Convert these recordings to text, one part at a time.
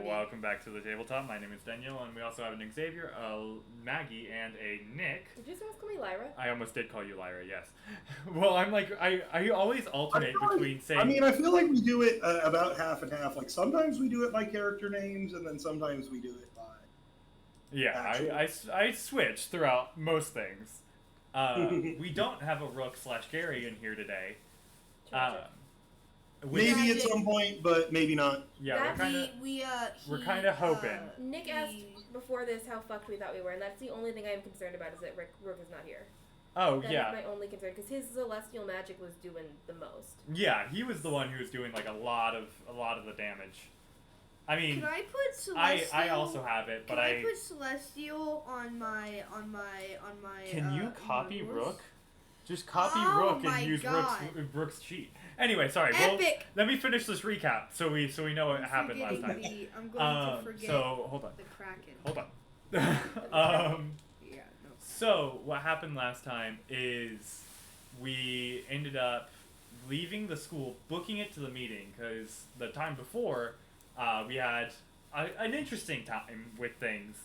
Welcome back to the tabletop. My name is Daniel, and we also have an Xavier, a Maggie, and a Nick. Did you just call me Lyra? I almost did call you Lyra, yes. Well, I'm like, I always alternate between saying... I mean, I feel like we do it about half and half. Like, sometimes we do it by character names, and then sometimes we do it by... Yeah, I switch throughout most things. We don't have a Rook/Gary in here today. Maybe at some point, but maybe not. Yeah, we're kind of hoping. Nick asked before this how fucked we thought we were, and that's the only thing I'm concerned about is that Rook is not here. Oh, that yeah. That's my only concern, because his celestial magic was doing the most. Yeah, he was the one who was doing like a lot of the damage. I mean, can I put celestial? I also have it, but I put celestial on my. Can you copy Rook? Just copy Rook and use Rook's cheat. Anyway, sorry. Well, let me finish this recap so we know what happened last time. I'm going to forget. So hold on. The Kraken. Hold on. Yeah. No. So what happened last time is we ended up leaving the school, booking it to the meeting because the time before we had an interesting time with things.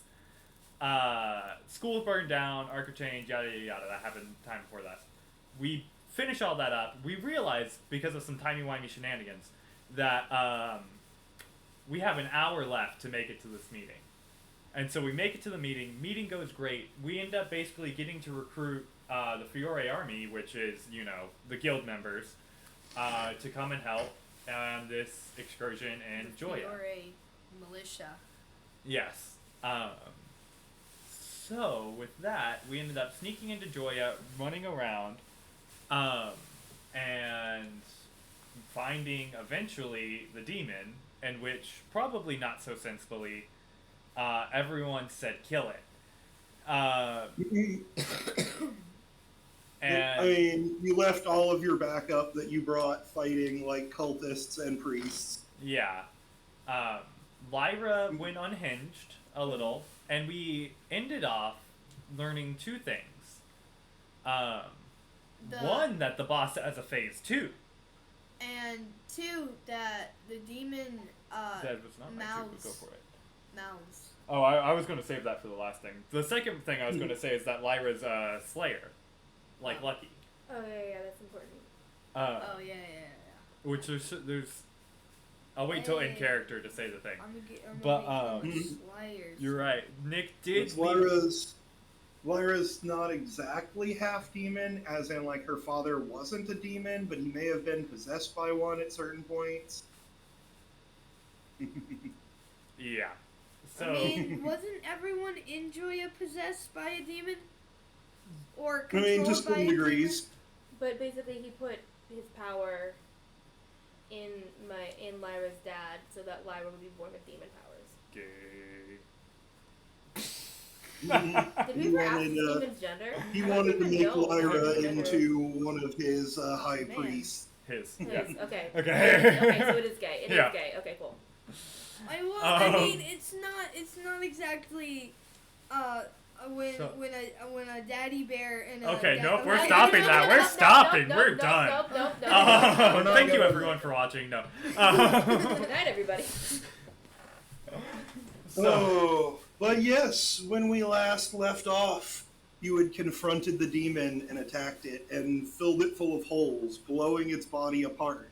School burned down, Arc of Change, yada yada yada. That happened time before that. We finish all that up. We realize, because of some timey-wimey shenanigans, that we have an hour left to make it to this meeting. And so we make it to the meeting. Meeting goes great. We end up basically getting to recruit the Fiore Army, which is, you know, the guild members, to come and help on this excursion in Joya. Fiore militia. Yes. So, with that, we ended up sneaking into Joya, running around, and finding, eventually, the demon, in which, probably not so sensibly, everyone said kill it. And I mean, you left all of your backup that you brought fighting, like, cultists and priests. Yeah. Lyra went unhinged a little, and we ended off learning two things. One, that the boss has a phase 2. And 2, that the demon that was not my two, but go for it. Mouths. Oh, I was going to save that for the last thing. The second thing I was going to say is that Lyra's Slayer. Like Lucky. Oh, yeah, that's important. Yeah. Which there's... I'll wait till in character to say the thing. But you're right. Nick did... Lyra's not exactly half demon, as in, like, her father wasn't a demon, but he may have been possessed by one at certain points. Yeah. So... I mean, wasn't everyone in Joya possessed by a demon? Or controlled just by in degrees. But basically, he put his power in Lyra's dad, so that Lyra would be born with demon powers. Gay. Did we ever ask the demon's gender? He wanted to make Lyra into one of his high priests. His. Yeah. Yeah. Okay. Okay. Okay, so it is gay. It is gay. Okay, cool. I mean, it's not exactly when a daddy bear and a okay, nope, we're stopping that. We're stopping. We're done. Nope. Thank you everyone for watching. No. Good night, everybody. But yes, when we last left off, you had confronted the demon and attacked it and filled it full of holes, blowing its body apart.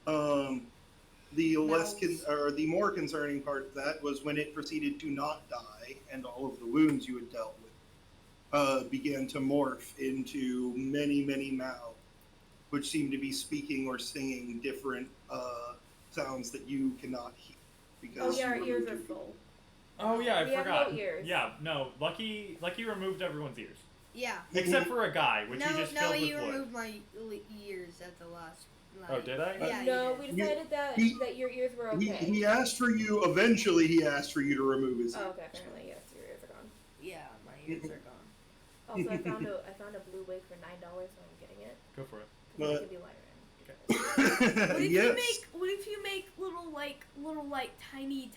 The more concerning part of that was when it proceeded to not die, and all of the wounds you had dealt with began to morph into many, many mouths, which seemed to be speaking or singing different sounds that you cannot hear. Because our ears are full. Oh yeah, I forgot. We have no ears. Yeah, no. Lucky removed everyone's ears. Yeah. Except for a guy, which he just filled with you wood. removed my ears at the last. Oh, did I? Yeah. No, we decided that your ears were okay. He asked for you. Eventually, he asked for you to remove his ears. Oh, okay. Apparently, yes, your ears are gone. Yeah, my ears are gone. Also, I found a blue wig for $9, so I'm getting it. Go for it. Because it could be lighter. What if you make little tiny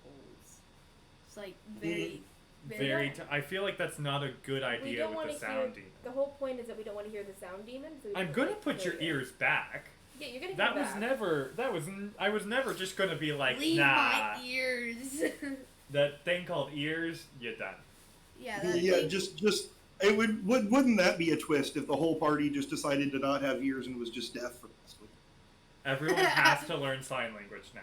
holes? It's like very. I feel like that's not a good idea We don't with the want to sound demon. The whole point is that we don't want to hear the sound demon. So I'm gonna put your ears back. Yeah, you're gonna That come was back. never. I was never just gonna be like, Leave nah. my ears. That thing called ears, you're done. Yeah, that Yeah, thing. just it wouldn't that be a twist if the whole party just decided to not have ears and was just deaf for the rest of it? Everyone has to learn sign language now.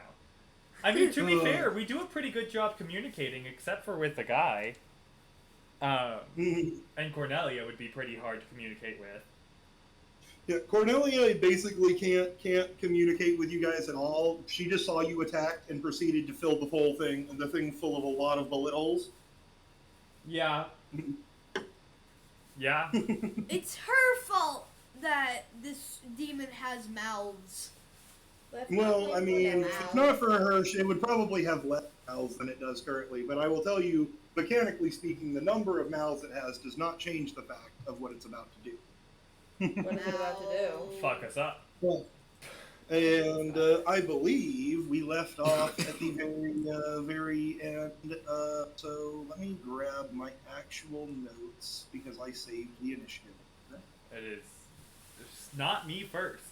I mean, to be fair, we do a pretty good job communicating, except for with the guy. And Cornelia would be pretty hard to communicate with. Yeah, Cornelia basically can't communicate with you guys at all. She just saw you attack and proceeded to fill the thing full of a lot of bullet holes. Yeah. Yeah. It's her fault that this demon has mouths. Let's Well, not I blame mean, Cornelia. if it's not for her, it would probably have less mouths than it does currently. But I will tell you, mechanically speaking, the number of mouths it has does not change the fact of what it's about to do. What is it about to do? Fuck us up. And I believe we left off at the very end. So let me grab my actual notes because I saved the initiative. It is. It's not me first.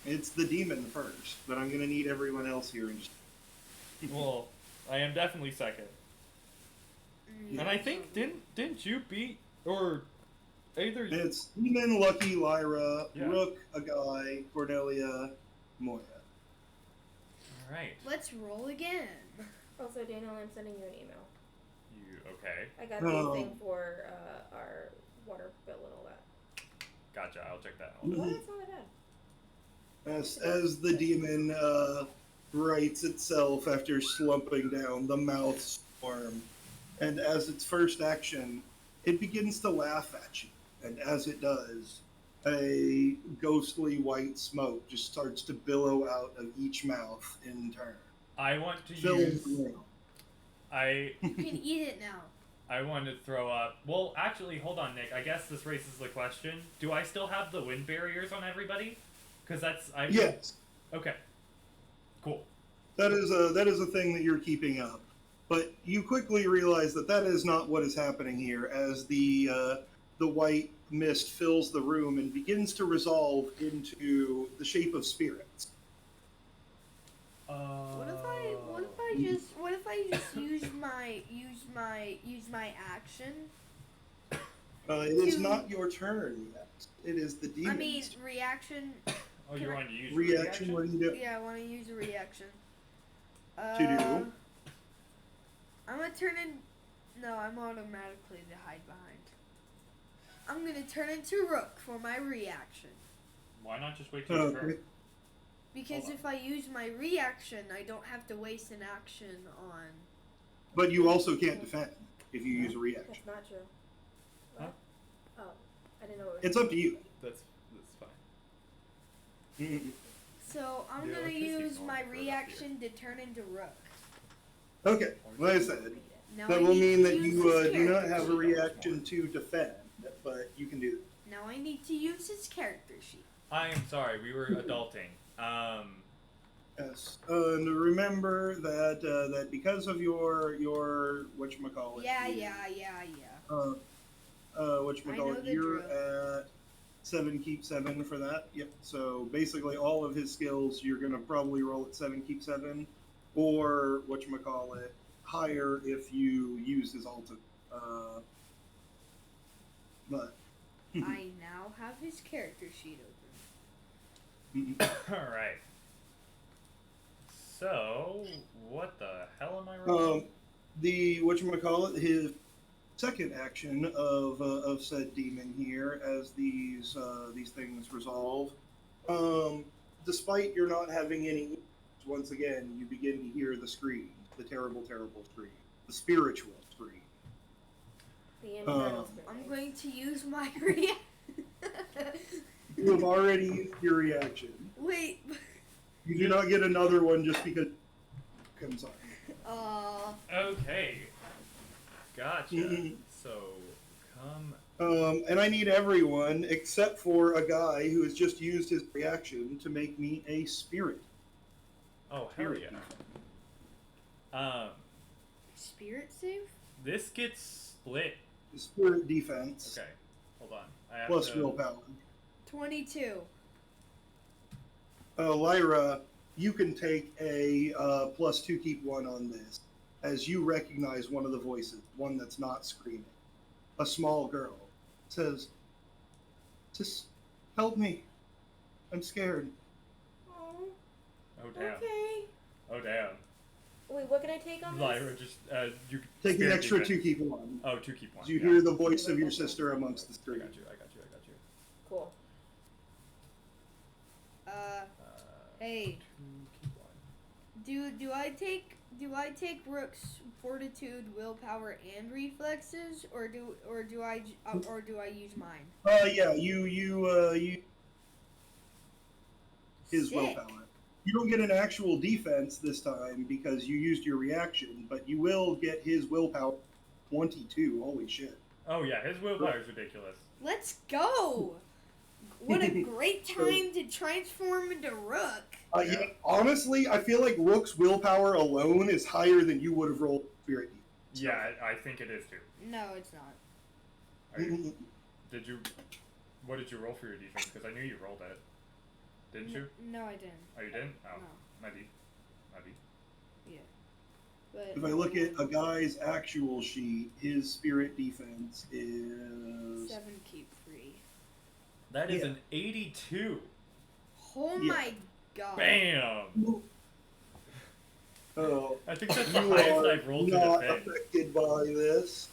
It's the demon first, but I'm gonna need everyone else here in just. Well, I am definitely second. And I think didn't you beat or either? It's Demon, Lucky, Lyra, Yeah. Rook, a guy, Cornelia, Moya. All right. Let's roll again. Also, Daniel, I'm sending you an email. You okay? I got the thing for our water bill and all that. Gotcha. I'll check that out. Oh, that's not that bad. As the demon rights itself after slumping down, the mouths form, and as its first action, it begins to laugh at you. And as it does, a ghostly white smoke just starts to billow out of each mouth in turn. I want to Filling use. the room. You can eat it now. I want to throw up. Well, actually, hold on, Nick. I guess this raises the question: do I still have the wind barriers on everybody? Because that's Yes, Okay. Cool. that is a thing that you're keeping up. But you quickly realize that that is not what is happening here, as the white mist fills the room and begins to resolve into the shape of spirits. What if I just use my action? It is not your turn yet. It is the demon's I mean reaction. Oh, you want to use reaction. What do you do? Yeah, I want to use a reaction. To do? I'm gonna turn in. No, I'm automatically the hide behind. I'm gonna turn into Rook for my reaction. Why not just wait till your turn? Because Hold on. if I use my reaction, I don't have to waste an action on. But you also can't defend if you use a reaction. That's not true. Huh? Oh, I didn't know what it was. It's up to you. That's fine. So I'm The gonna electricity's use going my for it up reaction to turn into Rook. Okay, like I said, Now that I will need mean to that use you his do not character have a sheet. reaction to defend, but you can do that. Now I need to use his character sheet. I am sorry. We were adulting. Yes, and remember that that because of your whatchamacallit. Yeah. I know Whatchamacallit, the you're drill. at 7 keep 7 for that. Yep. So basically all of his skills you're gonna probably roll at 7 keep 7, or whatchamacallit, higher if you use his ultimate. But I now have his character sheet open. all right. So, what the hell am I rolling? the whatchamacallit, his second action of said demon here, as these things resolve, despite your not having any, once again you begin to hear the scream, the terrible scream, the spiritual scream. The infernal spirit. I'm going to use my reaction. You have already used your reaction. Wait. You do not get another one just because it comes on. Okay. Gotcha. Mhm. So, come. And I need everyone except for a guy who has just used his reaction to make me a spirit. Oh, hell Spirit. yeah. Spirit save? This gets split. Spirit defense Okay. Hold on. I have plus to. willpower. 22. Lyra, you can take a +2 keep 1 on this, as you recognize one of the voices, one that's not screaming. A small girl says, "Just help me. I'm scared." Oh, Oh damn. okay. Oh damn. Wait, what can I take on Lyra, this? just you Take an spirit extra defense. 2 keep 1. Oh, 2 keep 1. You yeah. hear the voice of your sister amongst the I street. got you. Cool. Hey, 2 keep 1. do I take Rook's fortitude, willpower, and reflexes, or do I use mine? Yeah, you his Sick. willpower. You don't get an actual defense this time because you used your reaction, but you will get his willpower 22. Holy shit. Oh yeah, his willpower is ridiculous. Let's go! What a great time to transform into Rook. Yeah, honestly, I feel like Rook's willpower alone is higher than you would have rolled Spirit Defense. Yeah, I think it is too. No, it's not. Are you, did you? What did you roll for your defense? Because I knew you rolled it. Didn't you? No, I didn't. Oh, you didn't? Oh, No. maybe. Yeah. But If I look at a guy's actual sheet, his Spirit Defense is 7 keep 3. That is Yeah. an 82. Oh Yeah. my god. Bam! Oh, I think that's the you highest are I've rolled to not defend. affected by this.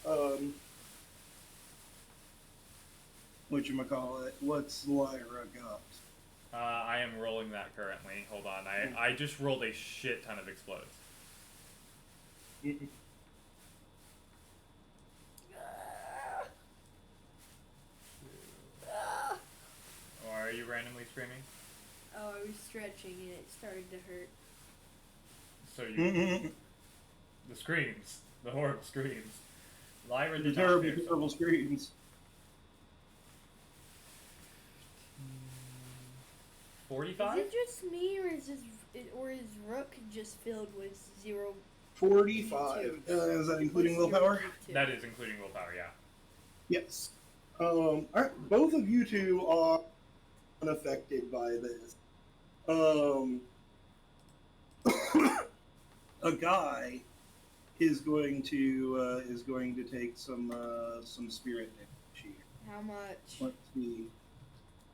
Whatchamacallit? What's Lyra got? I am rolling that currently. Hold on. I just rolled a shit ton of explodes. Or are you randomly screaming? Oh, I was stretching and it started to hurt. So you... The screams. The horrible screams. Lyra The did not terrible, fare so terrible well. screens. 45? Is it just me, or is Rook just filled with 0? 45. Is that including willpower? That is including willpower, yeah. Yes. Alright, both of you two are unaffected by this. A guy is going to take some spirit damage here. How much? Let's see.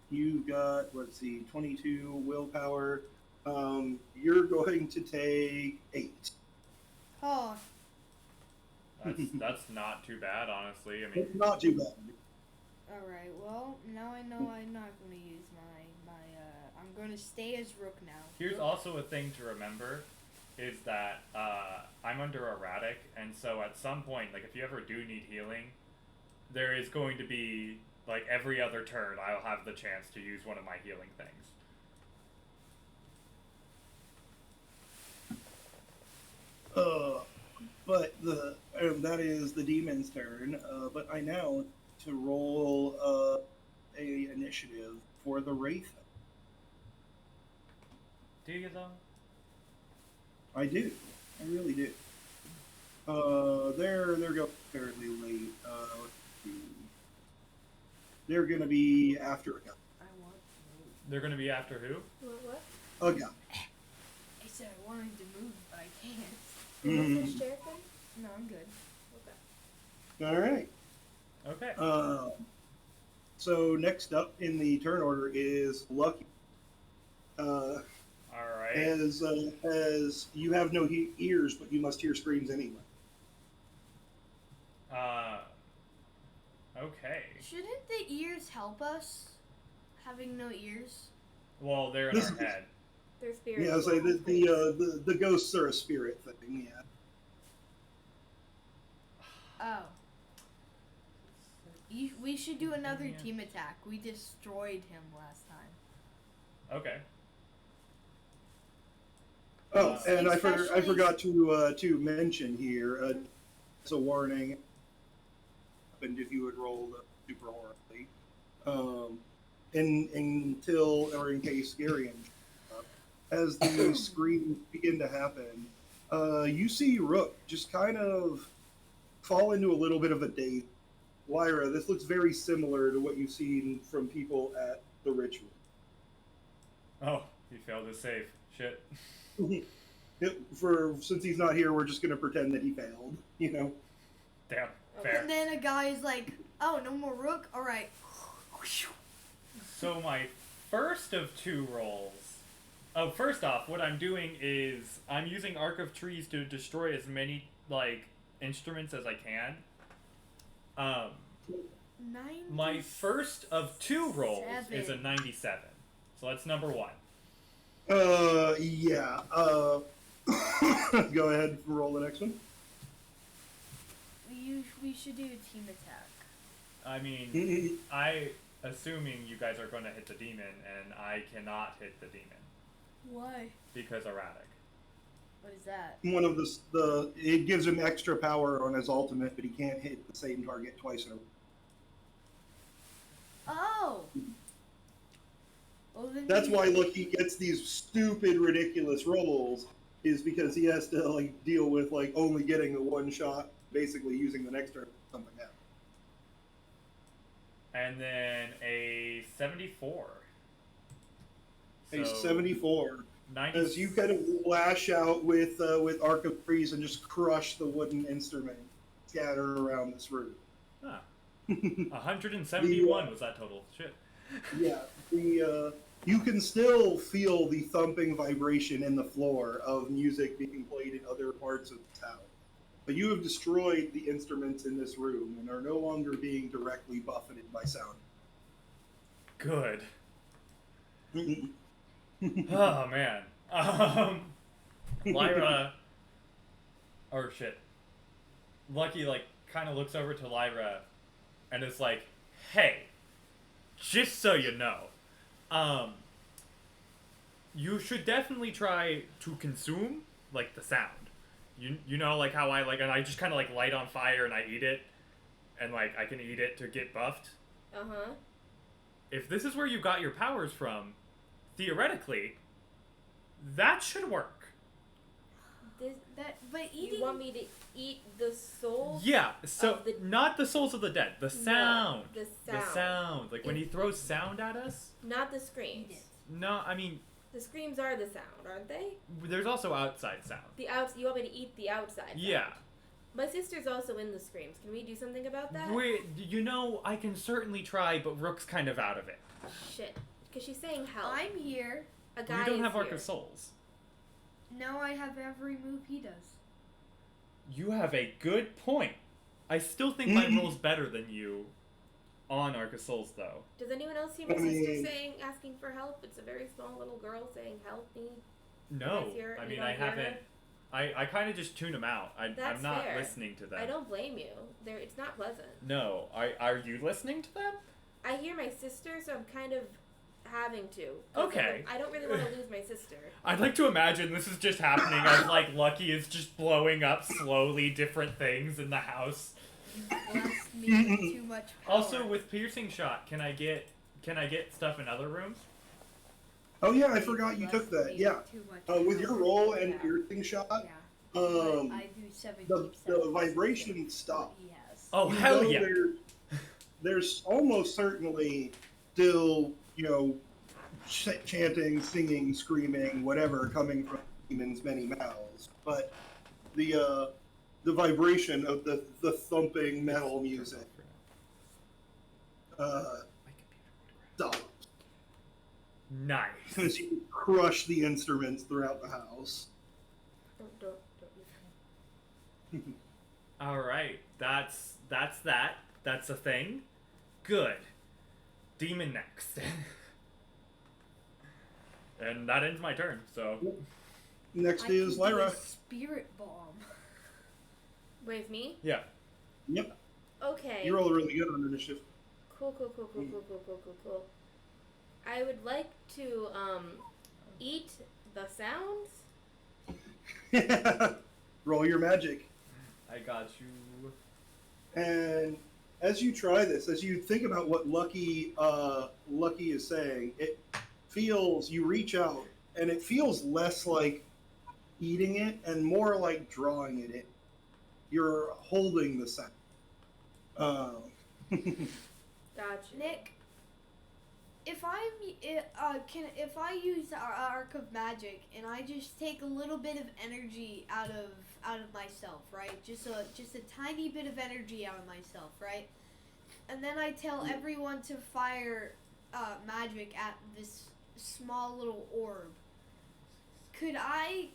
You've got 22 willpower. You're going to take 8. Oh, That's not too bad, honestly. I mean, It's not too bad. alright. Well, now I know I'm not going to use I'm going to stay as Rook now. here's also a thing to remember, is that I'm under erratic, and so at some point, like if you ever do need healing, there is going to be, like every other turn, I'll have the chance to use one of my healing things. But that is the demon's turn. But I now want to roll a initiative for the wraith. Do you though? I do. I really do. They're going fairly late. Let's see. They're gonna be after a guy. I want to They're going to be after who? What? A guy. move. I said I wanted to move, but I can't. Mhm. Is this sheriff thing? No, I'm good. Okay. All right. Okay. So next up in the turn order is Lucky. Alright. As you have no ears, but you must hear screams anyway. Okay. Shouldn't the ears help us? Having no ears? Well, they're in This our is- head. Their spirits. Yeah, so the ghosts are a spirit thing. Yeah. Oh. We should do another team attack. We destroyed him last time. Okay. Oh, and I Especially- forgot to mention here. It's a warning. Happened if you had rolled super horribly. Until or in case Garion, as the screams begin to happen, you see Rook just kind of fall into a little bit of a daze. Lyra, this looks very similar to what you've seen from people at the ritual. Oh, He failed his save. Shit. Since he's not here, we're just gonna pretend that he failed. You know. Damn. Okay. Fair. And then a guy is like, oh, no more rook? Alright. So my first of 2 rolls. Oh, first off, what I'm doing is I'm using Arc of Trees to destroy as many instruments as I can. 90. My first of 2 rolls is a 97. So that's number 1. Yeah. Go ahead and roll the next one. We should do a team attack. I mean, assuming you guys are going to hit the demon, and I cannot hit the demon Why? because erratic. What is that? One of it gives him extra power on his ultimate, but he can't hit the same target twice in a row. Oh! Well, then That's why Lucky gets these stupid, ridiculous rolls, is because he has to like deal with like only getting the one shot, basically using the next turn for something else. And then a 74. A So 74. 90. As you kind of lash out with Arc of Trees and just crush the wooden instrument scattered around this room. Ah, 171 was that total. Shit. Yeah, you can still feel the thumping vibration in the floor of music being played in other parts of the town. But you have destroyed the instruments in this room and are no longer being directly buffeted by sound. Good. Oh man. Lyra. Or shit. Lucky like kind of looks over to Lyra, and is like, "Hey, just so you know, you should definitely try to consume like the sound. You know like how I like, and I just kind of like light on fire and I eat it, and like I can eat it to get buffed. Uh-huh. If this is where you got your powers from, theoretically, that should work. But eating. You want me to eat the soul? Yeah, so Of the- not the souls of the dead, the sound. No, the The sound. sound. Like when he throws sound at us? Not the screams. No, I mean, The screams are the sound, aren't they? there's also outside sound. You want me to eat the outside sound. Yeah. My sister's also in the screams. Can we do something about that? I can certainly try, but Rook's kind of out of it. Shit. Because she's saying help. I'm here. A guy You don't is have Arc here. of Souls. No, I have every move he does. You have a good point. I still think my roll's better than you on Arc of Souls, though. Does anyone else hear my sister asking for help? It's a very small little girl saying, help me. No. You guys hear- I you mean, don't I hear haven't... her? I kind of just tune them out. I'm That's not fair. listening to them. I don't blame you. It's not pleasant. No. Are you listening to them? I hear my sister, so I'm kind of having to. 'Cause Okay. I don't really want to lose my sister. I'd like to imagine this is just happening as, like, Lucky is just blowing up slowly different things in the house. Blast me with too much power. Also, with Piercing Shot, can I get stuff in other rooms? Oh yeah, I forgot you Blast took that. me Yeah, with too much with your power. roll and Yeah. piercing shot, Yeah. But I do 7 the keep 7 vibration plus stopped. he has. Oh, You hell know yeah. There's almost certainly still, chanting, singing, screaming, whatever, coming from demons' many mouths. But the vibration of the thumping metal music stops Nice. as you crush the instruments throughout the house. Don't Alright, that's that. That's a thing. Good. Demon next. And that ends my turn, so... Next I is can do a Lyra. Spirit bomb. Wait, me? Yeah. Yep, Okay. you roll really good on initiative. Cool. I would like to, eat the sounds. Roll your magic. I got you. And as you try this, as you think about what Lucky is saying, it feels, you reach out, and it feels less like eating it and more like drawing it in. You're holding the sound. Gotcha. Nick, if I use our Arc of Magic and I just take a little bit of energy out of myself, right? Just a tiny bit of energy out of myself, right? And then I tell everyone to fire magic at this small little orb. Could I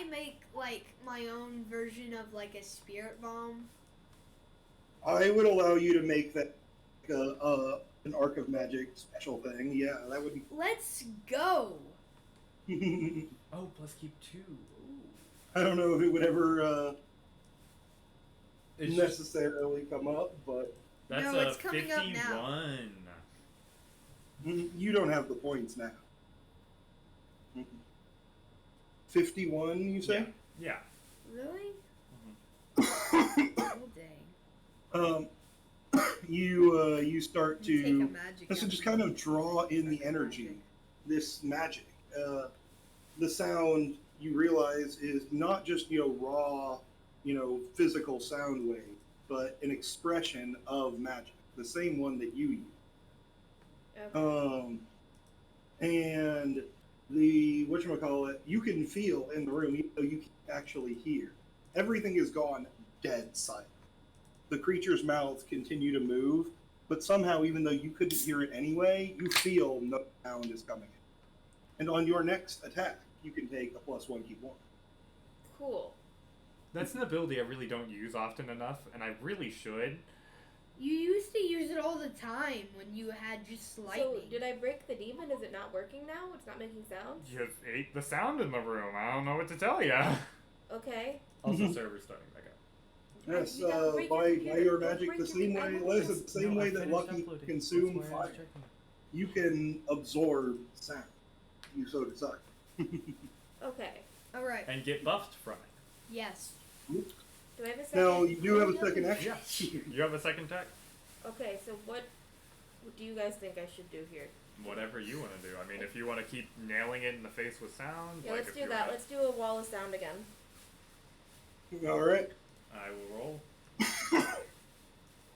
make like my own version of like a spirit bomb? I would allow you to make that an Arc of Magic special thing. Yeah, that would be. Let's go. Oh, plus keep 2. Ooh. I don't know if it would ever It's just, necessarily come up, but that's No, a it's coming 51. up now. you don't have the points now. 51, you say? Yeah. Really? Mhm. Oh dang. You start You take a to magic this out just of kind it. of draw in the energy, this magic. The sound you realize is not just raw, physical sound wave, but an expression of magic, the same one that you use. Okay. And the whatchamacallit, you can feel in the room, even though you can't actually hear. Everything is gone dead silent. The creature's mouths continue to move, but somehow, even though you couldn't hear it anyway, you feel no sound is coming in. And on your next attack, you can take a +1, keep 1. Cool. That's an ability I really don't use often enough, and I really should. You used to use it all the time when you had just lightning. So, did I break the demon? Is it not working now? It's not making sounds? You ate the sound in the room. I don't know what to tell you. Okay. Also, server's starting back up. Yes, You gotta break by computer. your Don't magic, break the your same computer. way, listen, the same No, I way that finished Lucky uploading. consumed That's why I was fire, checking. you can absorb sound. You so desire. Okay. All right. And get buffed from it. Yes. Do I have a second? Now, you do have a second action. Yeah. You have a second tech? Okay, so what do you guys think I should do here? Whatever you want to do. I mean, if you want to keep nailing it in the face with sound, Yeah, like let's if do you that. wanna- Let's do a wall of sound again. All right. I will roll.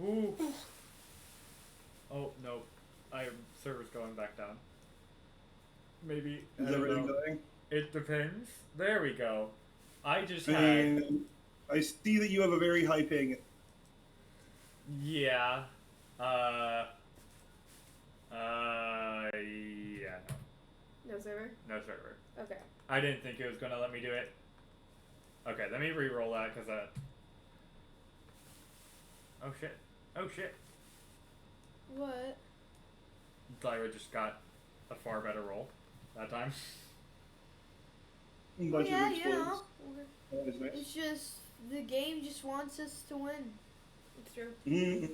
Ooh. Oh no, server's going back down. Maybe. I Is don't everything know. going? It depends. There we go. I just had. And I see that you have a very high ping. Yeah. Yeah. No server? No server. Okay. I didn't think it was gonna let me do it. Okay, let me re-roll that because that. Oh shit. Oh shit. What? Lyra just got a far better roll that time. A bunch Yeah, of you know. explodes. That is nice. It's just the game just wants us to win. It's true. Mm.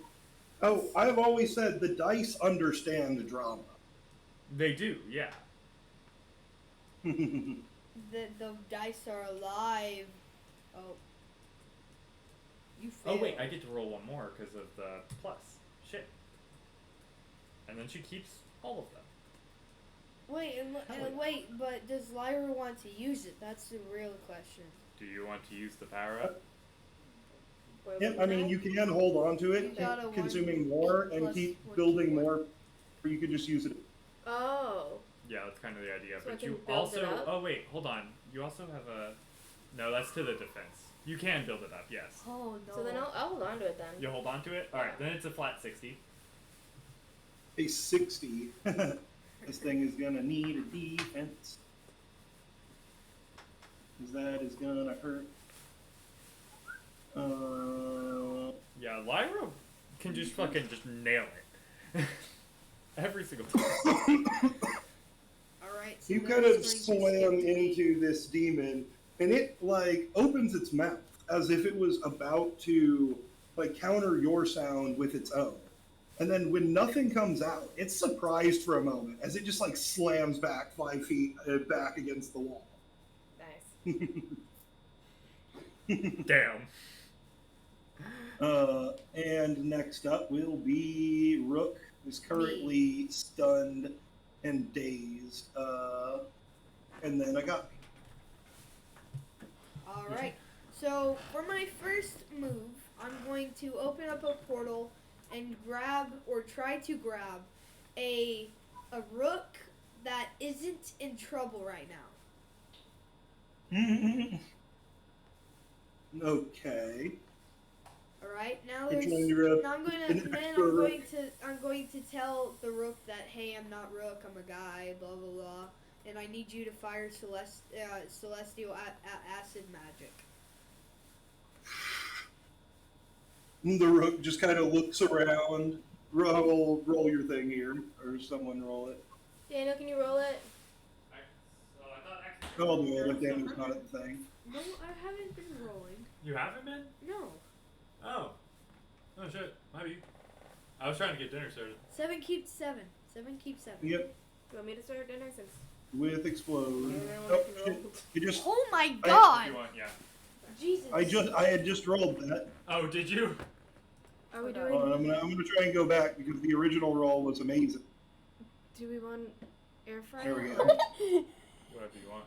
Oh, I've always said the dice understand the drama. They do, yeah. The dice are alive. Oh. You Oh failed. wait, I get to roll one more because of the plus. Shit. And then she keeps all of them. Wait, wait, but does Lyra want to use it? That's the real question. Do you want to use the power up? What Yeah, was I mean, that? you can hold on to it, You got a consuming 1 more, and plus keep 14. building more, or you could just use it. Oh. Yeah, that's kind of the idea. So I but can you build also. it up? Oh wait, hold on. You also have a. No, that's to the defense. You can build it up, yes. Oh no. So then I'll hold on to it then. You hold on to it? Alright, then it's a flat 60. A 60. This thing is gonna need a defense. 'Cause that is gonna hurt. Yeah, Lyra can just fucking just nail it. Every single time. Alright, so You then kind it's of going to slam skip to me. into this demon, and it like opens its mouth as if it was about to like counter your sound with its own. And then when nothing comes out, it's surprised for a moment as it just like slams back 5 feet back against the wall. Nice. Damn. And next up will be Rook, who's currently stunned and dazed. And then Agami. Alright, so for my first move, I'm going to open up a portal and grab, or try to grab, a a rook that isn't in trouble right now. Okay. All right. Now Which there's. one you're up? Now I'm An then extra rook. I'm going to tell the rook that, hey, I'm not rook. I'm a guy. Blah blah blah. And I need you to fire celestial acid magic. The rook just kind of looks around. Roll your thing here, or someone roll it. Daniel, can you roll it? I'll do it if Daniel's not at the thing. No, I haven't been rolling. You haven't been? No. Oh. Oh shit. Maybe. I was trying to get dinner started. 7 keeps 7. 7 keeps 7. Yep, Do you want me to start dinner since? with explode. Yeah, Oh, I can roll. shit. You just. Oh my If god! you want, yeah. Jesus. I had just rolled that. Oh, did you? Are we Hold on. doing? I'm gonna try and go back because the original roll was amazing. Do we want air fryer? There we go. Whatever you want.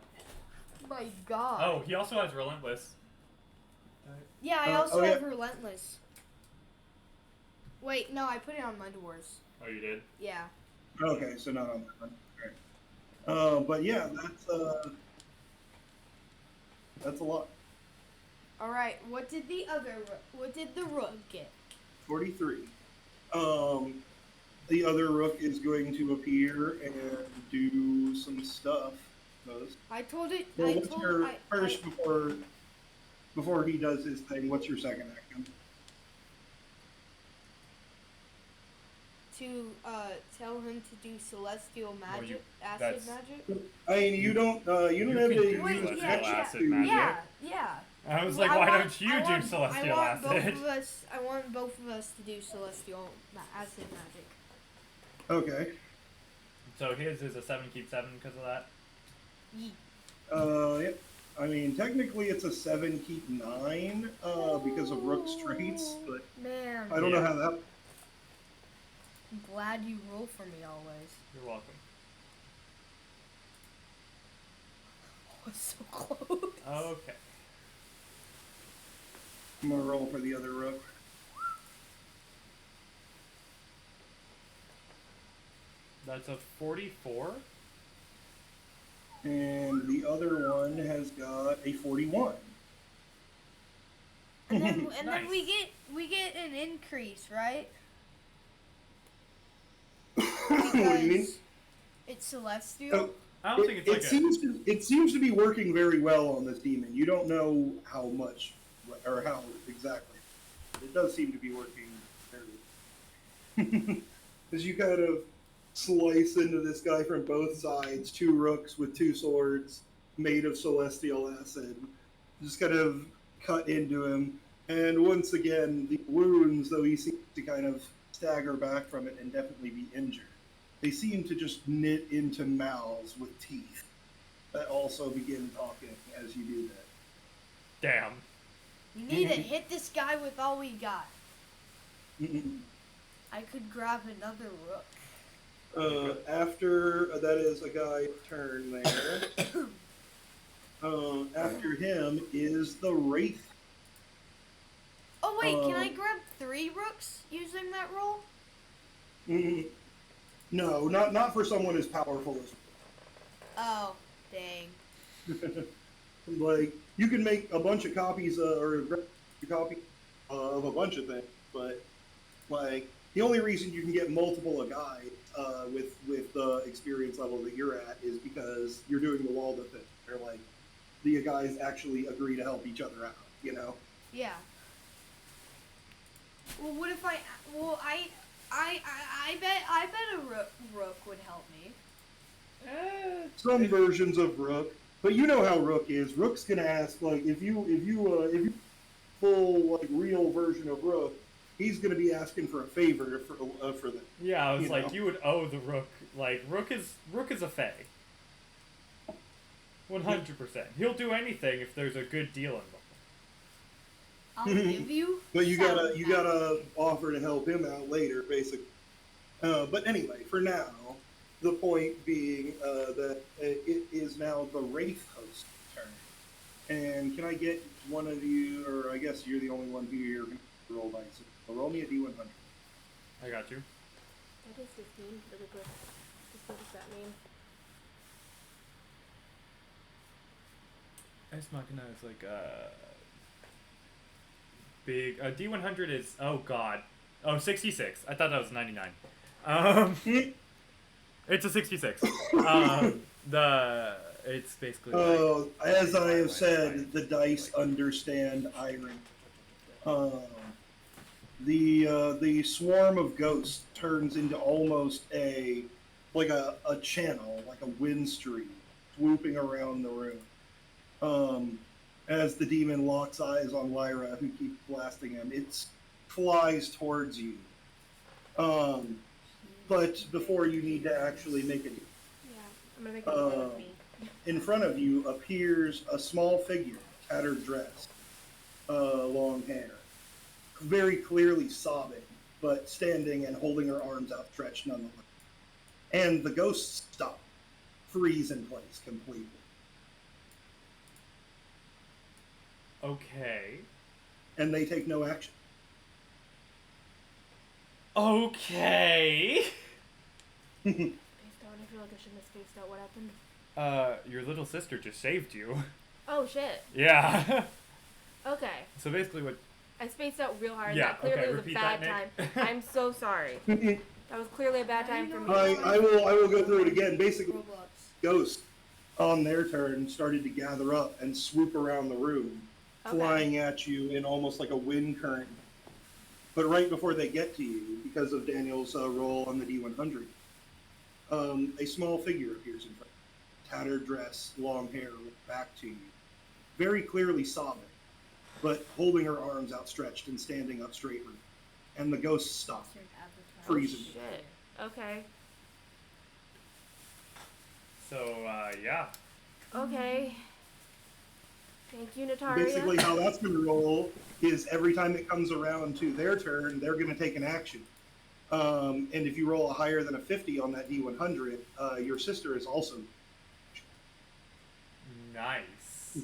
My god. Oh, he also has relentless. Yeah, I Oh, also oh, yeah. have relentless. Wait, no, I put it on my doors. Oh, you did? Yeah. Okay, so not on that one. Alright. But yeah, that's a lot. All right. What did the rook get? 43. The other rook is going to appear and do some stuff. I told it. Well, I what's told your I, first before he does his thing? What's your second action? to tell him to do celestial magic, acid that's- magic. I mean, you don't You have can to do use celestial action acid to- magic. Yeah, yeah. I was Well, like, why want- don't you I do want- celestial I want acid? both of us to do celestial acid magic. Okay. So his is a 7 keep 7 because of that. Yep. I mean, technically it's a 7 keep 9 because of rook's traits, but Man, I don't know Yeah. how that. I'm glad you roll for me always. You're welcome. Oh, it's so close. Okay. I'm gonna roll for the other rook. That's a 44. And the other one has got a 41. And then Nice. we get an increase, right? What do you mean? Because it's celestial. Oh, I don't think it's like it seems to be working very well on this demon. You don't know how much or how exactly. It does seem to be working very as you kind of slice into this guy from both sides, 2 rooks with 2 swords made of celestial acid. Just kind of cut into him. And once again, the wounds, though he seems to kind of stagger back from it and definitely be injured, they seem to just knit into mouths with teeth that also begin talking as you do that. Damn. We need to hit this guy with all we got. I could grab another rook. After that is a guy's turn there. After him is the Wraith. Oh wait, can I grab 3 rooks using that roll? No, not for someone as powerful as. Oh, dang. Like, you can make a bunch of copies or a copy of a bunch of things, but like the only reason you can get multiple a guy with the experience level that you're at is because you're doing the Walda thing. Where like the guys actually agree to help each other out, you know. Yeah. Well, what if I? Well, I bet a rook would help me. Some versions of Rook, but you know how Rook is. Rook's gonna ask like if you full like real version of Rook, he's gonna be asking for a favor for them. Yeah, I was You like, know. you would owe the rook. Like, rook is a fae. 100%. He'll do anything if there's a good deal involved. I'll give you. But you some gotta offer to help him out later, basically. But anyway, for now, the point being that it is now the Wraith host's turn. And can I get one of you, or I guess you're the only one here, going to roll dice. So roll me a d100. I got you. That is 15 really good. What does that mean? Ex Machina is like big. D100 is, oh god. Oh, 66. I thought that was 99. It's a 66. It's basically like, As I have said, the dice understand irony. The swarm of ghosts turns into almost a channel, like a wind stream, swooping around the room. As the demon locks eyes on Lyra, who keeps blasting him, it flies towards you. But before you need to actually make it, Yeah, I'm gonna make it one with me. in front of you appears a small figure, tattered dress, long hair, very clearly sobbing, but standing and holding her arms outstretched nonetheless. And the ghosts stop, freeze in place completely. okay. And they take no action. Okay. Spaced out. I feel like I shouldn't have spaced out. What happened? Your little sister just saved you. Oh shit. Yeah. Okay. So basically what... I spaced out real hard. Yeah, That clearly okay, was a repeat bad that, time. Nick. I'm so sorry. That was clearly a bad time for me. I will go through it again. Basically, Roblox. ghosts, on their turn, started to gather up and swoop around the room, Okay. flying at you in almost like a wind current. But right before they get to you, because of Daniel's roll on the D100, a small figure appears in front. Tattered dress, long hair, back to you, very clearly sobbing, but holding her arms outstretched and standing up straight. And the ghosts stop, freezing. Shit. Okay. So, yeah. Okay. Thank you, Nataria. Basically, how that's going to roll is every time it comes around to their turn, they're going to take an action. And if you roll a higher than a 50 on that D100, your sister is also. Nice.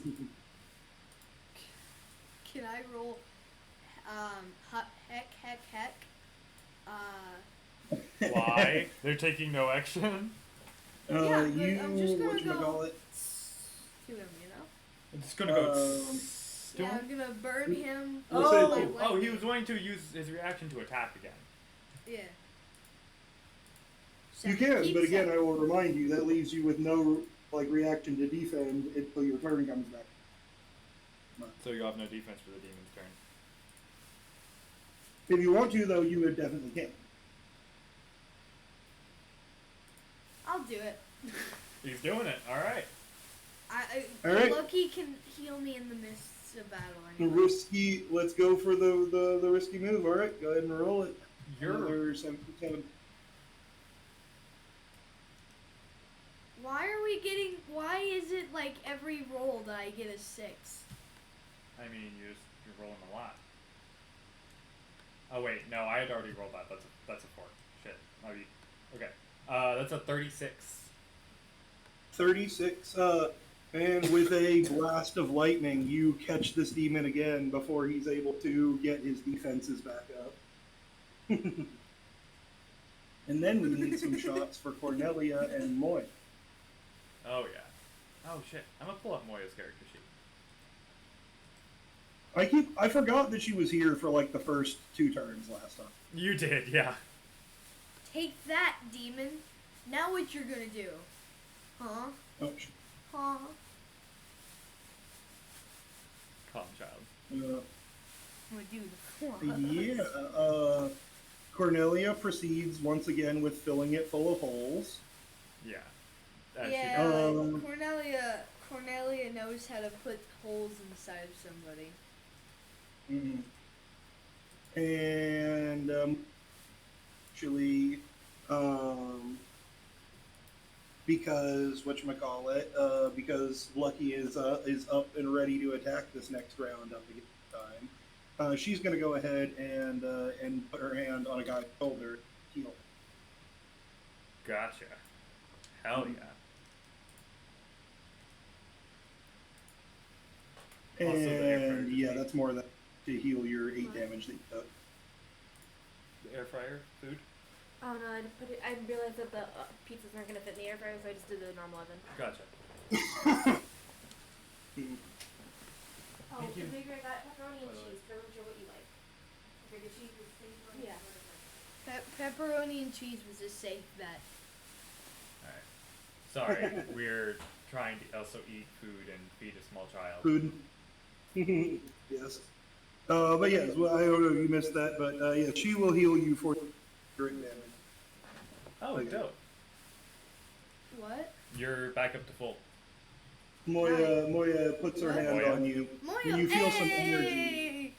Can I roll? Heck. Why? They're taking no action? Yeah, but I'm just gonna whatchamacallit? To him, you know. I'm just gonna go... Um, to Yeah, him? I'm gonna burn him. Let's say- with my Oh, he lightning. was going to use his reaction to attack again. Yeah. You can, but again, I will remind you that leaves you with no reaction to defend until your turn comes back. So you have no defense for the demon's turn. If you want to, though, you would definitely can. I'll do it. He's doing it. All right. All right. Loki can heal me in the midst of battle. The Anyway. risky. Let's go for the risky move. All right, go ahead and roll it. You're... Another 77. Why is it like every roll that I get a 6? I mean, you're rolling a lot. Oh wait, no, I had already rolled that. That's a 4. Shit. Okay. That's a 36. 36. And with a blast of lightning, you catch this demon again before he's able to get his defenses back up. And then we need some shots for Cornelia and Moy. Oh yeah. Oh shit. I'm gonna pull up Moya's character sheet. I forgot that she was here for the first 2 turns last time. You did, yeah. Take that, demon. Now what you're gonna do? Huh? Oh, Huh? Calm child. I'm gonna do the yeah. Cornelia proceeds once again with filling it full of holes. Yeah. As she Yeah, does. Cornelia knows how to put holes inside of somebody. And actually, because because Lucky is up and ready to attack this next round up again time, she's going to go ahead and put her hand on a guy's shoulder, heal. Gotcha. Hell yeah. Also, the air fryer And yeah, that's more than to heal your 8 damage that you took. The air fryer food? Oh no, I didn't put it. I realized that the pizzas weren't gonna fit in the air fryer, so I just did the normal oven. Gotcha. Oh, Thank you. I figure I got pepperoni and By the way. cheese. I wasn't sure what you like. I figured cheese was safer. Yeah. Pepperoni and cheese was a safe bet. Alright. Sorry, we're trying to also eat food and feed a small child. Food. Yes. But yes, well, I don't know if you missed that, but yeah, she will heal you for direct damage. Oh, Okay. dope. What? You're back up to full. Moya puts her hand Moya. on you. Moya, And you feel some energy.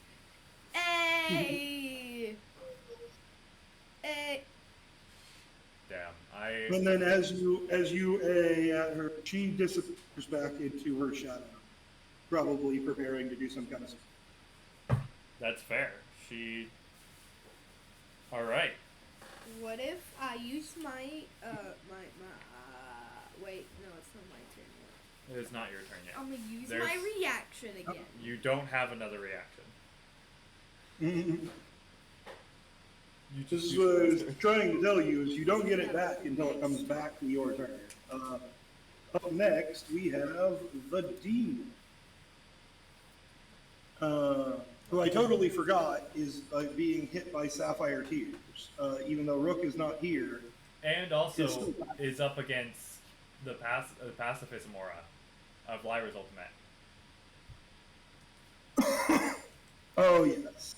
Hey! Hey! Damn. And then as you at her, she disappears back into her shadow, probably preparing to do some kind of. That's fair. Alright. What if I use my wait, no, it's not my turn yet. It is not your turn yet. I'm gonna use There's- my reaction again. You don't have another reaction. You This just is what I was trying to tell you, is you don't get it back until it comes back to your turn. Up next, we have the Demon. Who I totally forgot is being hit by Sapphire Tears. Even though Rook is not here. And also is up against the pacifism aura of Lyra's ultimate. Oh, yes.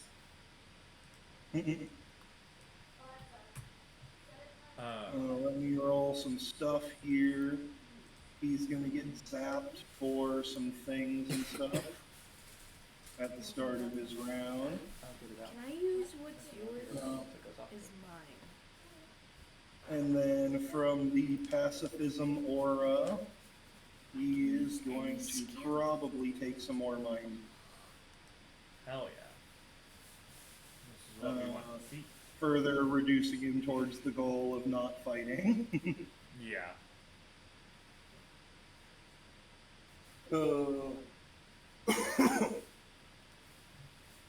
Let me roll some stuff here. He's gonna get zapped for some things and stuff at the start of his round. Can I use what's yours is mine? And then from the pacifism aura, he is going to probably take some more mind. Hell yeah. This is what we want to see. Further reducing him towards the goal of not fighting. Yeah.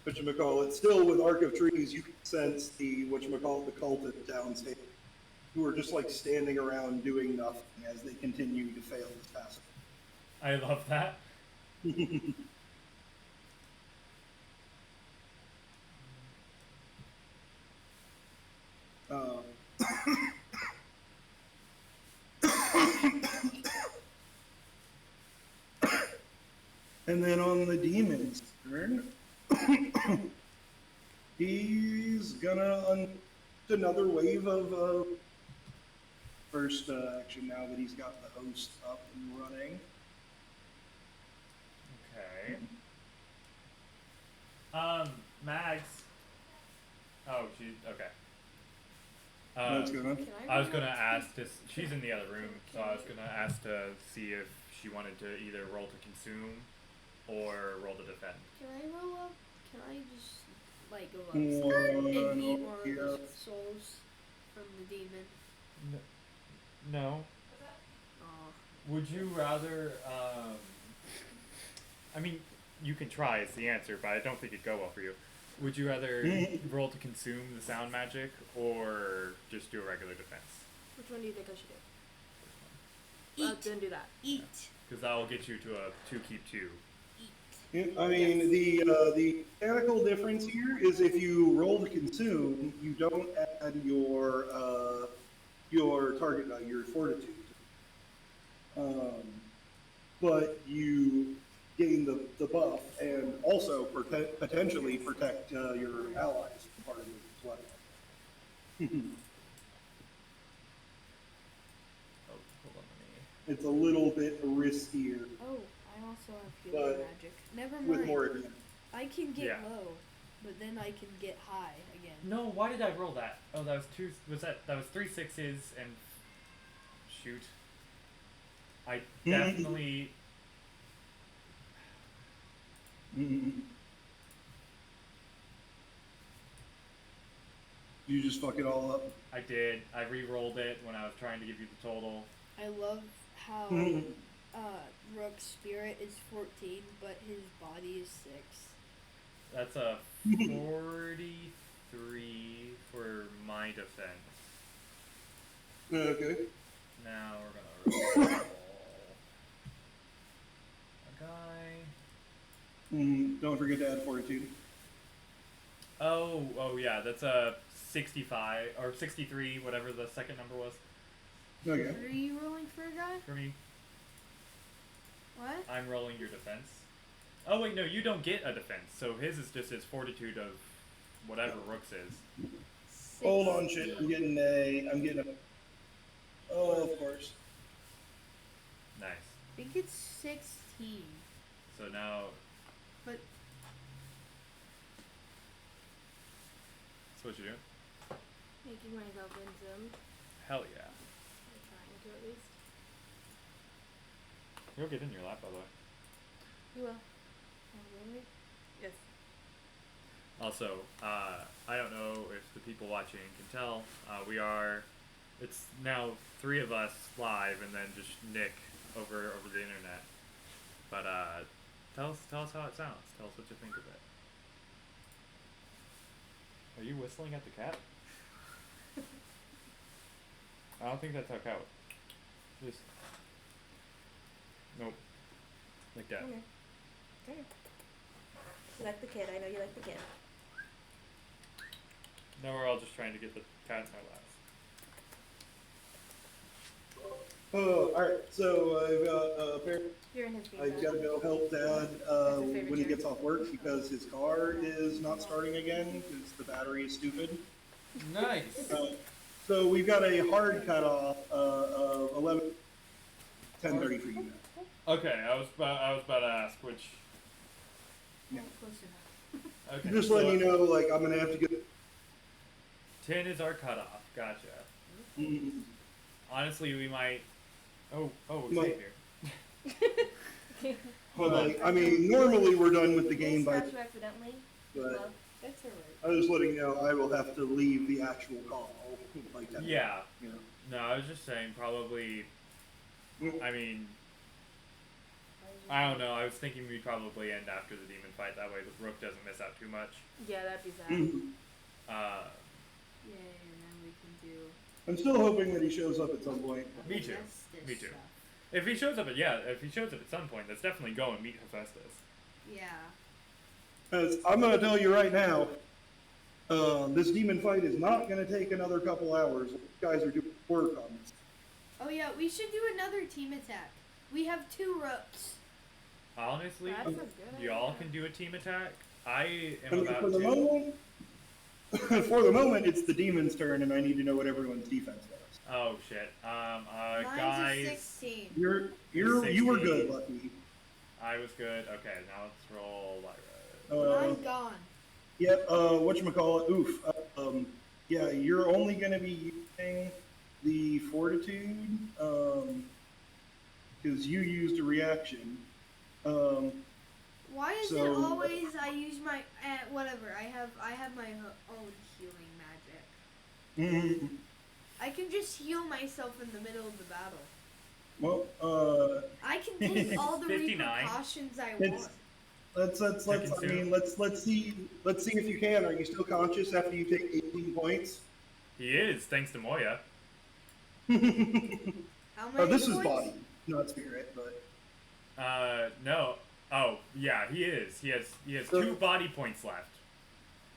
Whatchamacallit, still with Arc of Trees, you can sense the, whatchamacallit, the cultists downstairs, who are just like standing around doing nothing as they continue to fail this passive. I love that. And then on the demon's turn, he's gonna another wave of first action now that he's got the host up and running. Okay. Mags. Oh, she. Okay. That's gonna. Can I was roll gonna up? ask to. She's in the other room, so I was gonna ask to see if she wanted to either roll to consume or roll to defend. Can I roll up? Can I just like go up One, and eat one of the yes. souls from the demon? No. Oh. Would you rather? I mean, you can try. Is the answer, but I don't think it'd go well for you. Would you rather roll to consume the sound magic or just do a regular defense? Which one do you think I should do? Eat. Then do that. Eat. Because that will get you to a 2 keep 2. Eat. I mean, the mechanical difference here is if you roll to consume, you don't add your target value, your fortitude. But you gain the buff and also potentially protect your allies part of it as well. Oh, hold on, let me. It's a little bit riskier Oh, I also have But healing magic. Never mind. with more advantage. I can get Yeah. low, but then I can get high again. No, why did I roll that? Oh, that was 2. That was 3 6s and shoot. I definitely. You just fuck it all up. I did. I re-rolled it when I was trying to give you the total. I love how Rook's spirit is 14, but his body is 6. That's a 43 for my defense. Okay. Now we're gonna roll a guy. Don't forget to add fortitude. Oh yeah, that's a 65 or 63, whatever the second number was Okay. Are you rolling for a guy? for me. What? I'm rolling your defense. Oh wait, no, you don't get a defense. So his is just his fortitude of whatever Rook's is. Hold on, shit. I'm getting a. Oh, of course. Nice. I think it's 16. So now. But So what you doing? Making myself into Hell yeah. I'm trying to at least. You'll get in your lap, by the way. You will. Oh, really? Yes. Also, I don't know if the people watching can tell. It's now 3 of us live, and then just Nick over the internet. But tell us how it sounds. Tell us what you think of it. Are you whistling at the cat? I don't think that's how cat. Just nope. Like that. Okay. Okay. You like the kid. I know you like the kid. No, we're all just trying to get the cat in our laps. Oh, all right. So I've got You're in his feedback. I've got to go help Dad That's his favorite when he chair. gets off work because his car is not starting again because the battery is stupid. Nice. So we've got a hard cutoff of 10:30 for you now. Okay, I was about to ask which. Yeah. Close enough. Okay. Just so letting you know, like I'm gonna have to get. 10 is our cutoff. Gotcha. Mm, Honestly, we might. Oh, it's Might- here. Hold on. I mean, normally we're done with the game by. Scratch you accidentally. But Love. That's alright. I was letting you know I will have to leave the actual call. Like that. Yeah. You know. No, I was just saying probably. Mm. I mean, I don't know. I was thinking we'd probably end after the demon fight. That way, the Rook doesn't miss out too much. Yeah, that'd be sad. Mhm. Yay, and then we can do I'm still hoping that he shows up at some point. Me too. Hephaestus Me too. stuff. if he shows up at some point, that's definitely go and meet Hephaestus. Yeah. Because I'm going to tell you right now, this demon fight is not going to take another couple hours. You guys are doing work on this. Oh yeah, we should do another team attack. We have 2 Rooks. Honestly, That's a good y'all idea. can do a team attack. I I am mean, about for the to. moment, for the moment, it's the demon's turn, and I need to know what everyone's defense does. Oh shit. Mine's a Guys, 16. You were good, 16. Lucky. I was good. Okay, now let's roll Lyra. I'm gone. Yep. Whatchamacallit? Oof. Yeah, you're only going to be using the fortitude, because you used a reaction. Why is it So- always I use my whatever? I have my own healing magic. Mhm. I can just heal myself in the middle of the battle. Well, I can take all the 59. repercussions I It's- want. let's see if you can. Are you still conscious after you take 18 points? He is, thanks to Moya. How many This is points? body, not spirit, but No. Oh, yeah, he is. He has So- 2 body points left.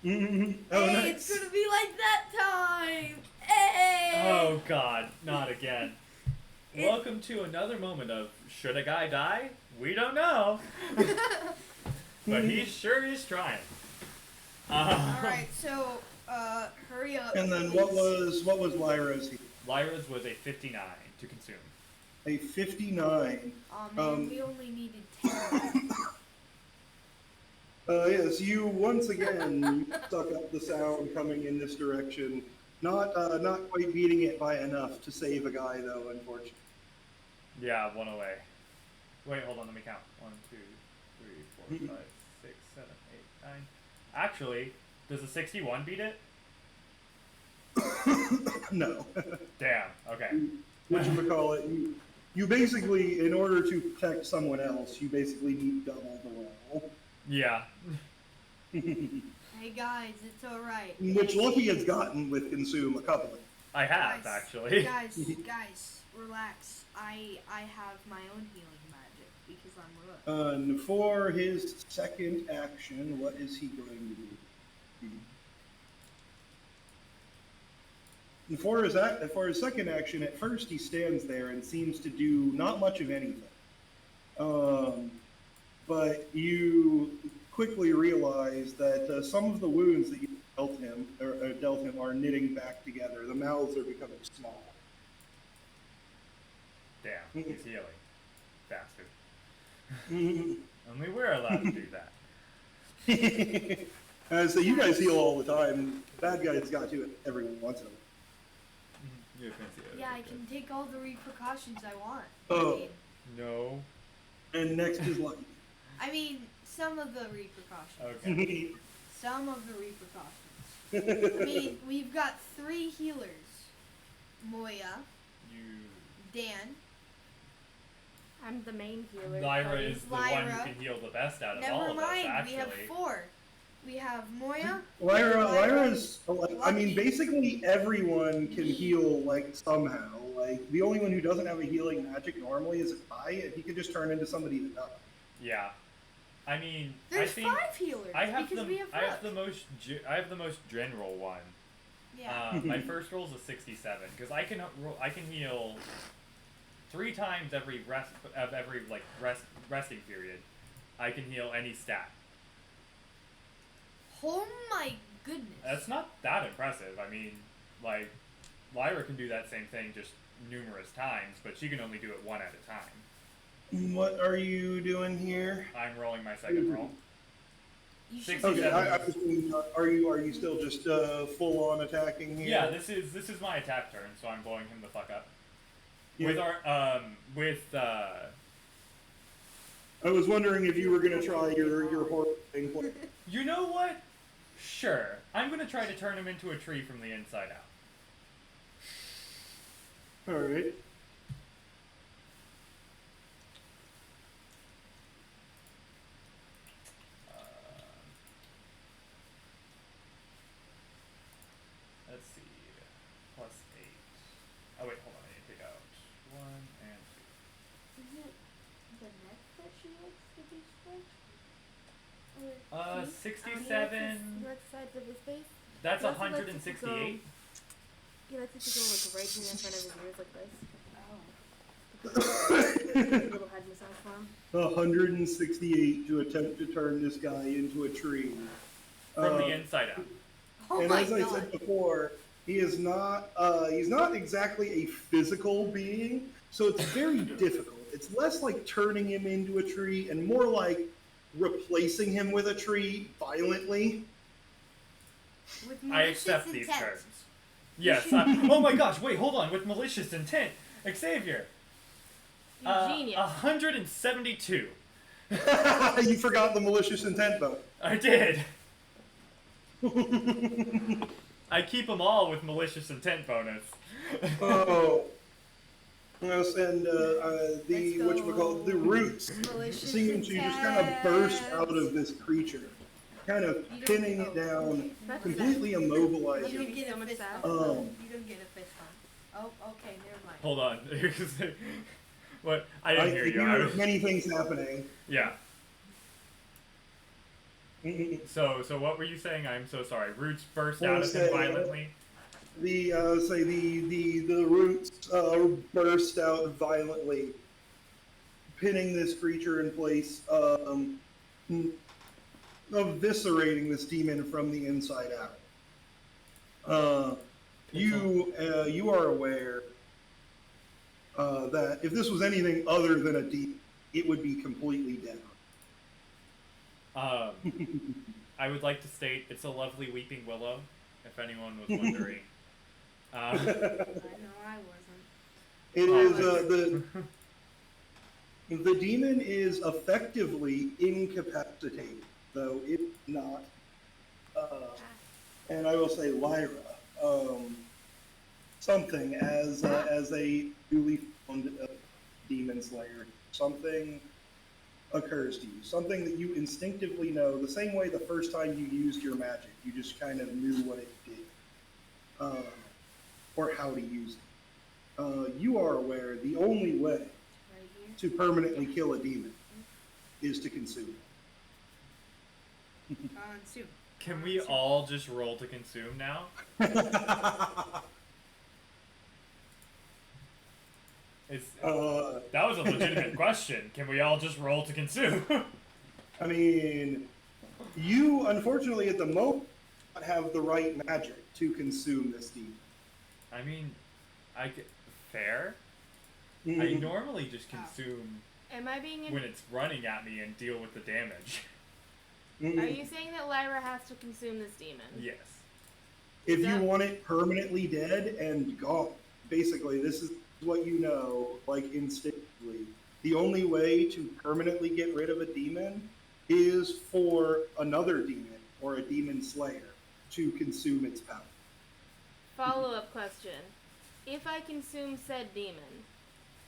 Oh, Hey, nice. it's gonna be like that time. Hey. Oh god, not again. Welcome to another moment of should a guy die? We don't know. But he sure is trying. All right, so hurry up. And then please. what was Lyra's? Lyra's was a 59 to consume. A 59. Oh man, we only needed 10. Yes, you once again suck up the sound coming in this direction. Not quite beating it by enough to save a guy though, unfortunately. Yeah, 1 away. Wait, hold on, let me count. 1, 2, 3, 4, 5, 6, 7, 8, 9. Actually, does a 61 beat it? No. Damn, okay. Whatchamacallit, you basically, in order to protect someone else, you basically need double the roll. Yeah. Hey guys, it's all right. Which Lucky has gotten with Consume a couple of I have, Guys, actually. guys, relax. I have my own healing magic because I'm rook. And for his second action, what is he going to do? And for his second action, at first he stands there and seems to do not much of anything. But you quickly realize that some of the wounds that you dealt him are knitting back together. The mouths are becoming small. Damn, he's healing. Bastard. Only we're allowed to do that. So you guys heal all the time. Bad guys got to it every once in a while. You can see it. Yeah, I can take all the repercussions I want. Oh. No. And next is Lucky. I mean, some of the repercussions. Okay. Some of the repercussions. I mean, we've got 3 healers. Moya, Dan. I'm the main healer. Lyra is the one Lyra. who can heal the best out of Never all of us, mind, actually. we have 4. We have Moya. Lyra's, I mean, Lucky. basically everyone can heal, like, somehow. Like, the only one who doesn't have a healing magic normally is Kai, and he could just turn into somebody that does. Yeah. I mean, There's I think 5 healers I have because we have I have Rook. the most general one. Yeah. My first roll is a 67 because I can heal 3 times every resting period. I can heal any stat. Oh my goodness. That's not that impressive. I mean, like, Lyra can do that same thing just numerous times, but she can only do it one at a time. What are you doing here? I'm rolling my second roll. You should 67. Okay, I was thinking, are you still just full on attacking here? Yeah, this is my attack turn, so I'm blowing him the fuck up. Yeah. I was wondering if you were gonna try your horror thing. You know what? Sure. I'm gonna try to turn him into a tree from the inside out. All right. Let's see. +8. Oh wait, hold on. I need to take out 1 and Is it the neck that she likes to be stretched? 67. Left sides of his face. That's He also likes it to 168. He likes it to go like right in front of his ears like this. Little head massage for him. 168 to attempt to turn this guy into a tree. From the inside out. Oh And my as I god. said before, he's not exactly a physical being, so it's very difficult. It's less like turning him into a tree and more like replacing him with a tree violently. With I malicious accept these intent. terms. Yes. Oh my gosh, wait, hold on. With malicious intent. Xavier. You genius. 172. You forgot the malicious intent, though. I did. I keep them all with malicious intent bonus. Oh. Yes, and Let's the roots Malicious seem to just kind of burst out of this creature, kind of pinning it down, completely You immobilizing. don't get So a much fist sad. bump. Oh. You don't get a fist bump. Oh, okay, never mind. Hold on. What? I didn't hear you. I hear was, many things happening. yeah. So what were you saying? I'm so sorry. Roots burst out of him violently. The roots burst out violently, pinning this creature in place, eviscerating this demon from the inside out. You are aware that if this was anything other than a demon, it would be completely down. I would like to state it's a lovely weeping willow, if anyone was wondering. I know I wasn't. It is the demon is effectively incapacitated, though it's not. And I will say, Lyra, something as a newly found demon slayer, something occurs to you, something that you instinctively know, the same way the first time you used your magic, you just kind of knew what it did. or how to use it. You are aware the only way Right here. to permanently kill a demon is to consume Consume. Can we all just roll to consume now? it. That was a legitimate question. Can we all just roll to consume? I mean, you unfortunately at the moment don't have the right magic to consume this demon. I mean, fair. I Mhm. normally just consume Am I being when it's running at me and deal with the damage. Mhm. Are you saying that Lyra has to consume this demon? Yes. If you that- want it permanently dead and gone, basically, this is what you know, like instinctively. The only way to permanently get rid of a demon is for another demon or a demon slayer to consume its power. Follow-up question. If I consume said demon,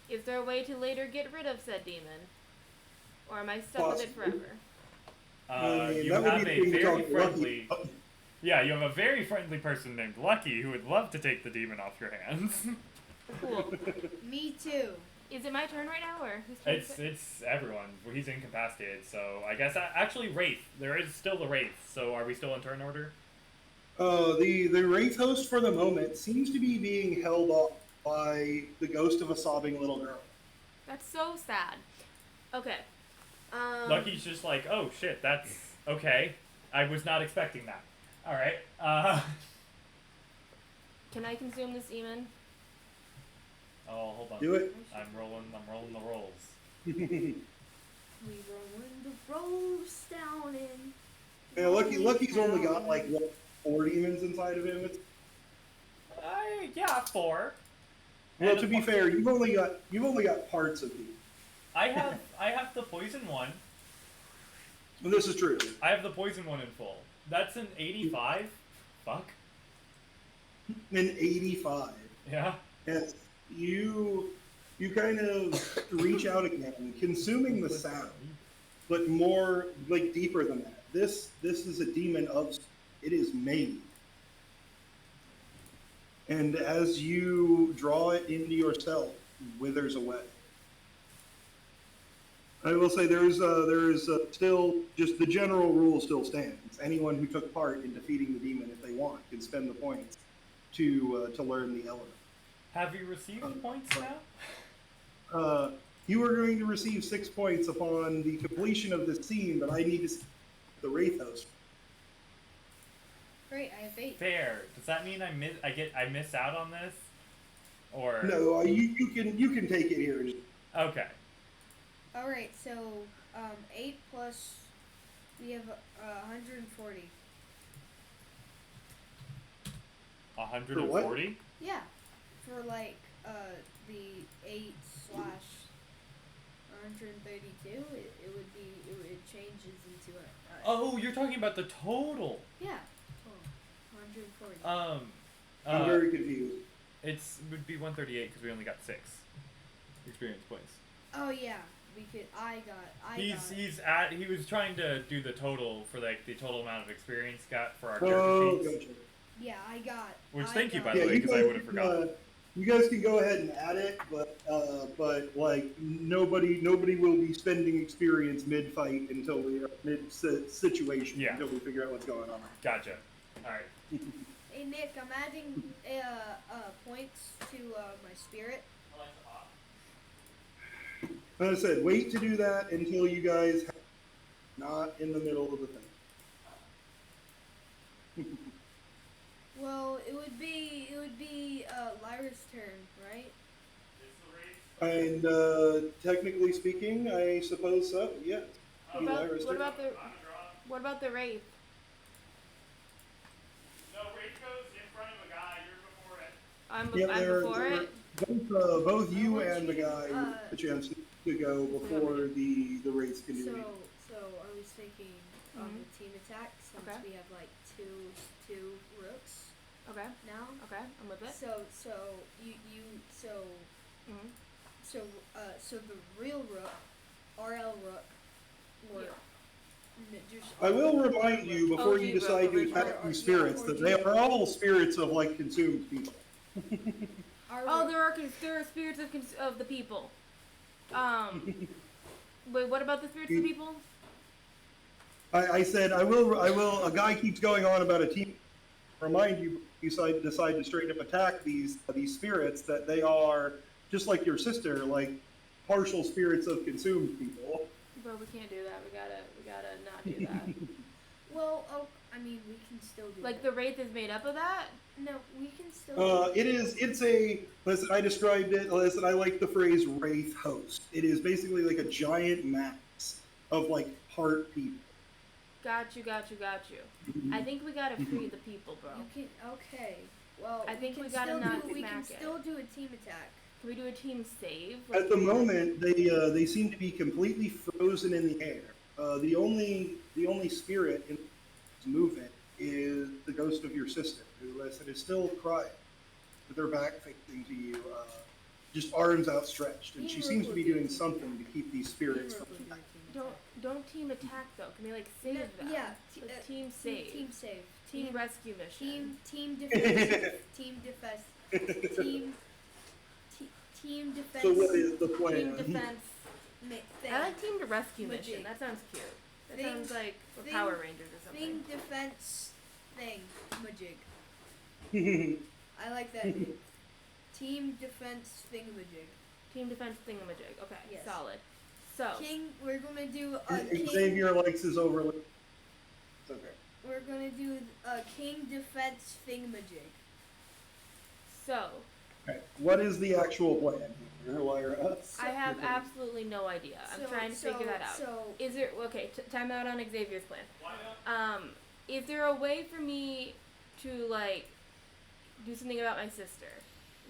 is there a way to later get rid of said demon? Or am I stuck with it Possibly. forever? And You that would have be a the thing to very talk to friendly. Lucky. Yeah, you have a very friendly person named Lucky who would love to take the demon off your hands. Cool. Me too. Is it my turn right now, or whose turn is it? It's everyone. He's incapacitated, so I guess actually Wraith. There is still the Wraith. So are we still in turn order? The Wraith host for the moment seems to be being held off by the ghost of a sobbing little girl. That's so sad. Okay. Lucky's just like, oh shit, that's okay. I was not expecting that. All right. Can I consume this demon? Oh, hold on. Do it. I'm rolling the rolls. We rolling the rolls down in. Yeah, Lucky's only got like what, 4 demons inside of him. Yeah, 4. Well, And to be fair, you've only got parts of these. I have the poison one. And this is true. I have the poison one in full. That's an 85. Fuck. An 85. Yeah. Yes, you kind of reach out again, consuming the sound, but more like deeper than that. This is a demon of it is made, and as you draw it into yourself, withers away. I will say there is still just the general rule still stands. Anyone who took part in defeating the demon, if they want, can spend the points to learn the element. Have you received points now? You are going to receive 6 points upon the completion of this scene, but I need to see the Wraith host. Great, I have 8. Fair. Does that mean I miss out on this? Or No, you can take it here. okay. All right, so 8 plus we have 140. 140? Yeah, for like the 8 slash 132, it changes into a. Oh, you're talking about the total. Yeah, 140. I'm very confused. It would be 138 because we only got 6 experience points. Oh yeah, we could. He was trying to do the total for like the total amount of experience got for our Oh, character sheets. gotcha. Yeah, I got. Which I thank you, got- by the way, you because I guys would have can, forgotten. You guys can go ahead and add it, but like nobody will be spending experience mid fight until we are mid situation Yeah. until we figure out what's going on. Gotcha. All right. Hey Nick, I'm adding points to my spirit. As I said, wait to do that until you guys have not in the middle of the thing. Well, it would be Lyra's turn, right? And technically speaking, I suppose so. Yes. What Be about, Lyra's what turn. about the what about the wraith? No, Wraith goes in front of a guy. You're before it. Yeah, I'm they're- before they're- it. Both I you want and the you, guy a chance to go before the race can do So anything. I was thinking on the team attack since Okay. we have like two rooks Okay. now. Okay. I'm with it. So Mhm. so the real rook, RL rook, or just I will remind you before OG you decide to Rook, attack or- these spirits or that do- they are all spirits of like consumed people. Oh, there are spirits of the people. Wait, what about the spirits of the people? I said I will. A guy keeps going on about a team. Remind you, decide to straight up attack these spirits. That they are just like your sister, like partial spirits of consumed people. But we can't do that. We gotta not do that. Well, I mean, we can still do Like that. the wraith is made up of that? No, we can still do It is. It's a. Listen, I described it. Listen, I like the phrase wraith host. It is basically like a giant mass of like part people. Got you. I think we gotta free the people, bro. You can, okay. Well, I think we can gotta still not do, we can smack it. still do a team attack. Can we do a team save? At the moment, they seem to be completely frozen in the air. The only spirit in this movement is the ghost of your sister, who is still crying, with her back facing to you, just arms outstretched, and she seems to be doing something to keep these spirits from attacking. Don't team attack though. Can we like save them? Yeah. Like, team save. Team save. Team rescue mission. Team defense. Team defense. Team defense. So what is the plan? Team defense. Thing. I like team to rescue Magic. mission. That sounds cute. That Thing- sounds like a thing- Power Rangers or something. Thing defense thing. Majig. I like that name. Team defense thingamajig. Team defense thingamajig. Okay, Yes. solid. So King, we're gonna do a king. Xavier likes his overlay. It's okay. We're gonna do a king defense thingamajig. so Okay. What is the actual plan here, Lyra? I have absolutely no idea. I'm trying to figure that out. So Is there okay? Time out on Xavier's plan. Is there a way for me to like do something about my sister,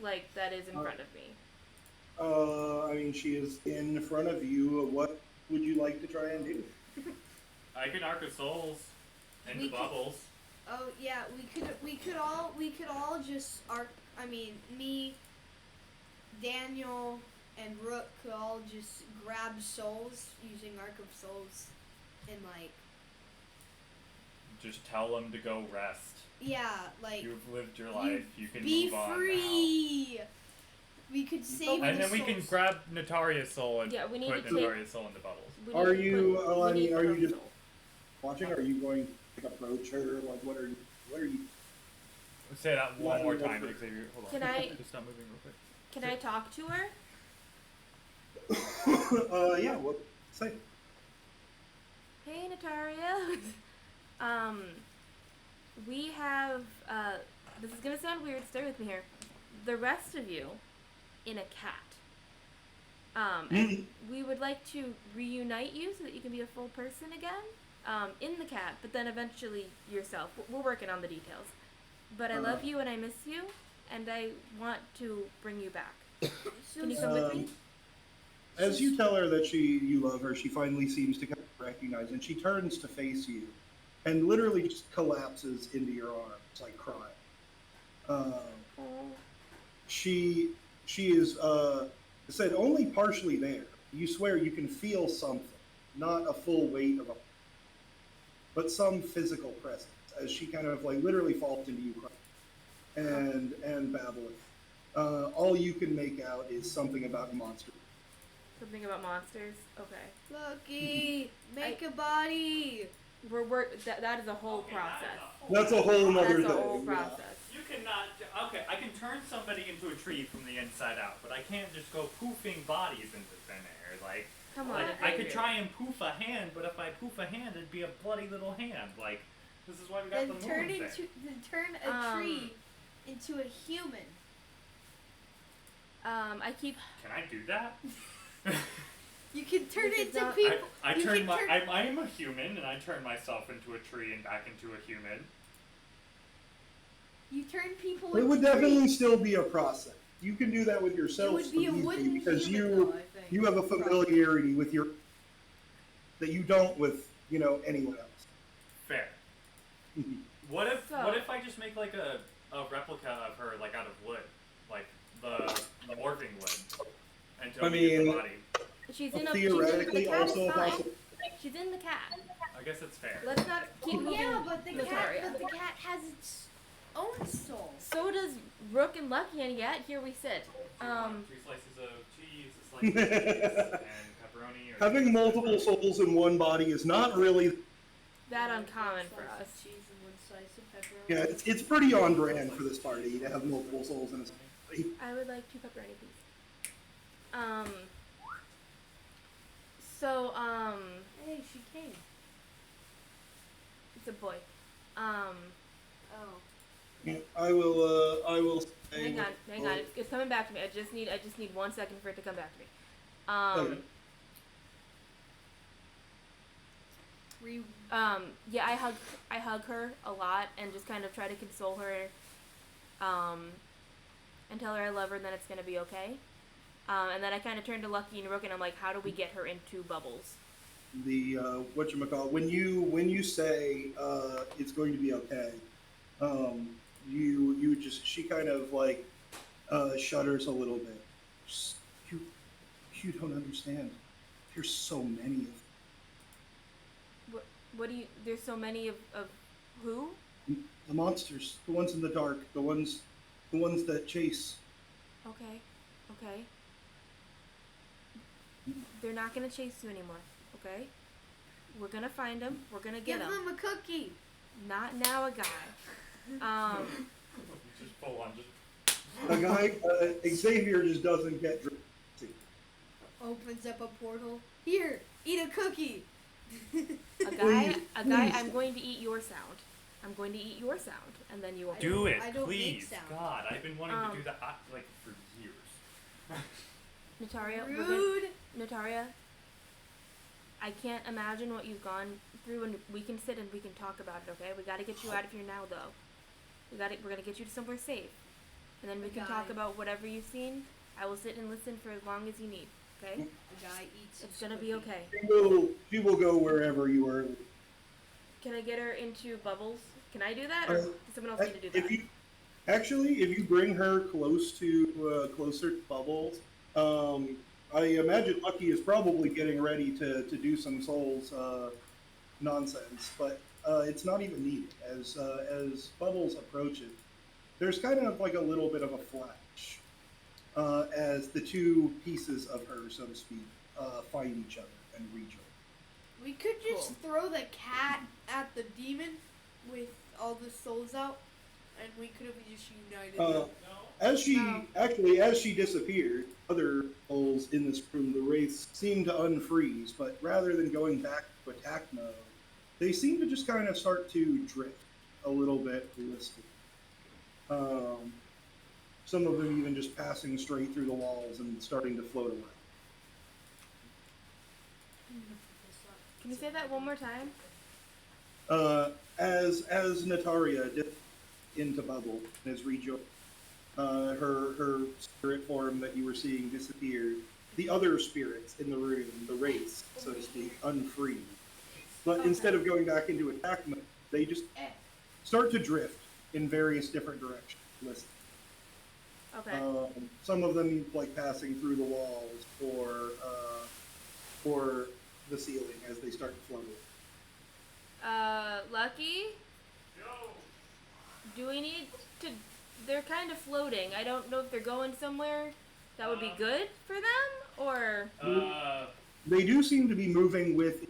like that is in front of me? I mean, she is in front of you. What would you like to try and do? I can arc of souls into We could- bubbles. Oh yeah, we could all just me, Daniel, and Rook could all just grab souls using Arc of Souls, and like Just tell them to go rest. like You've lived your life. You can be move on free. We could save now. And the then we can souls. grab Nataria's soul and Yeah, we need put to take- Nataria's soul into bubbles. We Are need to you, put- Alani, we need are you just- Crystal. Watching? Are you going to approach her? Like, what are you? Say that one Why- more what's time, the- Xavier. Hold on. Can I- Just stop moving real quick. Can I talk to her? Yeah. What? Say. Hey, Nataria. We have, this is gonna sound weird, stay with me here. The rest of you in a cat. And we would like to reunite you so that you can be a full person again, in the cat, but then eventually yourself. We're working on the details. But I love you and I miss you, and I want to bring you back. Can you come with me? As you tell her that you love her, she finally seems to kind of recognize, and she turns to face you, and literally just collapses into your arms, like crying. She is said only partially there. You swear you can feel something, not a full weight of a, but some physical presence, as she kind of like literally falls into you crying, and babbling. All you can make out is something about monsters. Something about monsters? Okay. Lucky, make a body. That is a whole process. That's a whole nother That's thing. a whole yeah. process. You cannot. Okay, I can turn somebody into a tree from the inside out, but I can't just go poofing bodies into thin air. Like, Come on, I could Xavier. try and poof a hand, but if I poof a hand, it'd be a bloody little hand. Like, this is why we got Then the turn moon thing. turn a tree into a human. I keep. Can I do that? You can turn This is into not- people. I you turn can my. turn- I am a human, and I turn myself into a tree and back into a human. You turn people It into would definitely trees. still be a process. You can do that with It yourself would be a wooden because human, you though, I think. you have a familiarity with your that you don't with anyone else. Fair. What if So- I just make like a replica of her like out of wood, like the morphing wood, until I we get the mean, body? She's in a. Theoretically, the cat also is fine. possible. She's in the cat. I guess it's fair. Let's not keep moving. Yeah, but the Nataria. cat has its own soul. So does Rook and Lucky, and yet here we sit. 3 slices of cheese, a slice of cheese, and pepperoni. Or Having multiple souls in one body is not really. That uncommon for Slice us. of cheese and 1 slice of pepperoni. Yeah, it's pretty on brand for this party to have multiple souls in a body. I would like 2 pepperoni, please. So, Hey, she came. it's a boy. Oh. Yeah, I will say. Hang on. It's coming back to me. I just need 1 second for it to come back to me. Okay. Yeah, I hug her a lot and just kind of try to console her, and tell her I love her and that it's gonna be okay. And then I kind of turn to Lucky and Rook and I'm like, how do we get her into bubbles? The whatchamacallit, when you say it's going to be okay, she kind of like shudders a little bit. Just, you don't understand. There's so many of them. What do you? There's so many of who? The monsters, the ones in the dark, the ones that chase. Okay. They're not gonna chase you anymore. Okay. We're gonna find them. We're gonna get Give them. them a cookie. Not now, a guy. Just full on, just. A guy, Xavier just doesn't get dressed. Opens up a portal. Here, eat a cookie. A guy. I'm going to eat your sound. I'm going to eat your sound, and then you will. Do it, I don't make please. sound. God, I've been wanting to do that like for years. Nataria, Rude. Nataria, I can't imagine what you've gone through, and we can sit and we can talk about it. Okay, we got to get you out of here now, though. We're gonna get you to somewhere safe, and then we can talk about whatever you've seen. I will sit and listen for as long as you need. Okay? A guy eats. It's gonna be okay. She will go wherever you are. Can I get her into bubbles? Can I do that, or does someone else need to do that? If you bring her closer to bubbles, I imagine Lucky is probably getting ready to do some Souls nonsense, but it's not even needed. As Bubbles approaches, there's kind of like a little bit of a flash as the two pieces of her, so to speak, find each other and rejoin. We could just throw the cat at the demon with all the souls out, and we could have just united them. As she disappeared, other souls in this room, the wraiths, seemed to unfreeze, but rather than going back to attack mode, they seem to just kind of start to drift a little bit ballistic. Some of them even just passing straight through the walls and starting to float away. Can you say that one more time? As Nataria dipped into Bubble and is rejoined, her spirit form that you were seeing disappeared. The other spirits in the room, the wraiths, so to speak, unfreeze. But instead of going back into attack mode, they just start to drift in various different directions. Listen. Okay. Some of them like passing through the walls or the ceiling as they start to float. Lucky? Do we need to... They're kind of floating. I don't know if they're going somewhere that would be good for them, or... They do seem to be moving with...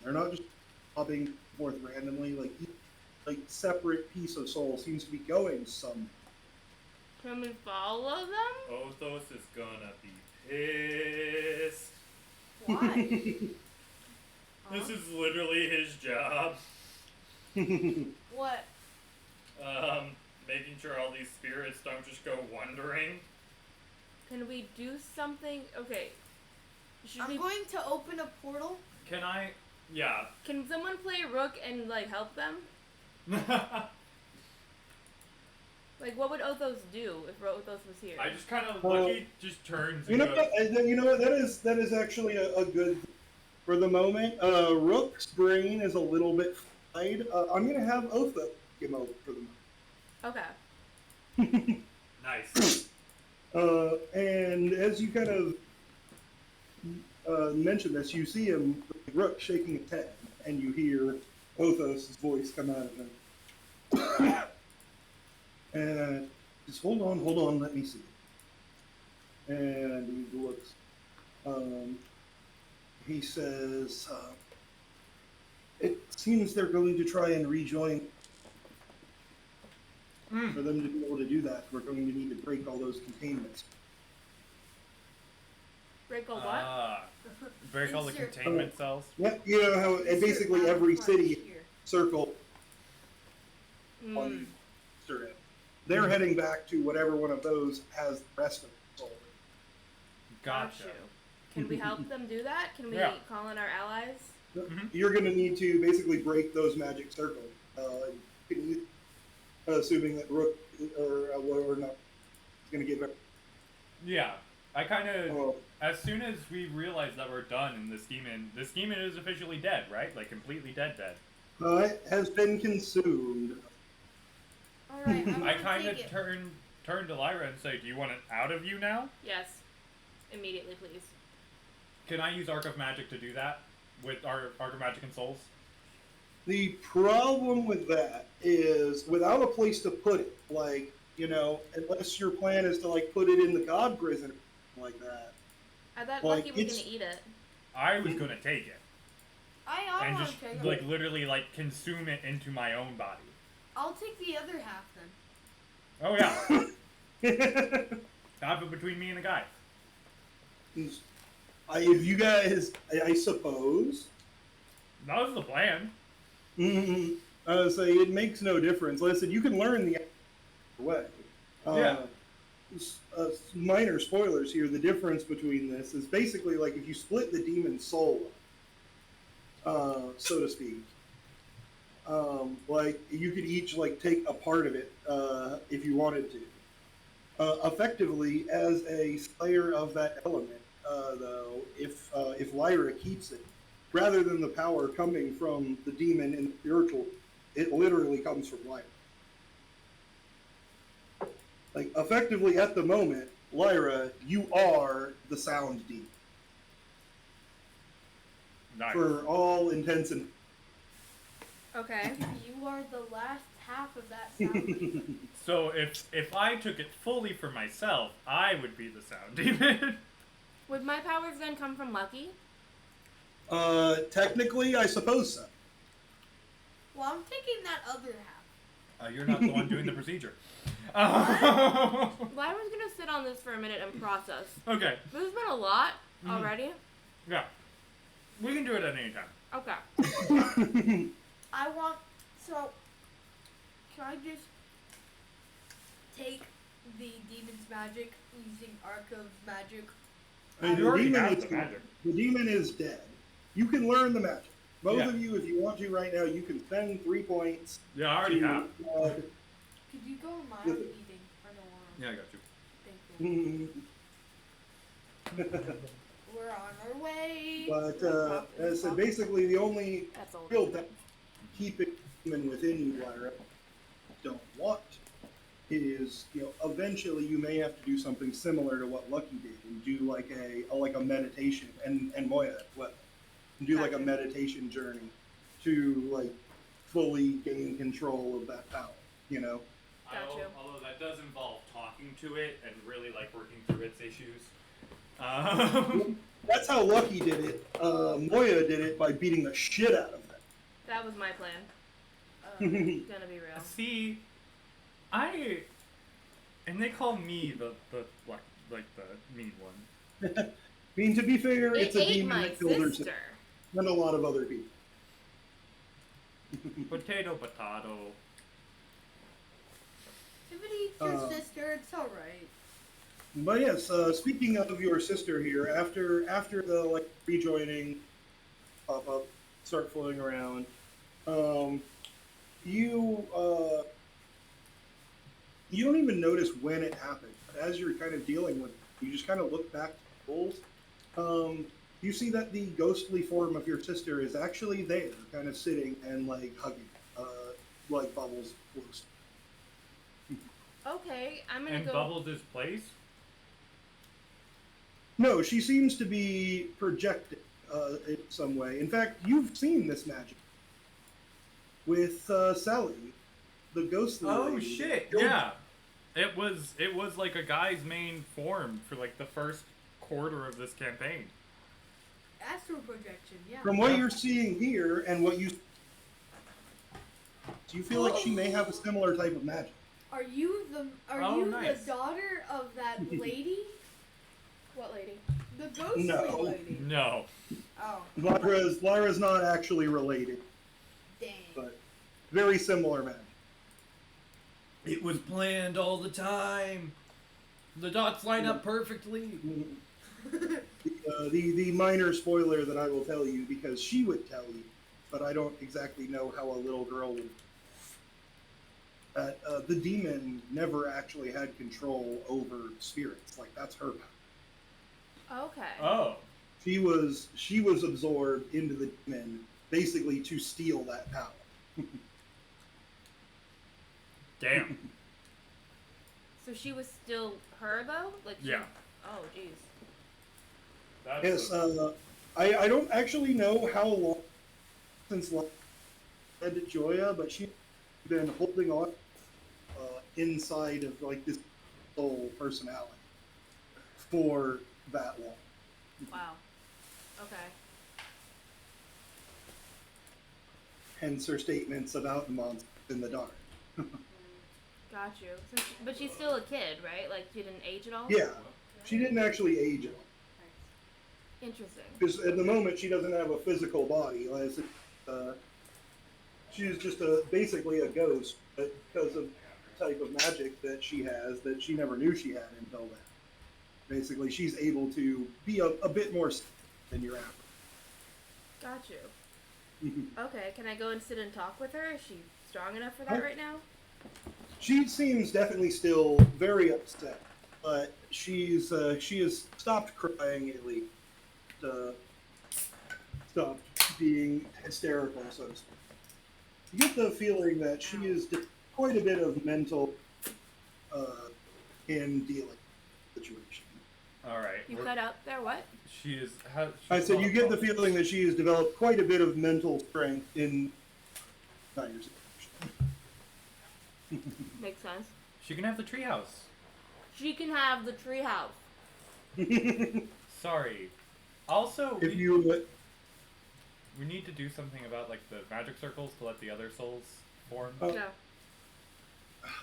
They're not just popping forth randomly. Like separate piece of soul seems to be going some. Can we follow them? Othos is gonna be pissed. Why? This is literally his job. What? Making sure all these spirits don't just go wandering. Can we do something? Okay. I'm going to open a portal. Can I? Yeah. Can someone play Rook and, like, help them? Like, what would Othos do if Othos was here? I just kind of Lucky just turns. You And know goes, what? You know what? That is actually a good. For the moment, Rook's brain is a little bit fried. I'm gonna have Othos him over for the moment. Okay. Nice. And as you kind of mention this, you see him, Rook, shaking his head, and you hear Othos' voice come out of him. And says, hold on, let me see. And he looks. He says, it seems they're going to try and rejoin. For them to be able to do that, we're going to need to break all those containments. Break all what? Break all the Insert- containment cells. Yeah, you know how basically every city circle. Mm. They're heading back to whatever one of those has the rest of it already. Gotcha. Got you. Can we help them do that? Can we call in our allies? You're going to need to basically break those magic circles. Assuming that Rook or whatever not is going to get better. Yeah, I kind of. As soon as we realize that we're done and this demon is officially dead, right? Like completely dead. It has been consumed. All right, I kind of turn to Lyra and say, "Do you want it out of you now?" Yes. Immediately, please. Can I use Arc of Magic to do that with our Arc of Magic and Souls? The problem with that is without a place to put it, like, you know, unless your plan is to like put it in the God prison or something like that. I thought Like, Lucky was gonna eat it. I was gonna take it I and want just to take like literally like consume it into my own body. I'll take the other half then. Oh yeah, have it between me and the guy. If you guys, I suppose. That was the plan. Say it makes no difference. Listen, you can learn the way. Minor spoilers here. The difference between this is basically like if you split the demon's soul, so to speak. Like you could each like take a part of it if you wanted to. Effectively, as a slayer of that element, though, if Lyra keeps it, rather than the power coming from the demon in the spiritual, it literally comes from Lyra. Like, effectively, at the moment, Lyra, you are the sound demon. Nice. For all intents and... Okay. You are the last half of that sound. So if I took it fully for myself, I would be the sound demon. Would my powers then come from Lucky? Technically, I suppose so. Well, I'm taking that other half. You're not the one doing the procedure. Lyra's gonna sit on this for a minute and process. Okay. This has been a lot already. Yeah. We can do it at any time. Okay. I want, so, can I just take the demon's magic using Arc of Magic? You already have the magic. The demon is dead. You can learn the magic. Both of you, if you want to right now, you can spend 3 points. Yeah, I already have. Could you go in my meeting? Or no, Yeah, I got you. thank you. We're on our way. But so basically, the only That's old. skill that keep it demon within you, Lyra, don't want is, you know, eventually you may have to do something similar to what Lucky did and do like a meditation, and Moya as well, and do like a meditation journey to like fully gain control of that power, you know. Gotcha. Although that does involve talking to it and really like working through its issues. That's how Lucky did it. Moya did it by beating the shit out of it. That was my plan. Gonna be real. See, and they call me the mean one. I mean, to be fair, it's a ate demon my that killed her sister. and a lot of other people. Potato. If it eats your sister, it's alright. But yes, speaking of your sister here, after the like rejoining pop up, start floating around, you don't even notice when it happened. As you're kind of dealing with it, you just kind of look back to the goals. You see that the ghostly form of your sister is actually there, kind of sitting and like hugging, like Bubbles close. Okay, I'm gonna And go. Bubbles' place? No, she seems to be projected in some way. In fact, you've seen this magic with Sally, the ghostly Oh lady. shit! Yeah. It was like a guy's main form for like the first quarter of this campaign. Astral projection, yeah. From what you're seeing here and what you... Do you feel like she may have a similar type of magic? Are you the Nice. the daughter of that lady? What lady? The ghostly No. lady. No. Oh, Lyra's not actually related, dang. but very similar magic. It was planned all the time. The dots line up perfectly. The minor spoiler that I will tell you, because she would tell you, but I don't exactly know how a little girl would. That the demon never actually had control over spirits. Like, that's her power. Okay. Oh. She was absorbed into the demon basically to steal that power. Damn. So she was still her though? Like she, Yeah. Oh jeez. Yes, I don't actually know how long since led Joya, but she's been holding on inside of like this soul personality for that long. Wow. Okay. Hence her statements about the monsters in the dark. Got you. So but she's still a kid, right? Like she didn't age at all? Yeah, she didn't actually age at all. Interesting. Because at the moment she doesn't have a physical body. She's just basically a ghost, but because of the type of magic that she has that she never knew she had until then. Basically, she's able to be a bit more than your average. Got you. Okay, can I go and sit and talk with her? Is she strong enough for that right now? She seems definitely still very upset, but she has stopped crying at least. Stopped being hysterical, so to speak. You get the feeling that she is quite a bit of mental in dealing with the situation. All right. You cut out there, what? She is. I said you get the feeling that she has developed quite a bit of mental strength in your situation. Makes sense. She can have the treehouse. She can have the treehouse. Sorry. Also, If we you need to do something about like the magic circles to let the other souls form. Oh. Yeah.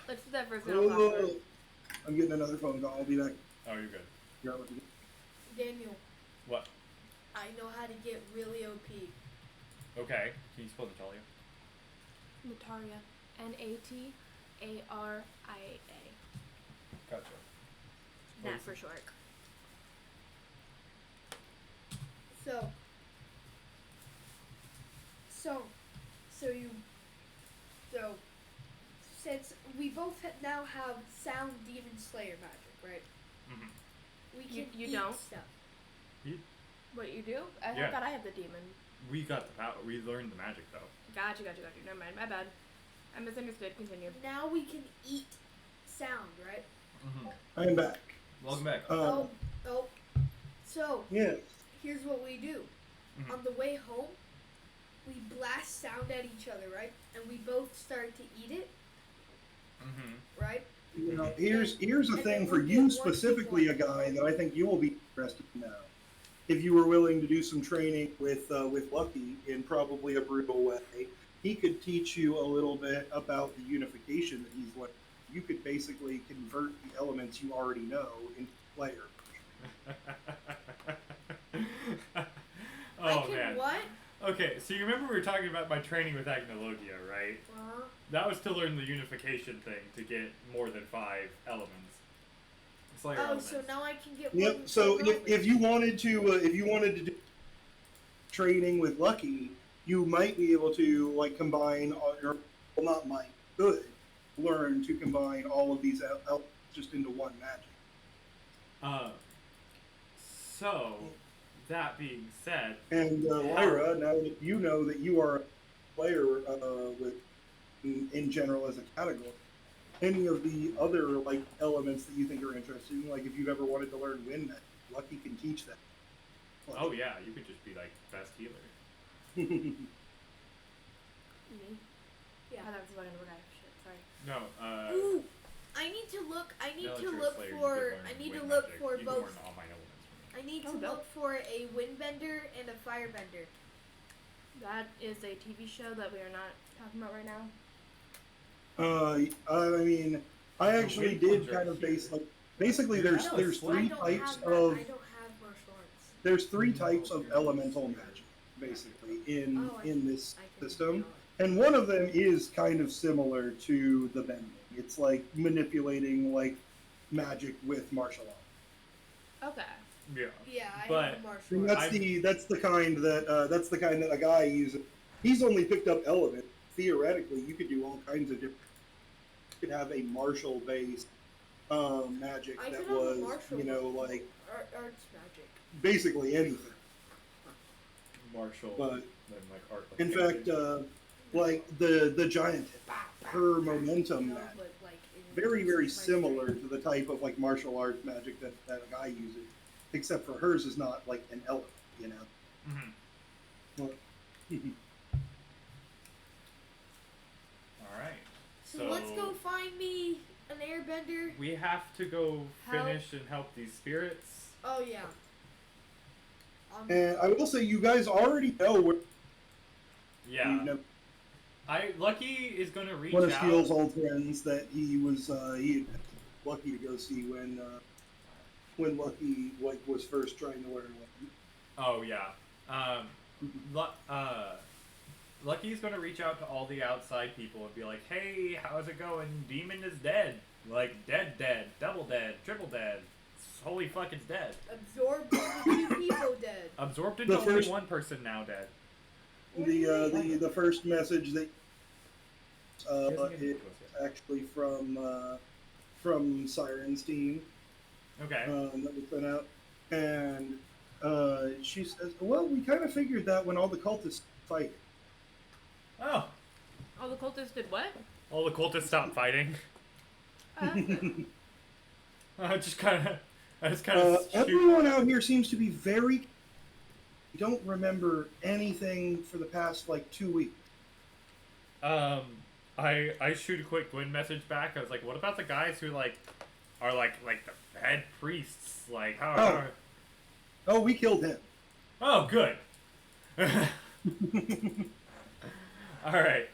Let's do that first and I'll talk to her. I'm getting another phone call. I'll be back. Oh, you're good. You're out with me. Daniel, What? I know how to get really OP. Okay. Can you spell Natalia? Nataria. Nataria. Gotcha. Nat for short. So, since we both now have sound demon slayer magic, right? Mm-hmm. We You- can you eat don't? stuff. What you do? I Yeah. thought I had the demon. We got the power. We learned the magic though. Gotcha. Never mind. My bad. I misunderstood. Continue. Now we can eat sound, right? Mm-hmm. I'm back. Welcome back. Oh. So, Yeah. here's what we do. Mhm. On the way home, we blast sound at each other, right? And we both start to eat it, Mm-hmm. right? You know, here's a thing for you specifically, a guy that I think you will be interested in now. If you were willing to do some training with Lucky in probably a brutal way, he could teach you a little bit about the unification that he's learned. You could basically convert the elements you already know into player. Oh I can man. what? Okay, so you remember we were talking about my training with Agnologia, right? Uh-huh. That was to learn the unification thing to get more than 5 elements. Slayer Oh, elements. so now I can get more Yep. than So four if you wanted to do training with Lucky, you might be able to like combine all your not might could learn to combine all of these elements just into one magic. So, that being said, And Lyra, now that you know that you are a player with in general as a category, any of the other like elements that you think are interesting, like if you've ever wanted to learn wind magic, Lucky can teach that. oh yeah, you could just be like best healer. Me? Yeah. I thought it was about another guy. Shit. Sorry. No, Ooh, I need to look look. I need Villager to look Slayer, you for. could learn I need to wind look magic. for You could both. learn all my elements. I need Oh, to dope. look for a windbender and a firebender. That is a TV show that we are not talking about right now. I mean, I actually The wind did ones are kind of base here. like basically there's No, there's it's three like- types I of don't have martial arts. there's three types of elemental magic basically in this I can system, do and one of them is kind of similar to the bending. It's like manipulating like magic with martial art. Okay. Yeah. Yeah, I But- have martial And arts. that's the kind that a guy uses. He's only picked up element. Theoretically, you could do all kinds of different. You could have a martial based magic I that could have a was, martial like arts magic. basically anything. Martial. But and like art. Like in fact, like the giant, her momentum No, magic, but like very my similar strength. to the type of like martial arts magic that a guy uses, except for hers is not like an element, you know. Mm-hmm. Well, All right. So let's go find me an airbender. We have to go Help. finish and help these spirits. Oh yeah. and I will say, you guys already know where. Yeah. You know, Lucky is gonna reach one of out. Steele's old friends that he was lucky to go see when Lucky was first trying to learn one. Oh yeah. Lucky's gonna reach out to all the outside people and be like, "Hey, how's it going? Demon is dead. Like dead, double dead, triple dead. Holy fuck, it's dead. Absorbed into 2 people dead. Absorbed The into only first- one person now dead." The first message that He hasn't given it's it to us yet. actually from Siren's team Okay. that was sent out, and she says, "Well, we kind of figured that when all the cultists fight." Oh, Oh, the cultists did what? all the cultists stopped fighting. Oh, that's good. I just kind of shoot. Everyone out here seems to be very. Don't remember anything for the past like 2 weeks. I shoot a quick Gwyn message back. I was like, "What about the guys who like are like the head priests? Like how?" Oh, we killed him. Oh, good. All right.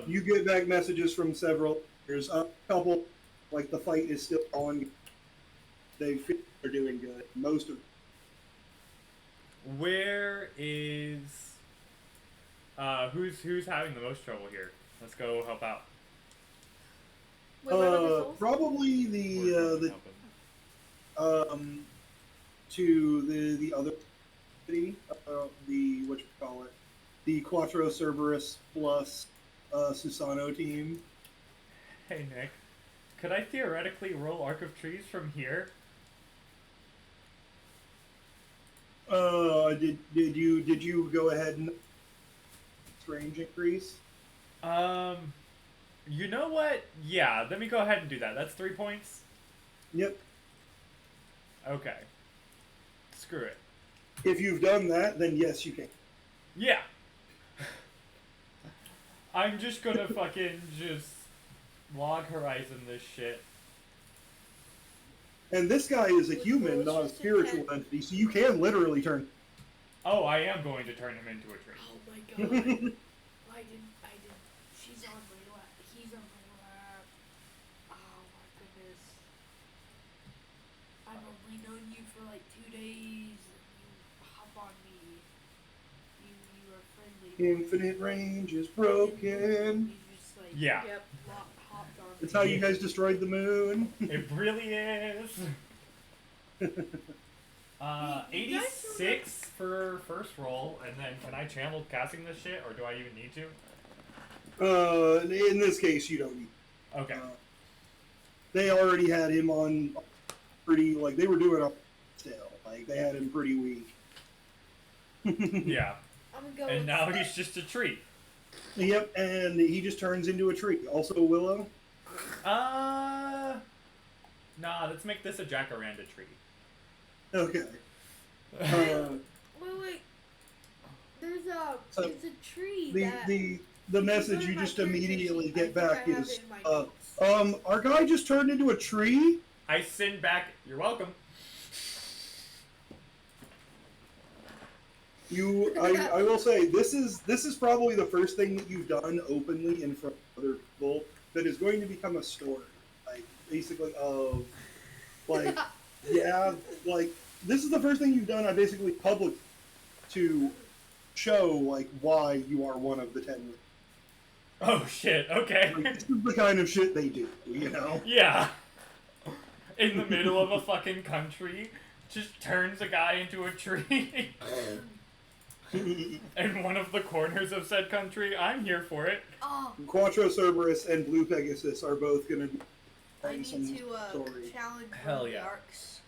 You get back messages from several. There's a couple. Like the fight is still on. They feel they're doing good. Most of. Where is who's having the most trouble here? Let's go help out. Wait, what other souls? Probably We're the helping. to the other city, the what you call it, the Quattro Cerberus plus Susano team. Hey Nick, could I theoretically roll Arc of Trees from here? Did you go ahead and range increase? You know what? Yeah, let me go ahead and do that. That's 3 points. Yep. Okay. Screw it. If you've done that, then yes, you can. Yeah. I'm just gonna fucking just log horizon this shit. And this guy is a Well, human, it's not a just spiritual intent. entity, so you can literally turn. Oh, I am going to turn him into a tree. Oh my god. I didn't. She's on my lap. He's on my lap. Oh my goodness. I've only known you for like 2 days and you hop on me. You are friendly. Infinite range is broken. You just like Yeah. Yep. hopped on That's me. how you guys destroyed the moon. It really is. You guys 86 for first roll, and then can I channel casting this shit, or do I even need to? In this case, you don't need. Okay. They already had him on pretty, like, they were doing up still. Like, they had him pretty weak. Yeah. I'm gonna go And with now he's just a tree. Yep, and he just turns into a tree. Also, Willow. Nah, let's make this a jacaranda tree. Okay. Wait. There's a So, tree The that the if you message go to you my just character immediately sheet, I get think I back have is it in my notes. Our guy just turned into a tree. I send back. You're welcome. I will say this is probably the first thing that you've done openly in front of other people that is going to become a story, like basically of like yeah, like this is the first thing you've done. I basically public to show like why you are one of the 10. Oh shit. Okay. Like, this is the kind of shit they do, you know? Yeah. In the middle of a fucking country, just turns a guy into a tree. In one of the corners of said country, I'm here for it. Oh, Quattro Cerberus and Blue Pegasus are both going to be I need some to story. challenge Hell one of yeah. the arcs.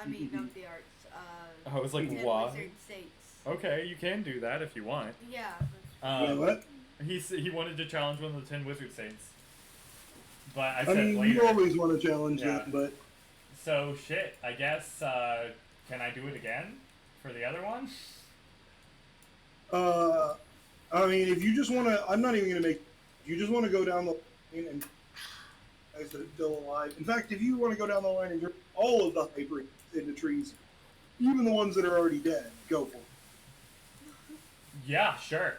I mean, not the arcs. I was like, 10 what? Wizard States. Okay, you can do that if you want. Yeah. Wait, what? He wanted to challenge one of the 10 Wizard Saints. But I I said mean, later. you always want to challenge Yeah. them, but So, shit, I guess, can I do it again? For the other one? I mean, if you just want to, I'm not even going to make. You just want to go down the line and guys that are still alive. In fact, if you want to go down the line and turn all of the hybrids into trees, even the ones that are already dead, go for Yeah, sure.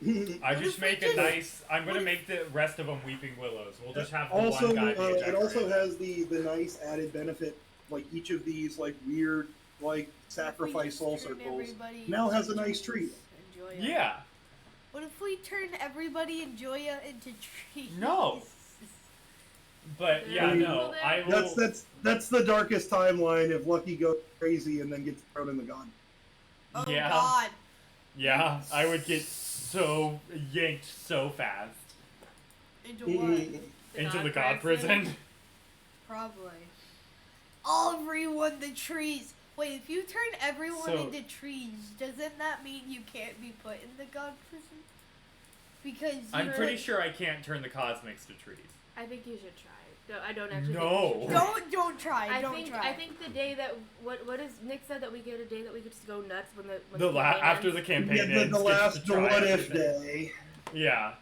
it. I What just if we make a just- nice. I'm gonna what if- make the rest of them weeping willows. We'll just have the Also, one guy be a it also decorator. has the nice added benefit, like each of these like weird like sacrifice soul circles now has a nice tree. Yeah. What if we turn everybody in Joya into trees? No. But yeah, I mean, no. I will. That's the darkest timeline if Lucky goes crazy and then gets thrown in the gun. Oh Yeah. God. Yeah, I would get so yanked so fast Into what? into the god prison. Probably. Everyone the trees. Wait, if you turn everyone So- into trees, doesn't that mean you can't be put in the god prison? Because I'm you're- pretty sure I can't turn the cosmics to trees. I think you should try. No, I don't actually. No. Think you should try. Don't try. Don't think try. I think the day that what is Nick said that we get a day that we could just go nuts when the campaign After ends. the campaign Yeah, ends, the gets last to the try what if everything. day. Yeah.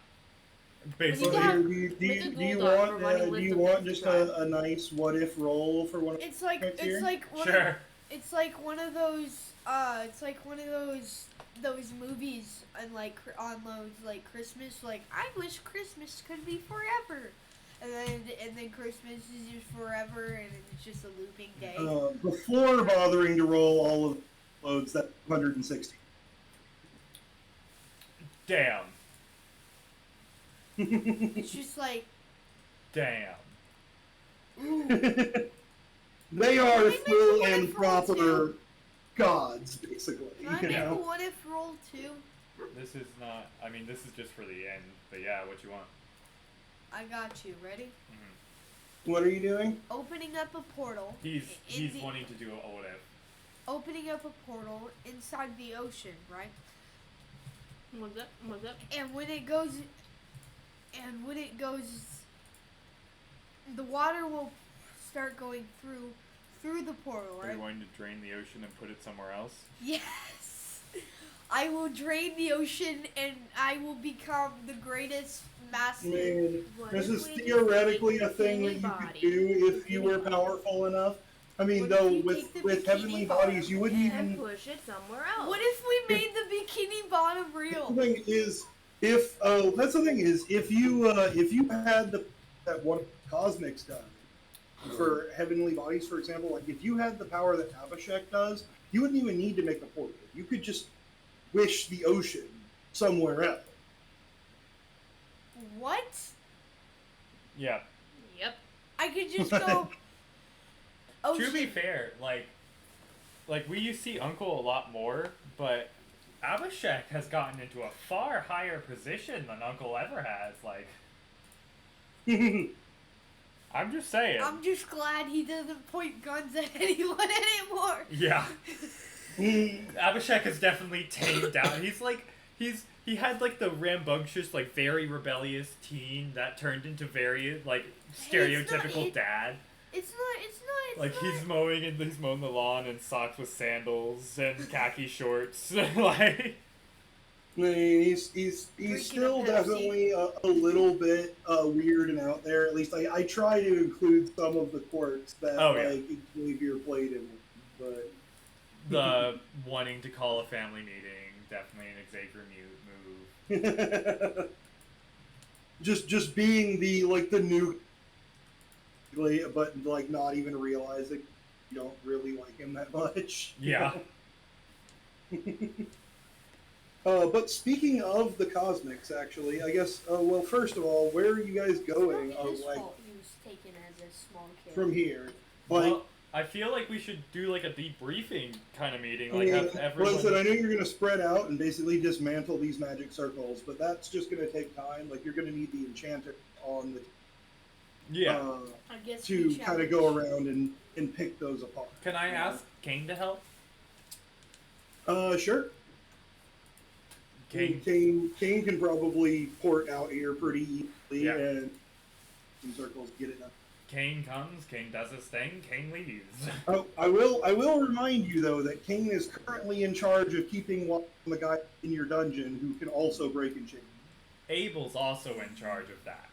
We Basically. need to have- do make a you Google Doc want for running list do you of want things just to try. a nice what if roll for one? It's like Next year? it's like one Sure. of, it's like one of those those movies and like on those like Christmas, like I wish Christmas could be forever. And then Christmas is just forever and it's just a looping day. Before bothering to roll all of the loads, that's 160. Damn. It's just like Damn. ooh. They are Can I make full one and if roll proper too? gods, basically. Can I You make a know? what if roll too? This is not. I mean, this is just for the end. But yeah, what you want? I got you. Ready? What are you doing? Opening up a portal. He's in the- wanting to do a what if. Opening up a portal inside the ocean, right? What's up? What's up? And when it goes, the water will start going through the portal, Are you right? going to drain the ocean and put it somewhere else? Yes. I will drain the ocean and I will become the greatest massive. Man, What this if is we just theoretically take a thing that bikini you could body? do if you were powerful enough. I mean, What if though, you with take the with bikini heavenly bottom bodies, you wouldn't And even. push it somewhere else. What if we made the bikini bottom The real? thing is, if that's the thing is, if you had that one cosmics done for heavenly bodies, for example, like if you had the power that Abhishek does, you wouldn't even need to make a portal. You could just wish the ocean somewhere else. What? Yeah. Yep. I could just go. Ocean. To be fair, like we see Uncle a lot more, but Abhishek has gotten into a far higher position than Uncle ever has. Like, I'm just saying. I'm just glad he doesn't point guns at anyone anymore. Yeah. Abhishek has definitely tamed down. He had like the rambunctious, like very rebellious teen that turned into very like stereotypical dad. It's not. Like he's mowing the lawn in socks with sandals and khaki shorts. Like I mean, he's Drinking still a Pepsi. definitely a little bit weird and out there. At least I try to include some of the quirks that Oh, yeah. like Xavier played in, but The wanting to call a family meeting, definitely an Xavier move. just being the new, but like not even realizing you don't really like him that much. Yeah. But speaking of the cosmics, actually, I guess. Well, first of all, where are you guys going? It's not his Like fault he was taken as a small kid. from here, like. Well, I feel like we should do like a debriefing kind of meeting. Like have Well, everyone. I said I know you're going to spread out and basically dismantle these magic circles, but that's just going to take time. Like you're going to need the enchanter on the Yeah. I guess to we kind of go around and pick those apart. Can I ask Kane to help? Sure. Kane. Kane can probably port out here pretty easily Yeah. and some circles get it done. Kane comes. Kane does his thing. Kane leaves. Oh, I will remind you though that Kane is currently in charge of keeping one of the guy in your dungeon who can also break and chain. Abel's also in charge of that.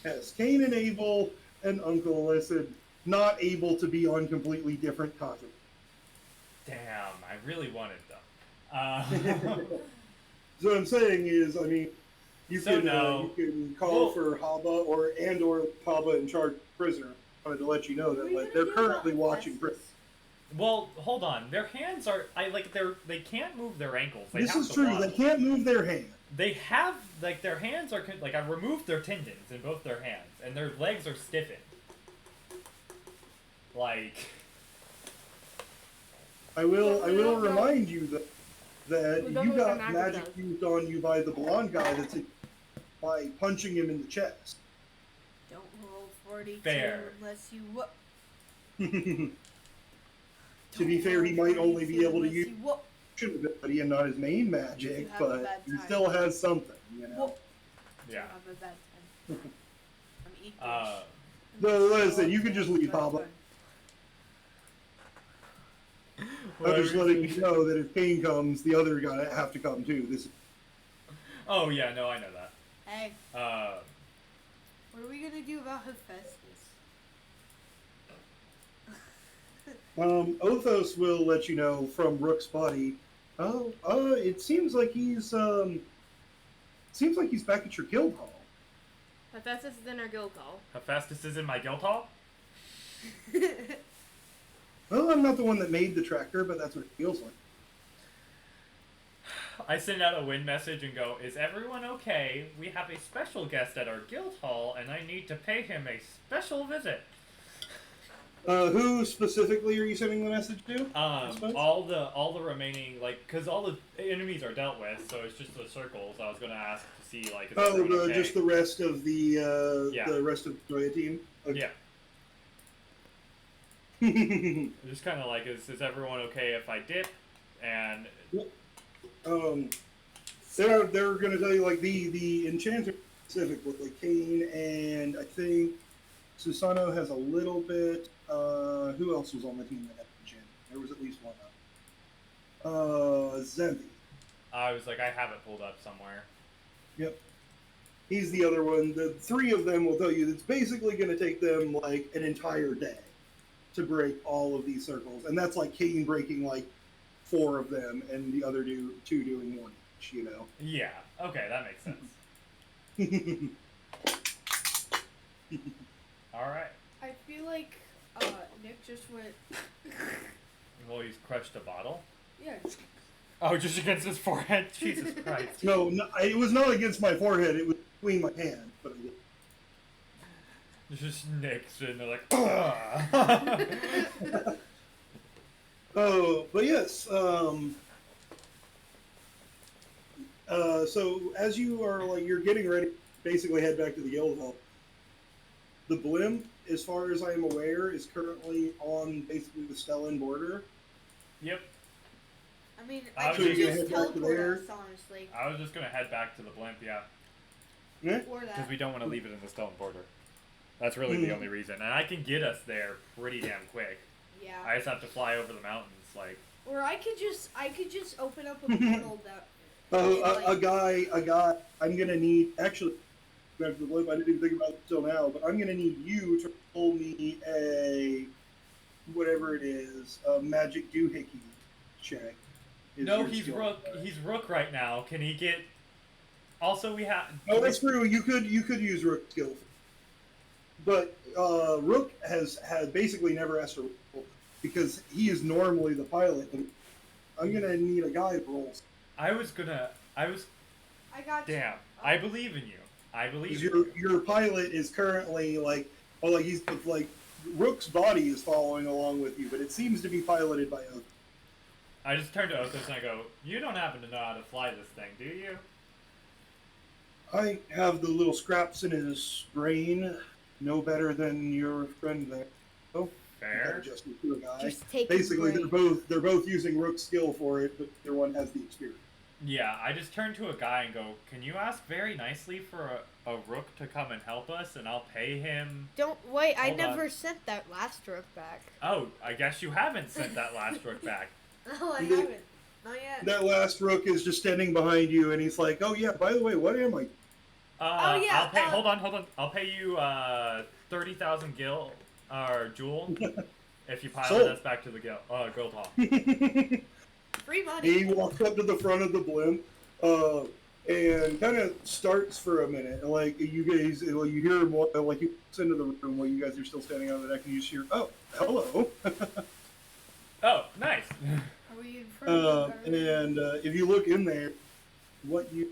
Yes, Kane and Abel and Uncle Listen not able to be on completely different continents. Damn, I really wanted them. So what I'm saying is, I mean, you So can no. you can call Well- for Haba or Haba in charge prisoner. I wanted to let you know What that are you like gonna they're do about currently watching Festus? prison. Well, hold on. Their hands are. They can't move their ankles. They This have is to true. walk. They can't move their hand. They have like their hands are like I removed their tendons in both their hands, and their legs are stiffened. Like. I will But we don't know- remind you that We don't you know what got the magic magic does. used on you by the blonde guy that's by punching him in the chest. Don't roll 42 Fair. unless you. To be fair, he might only be able to use Whoop. ability and not his main You magic, have a but bad he time. still has something, you know. Whoop. Yeah. Have a bad time. I'm eating. No, listen, you can just leave, Pablo. I'm just letting you know that if Kane comes, the other guy have to come too. This Oh yeah, no, I know that. Hey, Uh, what are we gonna do about Hephaestus? Othos will let you know from Rook's body. It seems like he's back at your guild hall. Hephaestus is in our guild hall. Hephaestus is in my guild hall. Well, I'm not the one that made the tracker, but that's what it feels like. I send out a win message and go, "Is everyone okay? We have a special guest at our guild hall, and I need to pay him a special visit." Who specifically are you sending the message to? suppose? All the remaining because all the enemies are dealt with, so it's just the circles. I was gonna ask to see like. Is everyone okay? Just the rest of the Yeah. the rest of the Joya team. Okay. Yeah. Just kind of like, is everyone okay if I dip? And They're gonna tell you like the enchanter specific with like Kane and I think Susano has a little bit. Who else was on the team that had enchanted? There was at least one. Zenthi. I was like, I have it pulled up somewhere. Yep. He's the other one. The three of them will tell you it's basically going to take them like an entire day to break all of these circles, and that's like Kane breaking like 4 of them, and the other two doing 1 each. You know. Yeah. Okay, that makes sense. All right. I feel like Nick just went. Well, he's crushed a bottle. Yeah. Oh, just against his forehead. Jesus Christ. No, it was not against my forehead. It was between my hands. But Just Nick sitting there like, ugh. oh, but yes. So as you are like you're getting ready, to basically head back to the guild hall. The blimp, as far as I am aware, is currently on basically the Stellan border. Yep. I mean, I I was could just gonna just head back to teleport there. us, honestly. I was just gonna head back to the blimp, yeah, Yeah. Or because that. we don't want to leave it in the stone border. That's really the only reason, and I can get us there pretty damn quick. Yeah. I just have to fly over the mountains, like. Or I could just open up a portal that A guy. I'm gonna need actually. I didn't even think about it till now, but I'm gonna need you to roll me a whatever it is, a magic doohickey check. No, he's rook. He's rook right now. Can he get? Also, we have. Oh, that's true. You could use rook skill, but rook has basically never asked to roll because he is normally the pilot. I'm gonna need a guy that rolls. I was. I got you. Damn. I believe in you. I believe. Your pilot is currently he's like Rook's body is following along with you, but it seems to be piloted by Othos. I just turn to Othos and I go, "You don't happen to know how to fly this thing, do you?" I have the little scraps in his brain, no better than your friend there. Oh, Fair. Just a guy. Just take Basically, his they're both using Rook's skill for it, but their one has the experience. Yeah, I just turn to a guy and go, "Can you ask very nicely for a rook to come and help us, and I'll pay him?" Don't wait. I Hold on. never sent that last rook back. Oh, I guess you haven't sent that last rook back. No, I You- haven't. Not yet. That last Rook is just standing behind you, and he's like, "Oh yeah, by the way, what am I?" Oh, yeah, I'll pay. Hold on. I'll pay you 30,000 gil or jewel if you pilot Sold. us back to the girl talk. Free money. He walks up to the front of the blimp, and kind of starts for a minute. And like you guys, you hear him like he walks into the room while you guys are still standing on the deck, and you just hear, "Oh, hello." Oh, nice. Are we in front of the garden? And if you look in there, what you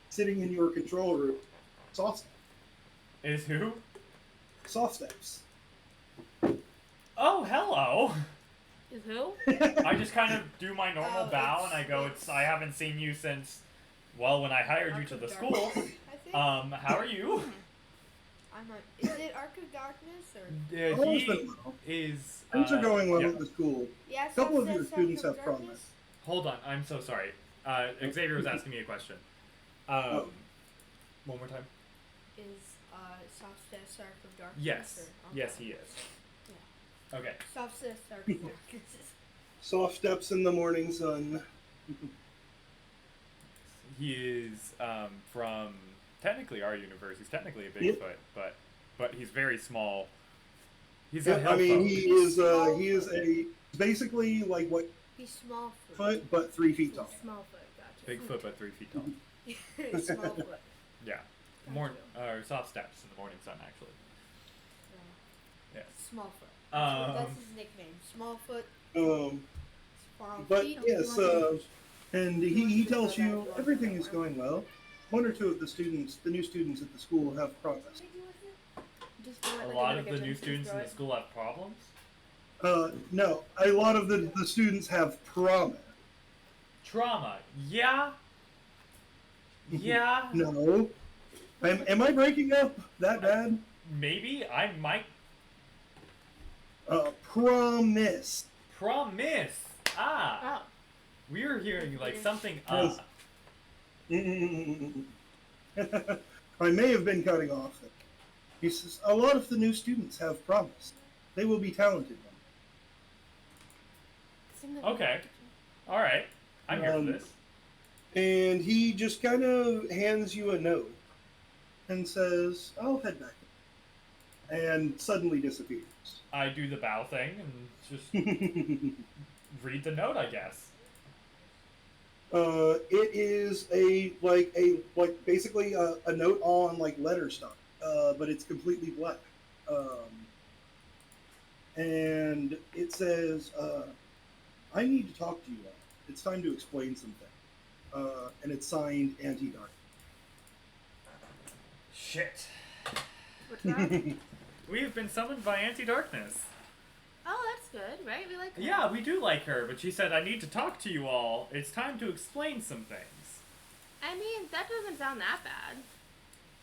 sitting in your control room, soft Is who? steps. Oh, hello. Is who? I just kind of do my normal Oh, bow and I go, I haven't seen you since, well, when I hired you to the school. I think. How are you? I'm not. Is it Ark of Darkness or? Oh, it's He been well. is. Things are going well yeah. at the school. Yeah. A couple of Soft your says students Ark of have Darkness? promise. Hold on, I'm so sorry. Xavier was asking me a question. Oh. One more time. Is Soft says Ark of Darkness? Yes. Or? Yes, he is. Okay. Soft says Ark of Darkness. Soft steps in the morning sun. He is from technically our universe. He's technically a Yep. Bigfoot, but he's very small. He's Yeah, a hill I mean, folk. he is a basically like what He's small foot. foot, but 3 feet tall. Small foot. Gotcha. Bigfoot, but 3 feet tall. Small foot. Yeah. More or soft steps in the morning sun, actually. Yes. Small foot. Um, That's his nickname. Small foot. Small But feet. yes, and he tells you everything is going well. One or two of the new students at the school have progress. Just throw it A like lot in of the kitchen. new Just students throw in the it. school have problems. No, a lot of the students have promise. Trauma. Yeah. Yeah. No. Am I breaking up that bad? Maybe I might Promise. promise. Ah. Oh. We were hearing like something. Yes. I may have been cutting off. He says, a lot of the new students have promise. They will be talented. Sing the- Okay. All right. I'm here for Um, this. And he just kind of hands you a note and says, I'll head back. And suddenly disappears. I do the bow thing and just read the note, I guess. It is basically a note on like letter stuff, but it's completely black. And it says, I need to talk to you all. It's time to explain something. And it's signed Anti-Dark. Shit. What's that? We have been summoned by Anti-Darkness. Oh, that's good, right? We like her. Yeah, we do like her, but she said, I need to talk to you all. It's time to explain some things. I mean, that doesn't sound that bad.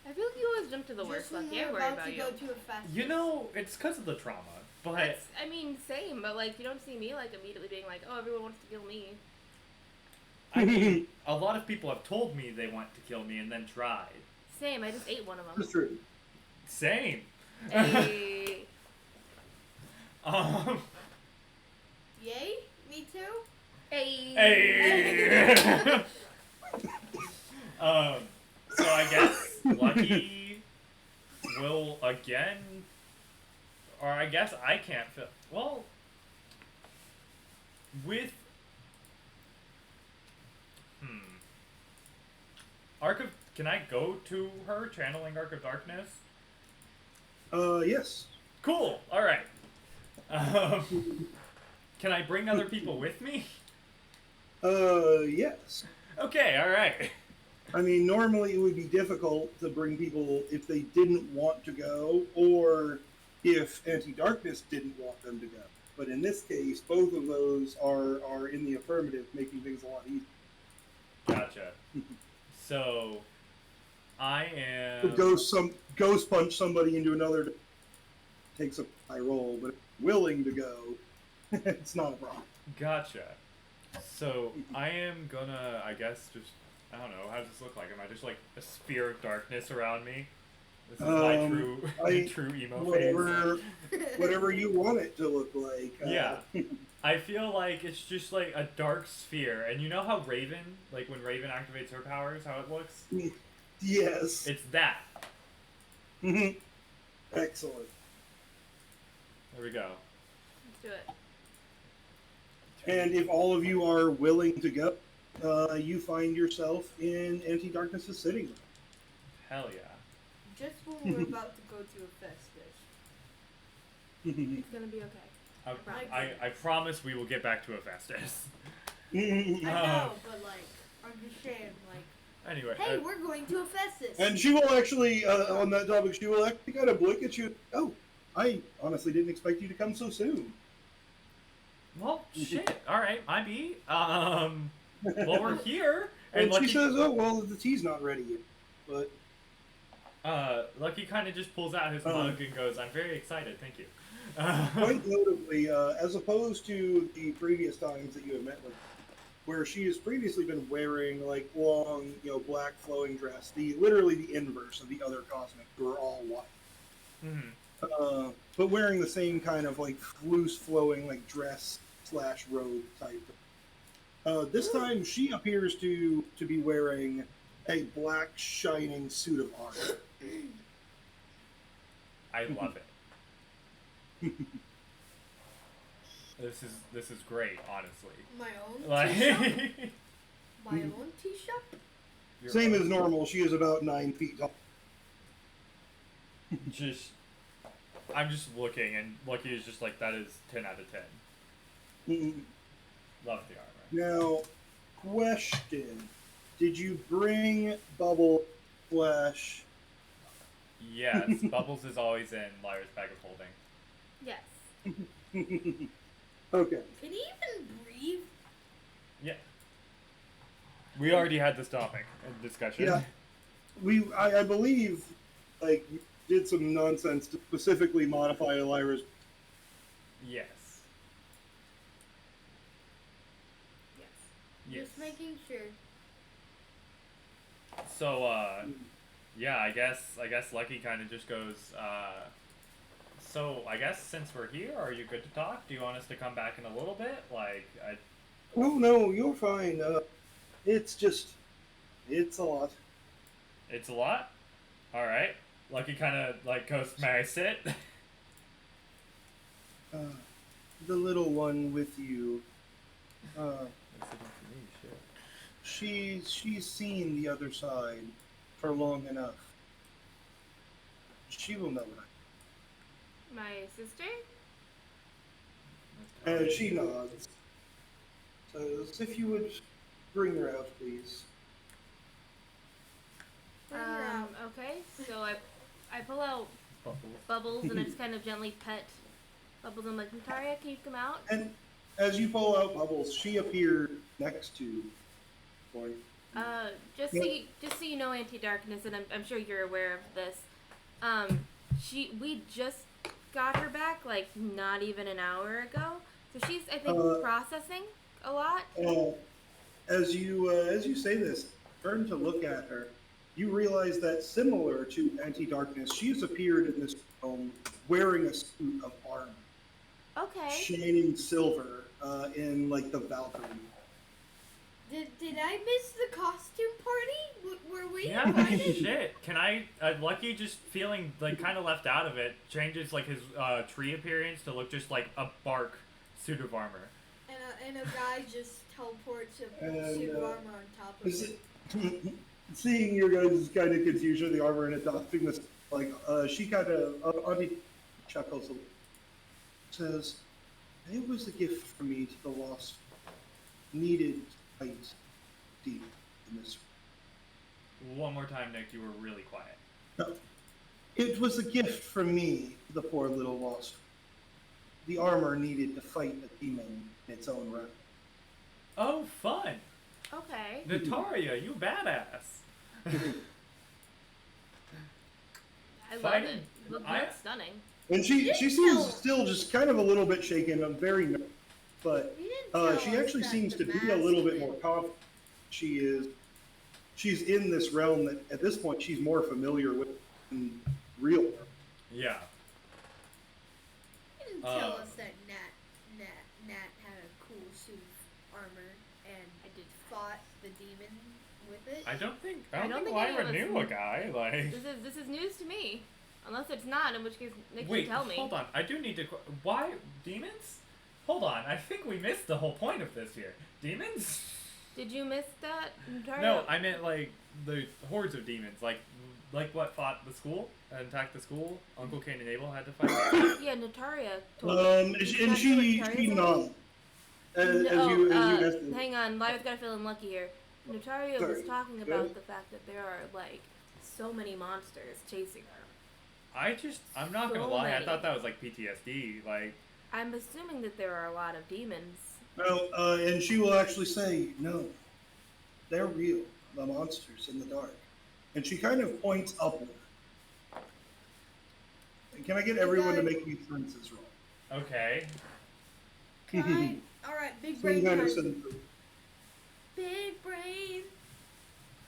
I feel like you always jump to the worst. Like, yeah, worry about you. Go to a fast You know, it's because of the trauma, but That's, I mean, same, but like, you don't see me like immediately being like, oh, everyone wants to kill me. I mean, a lot of people have told me they want to kill me and then tried. Same, I just ate one of That's them. true. Same. Hey. Yay? Me too? Hey. Hey. So I guess Lucky will again, or I guess I can't feel. Well, with Arc of, can I go to her channeling Arc of Darkness? Yes. Cool. All right. Can I bring other people with me? Yes. Okay. All right. I mean, normally it would be difficult to bring people if they didn't want to go, or if Anti-Darkness didn't want them to go. But in this case, both of those are in the affirmative, making things a lot easier. Gotcha. So, I am. Ghost punch somebody into another takes a high roll, but willing to go, it's not a problem. Gotcha. So, I am gonna, I guess, just, I don't know, how does this look like? Am I just like a sphere of darkness around me? This is my true emo phase. Whatever you want it to look like. Yeah. I feel like it's just like a dark sphere, and you know how Raven, like when Raven activates her powers, how it looks? Yes. It's that. Excellent. There we go. Let's do it. And if all of you are willing to go, you find yourself in Anti-Darkness's sitting room. Hell yeah. Just when we're about to go to a festive. It's gonna be okay. I promise we will get back to Hephaestus. I know, but like, I'm just saying, like, Anyway. hey, we're going to a festive. And she will actually, on that topic, she will actually kind of blink at you. Oh, I honestly didn't expect you to come so soon. Well, shit. All right, my B. Well, we're here. And Lucky, she says, oh, well, the tea's not ready yet. But Lucky kind of just pulls out his mug and goes, I'm very excited, thank you. quite notably, as opposed to the previous times that you have met with her, where she has previously been wearing, like, long, black flowing dress, literally the inverse of the other cosmic, who are all white. Mm-hmm. But wearing the same kind of, like, loose flowing, like, dress/robe type. This time, she appears to be wearing a black, shining suit of armor. I love it. This is great, honestly. My own Like, tea shop? My own tea shop? Same as normal, she is about 9 feet tall. I'm just looking, and Lucky is just like, that is 10 out of 10. Love the armor. Now, question. Did you bring Bubble Flesh? Yes, Bubbles is always in Lyra's bag of holding. Yes. Okay. Can he even breathe? Yeah. We already had this topic in discussion. Yeah. I believe, like, you did some nonsense to specifically modify Lyra's. Yes. Yes. Yes. Just making sure. So, yeah, I guess Lucky kind of just goes, so I guess since we're here, are you good to talk? Do you want us to come back in a little bit? Oh, no, you're fine. It's a lot. It's a lot? Alright. Lucky kind of, like, goes, may I sit? The little one with you. She's seen the other side for long enough. She will know what My sister? And she nods. Says, if you would bring her out, please. Okay, so I pull out Bubbles and I just kind of gently pet Bubbles. I'm like, Nataria, can you come out? And as you pull out Bubbles, she appeared next to Boy. Just so you know, Anti-Darkness, and I'm sure you're aware of this. We just got her back like not even an hour ago, so she's I think processing a lot. As you say this, turn to look at her. You realize that similar to Anti-Darkness, she has appeared in this film wearing a suit of armor. Okay. Shining silver in like the Valkyrie. Did I miss the costume party? Were we Yeah, invited? shit. Can I? Lucky just feeling like kind of left out of it changes like his tree appearance to look just like a bark suit of armor. And a guy just teleports a And, suit of armor on top of Is it. it, seeing your guys' kind of confusion of the armor and adopting this, like, she kind of, Auntie chuckles a little, says, it was a gift from me to the lost, needed fight deep in this. One more time, Nick. You were really quiet. No, it was a gift from me to the poor little lost. The armor needed to fight a demon in its own right. Oh, fun! Okay. Nataria, you badass. I love Fighting- it. Looks stunning. And she didn't seems tell- still just kind of a little bit shaken. I'm very nervous, but You didn't tell she us actually that seems the to be a little bit mask more confident. She's in this realm that at this point she's more familiar with in real world. Yeah. You didn't tell Uh, us that Nat had a cool suit of armor and I did fought the demon with it. I don't think I don't think Lyra any of us knew a guy like. This is news to me. Unless it's not, in which case Nick Wait, should tell me. hold on. I do need to. Why demons? Hold on. I think we missed the whole point of this here. Demons? Did you miss that? Nataria? No, I meant like the hordes of demons, like what fought the school and attacked the school. Uncle Cain and Abel had to fight. Yeah, Nataria told me. And Is she that what she Nataria's nodded. As No, you asked me. hang on. Lyra's got to feel unlucky here. Nataria was Sorry. talking Go ahead. about the fact that there are, like, so many monsters chasing her. I'm not gonna So lie. I many. thought that was like PTSD. Like, I'm assuming that there are a lot of demons. No, and she will actually say, no, they're real, the monsters in the dark. And she kind of points upward. And can I get everyone to make me senses roll? okay. Alright, alright, big Some brain kind of time. sense. Big brain.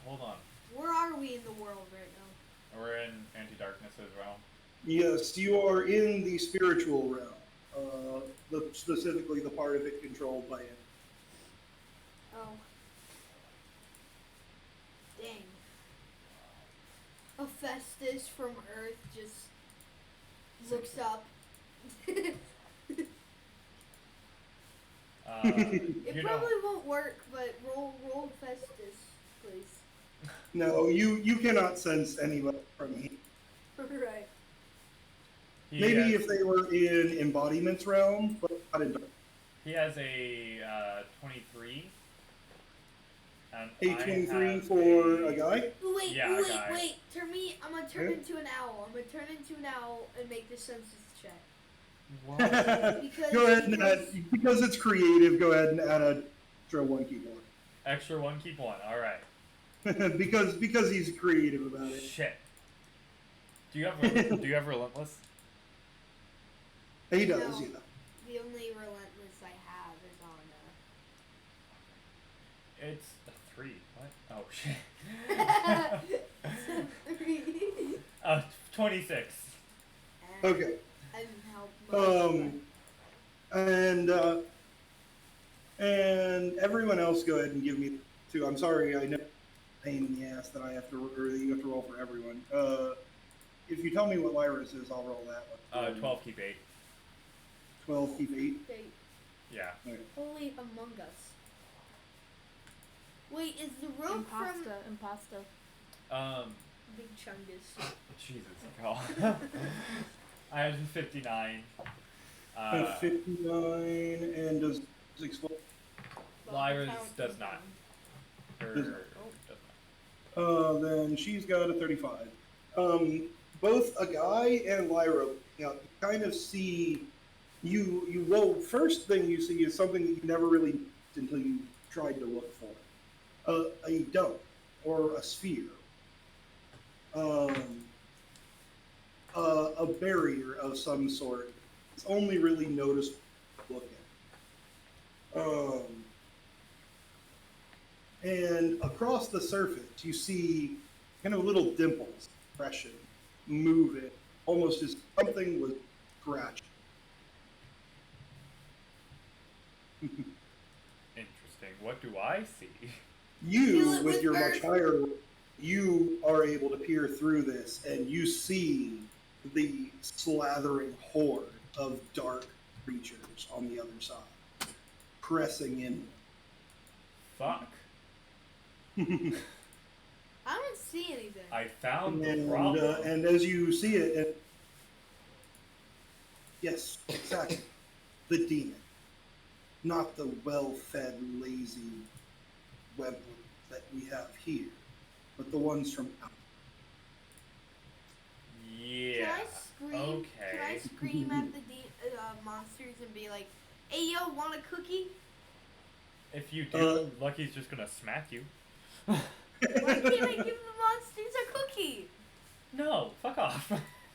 Hold on. Where are we in the world right now? We're in anti-darkness as well. Yes, you are in the spiritual realm. Specifically the part of it controlled by it. Oh. Dang. Hephaestus from Earth just looks up. It You probably know, won't work, but roll Hephaestus, please. No, you cannot sense anybody from here. Right. Maybe if they were in embodiment's realm, but not in dark. he has a 23. And A I 23 have for a guy? Wait, Yeah, guy. wait. I'm gonna turn Yeah. into an owl. I'm gonna turn into an owl and make the census check. What? Because- Go ahead and add, because it's creative, go ahead and add an extra one keyboard. Extra one, keep one. All right. because he's creative about it. Shit. Do you have relentless? He does, No. yeah. The only relentless I have is on It's a 3. What? Oh shit. 26. Okay. I didn't help much. And everyone else, go ahead and give me 2. I'm sorry, I know pain in the ass that I have to, or that you have to roll for everyone. If you tell me what Lyra's is, I'll roll that one. 12, keep 8. 12, keep 8. Okay. Yeah. Okay. Holy Among Us. Wait, is the rope from Impasta. Big Chungus? Jesus, God. I have 59. 59, and does explode? Lyra's does not. Her Does- does not. Then she's got a 35. Both a guy and Lyra, you kind of see you. Well, first thing you see is something that you never really until you tried to look for it. A dome or a sphere. A barrier of some sort. It's only really noticed looking. And across the surface, you see kind of little dimples, expression, moving, almost as something was scratched. Interesting. interesting. What do I see? Fill You, it with with your birds. much higher, you are able to peer through this, and you see the slathering horde of dark creatures on the other side, pressing in. Fuck. I don't see anything. I found the And, problem. and as you see it, yes, exactly, the demon, not the well-fed, lazy webwood that we have here, but the ones from out. Yeah. Can I scream? Okay. Can I scream at the monsters and be like, "Hey, yo, want a cookie?" If you do, Lucky's just gonna smack you. Why can't I give the monsters a cookie? No, fuck off.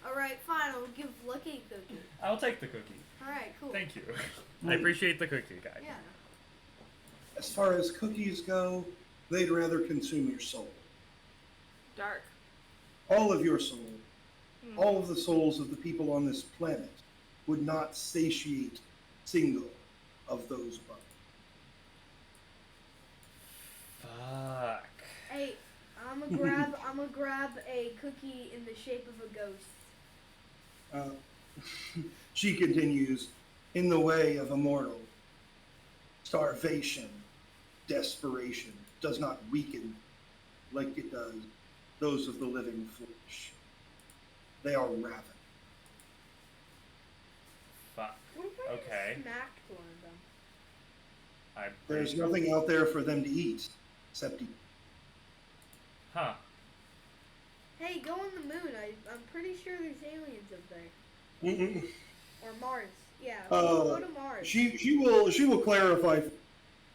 All right, fine. I'll give Lucky a cookie. I'll take the cookie. All right, cool. Thank you. I appreciate the cookie, guy. Yeah. As far as cookies go, they'd rather consume your soul. Dark. All of your soul, all of the souls of the people on this planet would not satiate single of those bugs. Fuck. Hey, I'm gonna grab a cookie in the shape of a ghost. She continues, in the way of a mortal, starvation, desperation does not weaken like it does those of the living flesh. They are ravenous. Fuck. What if I Okay. smacked one of them? I'm There's pretty- nothing out there for them to eat, except eat. Huh. Hey, go on the moon. I'm pretty sure there's aliens up there. Mm-mm. Or Mars. Yeah, Uh, go to Mars. She will clarify,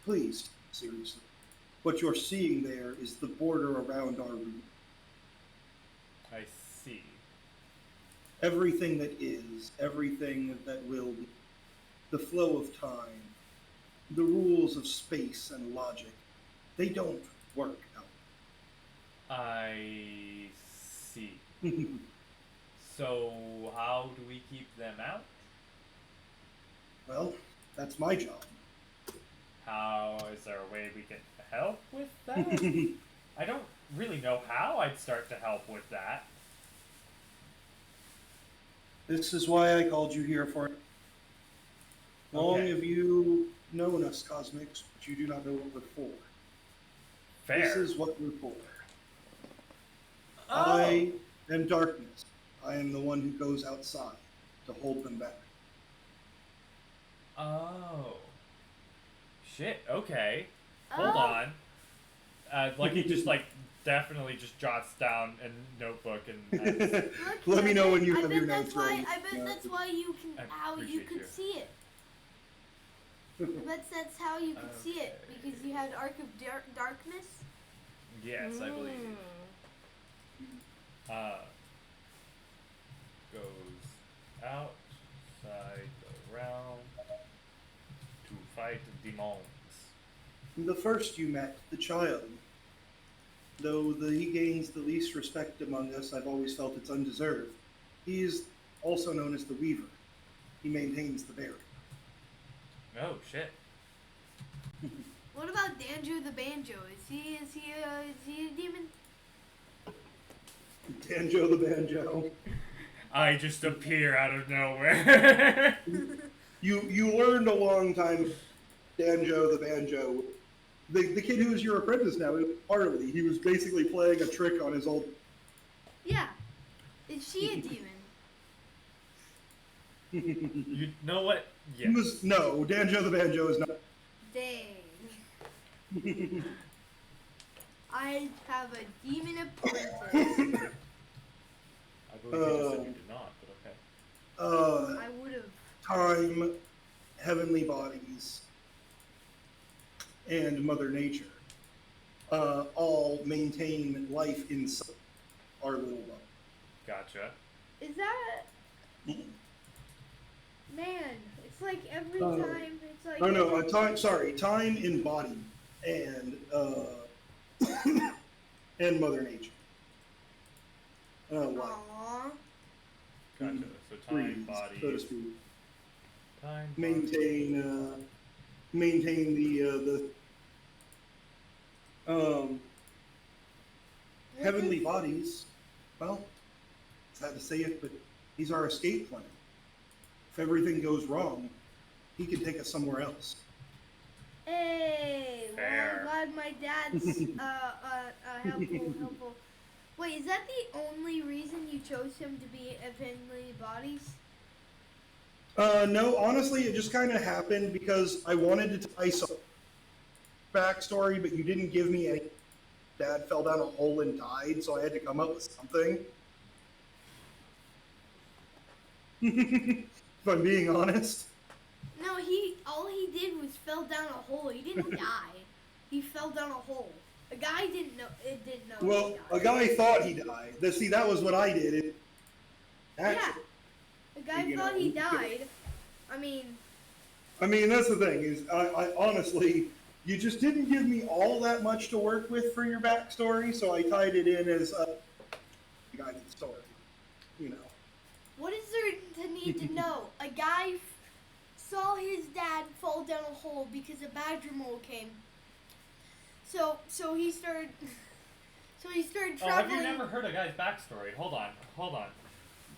please, seriously. What you're seeing there is the border around our region. I see. Everything that is, everything that will be, the flow of time, the rules of space and logic, they don't work I see. out. So, how do we keep them out? Well, that's my job. How is there a way we can help with that? I don't really know how I'd start to help with that. This is why I called you here for. Long Okay. have you known us, Cosmics, but you do not know what we're for. Fair. This is what we're for. Oh. I am darkness. I am the one who goes outside to hold them back. Oh. Shit, okay. Hold Oh. on. Lucky just definitely just jots down a notebook and Look, Let me I know bet- when you I have bet your that's notes why, ready. I bet that's why you can I how you appreciate could you. see it. I bet that's how you could see it Okay. because you had Arc of Darkness. yes, I believe you. Goes outside the realm to fight demons. The first you met, the child, though he gains the least respect among us, I've always felt it's undeserved. He is also known as the Weaver. He maintains the barrier. Oh shit. What about Danjo the Banjo? Is he a demon? Danjo the Banjo. I just appear out of nowhere. You learned a long time, Danjo the Banjo. The kid who is your apprentice now, Harley, he was basically playing a trick on his old. Yeah. Is she a demon? You know what? He Yes. was no, Danjo the Banjo is not. Dang. I have a demon apprentice. I believe you said you did not, but okay. I would have. Time, heavenly bodies, and Mother Nature all maintain life inside our little bubble. Gotcha. Is that man? It's like every time. It's like. Oh no, time embodied and and Mother Nature. Life, Aww. Gotcha. So time, breathes, body, so to speak. time, body. Maintain the Um, What heavenly if- bodies, well, sad to say it, but he's our escape plan. If everything goes wrong, he can take us somewhere else. Hey, well, Fair. I'm glad my dad's helpful. Wait, is that the only reason you chose him to be Heavenly Bodies? No, honestly, it just kind of happened because I wanted to tie some backstory, but you didn't give me any. Dad fell down a hole and died, so I had to come up with something. If I'm being honest. No, all he did was fell down a hole. He didn't die. He fell down a hole. A guy didn't know. It didn't know. Well, he a died. guy thought he died. See, that was what I did. Actually, A guy you thought know, he died. I mean, that's the thing is, I honestly, you just didn't give me all that much to work with for your backstory, so I tied it in as the guy to the story. You know. what is there to need to know? A guy saw his dad fall down a hole because a badger mole came. So he started. So he started Oh, have traveling. you never heard a guy's backstory? Hold on.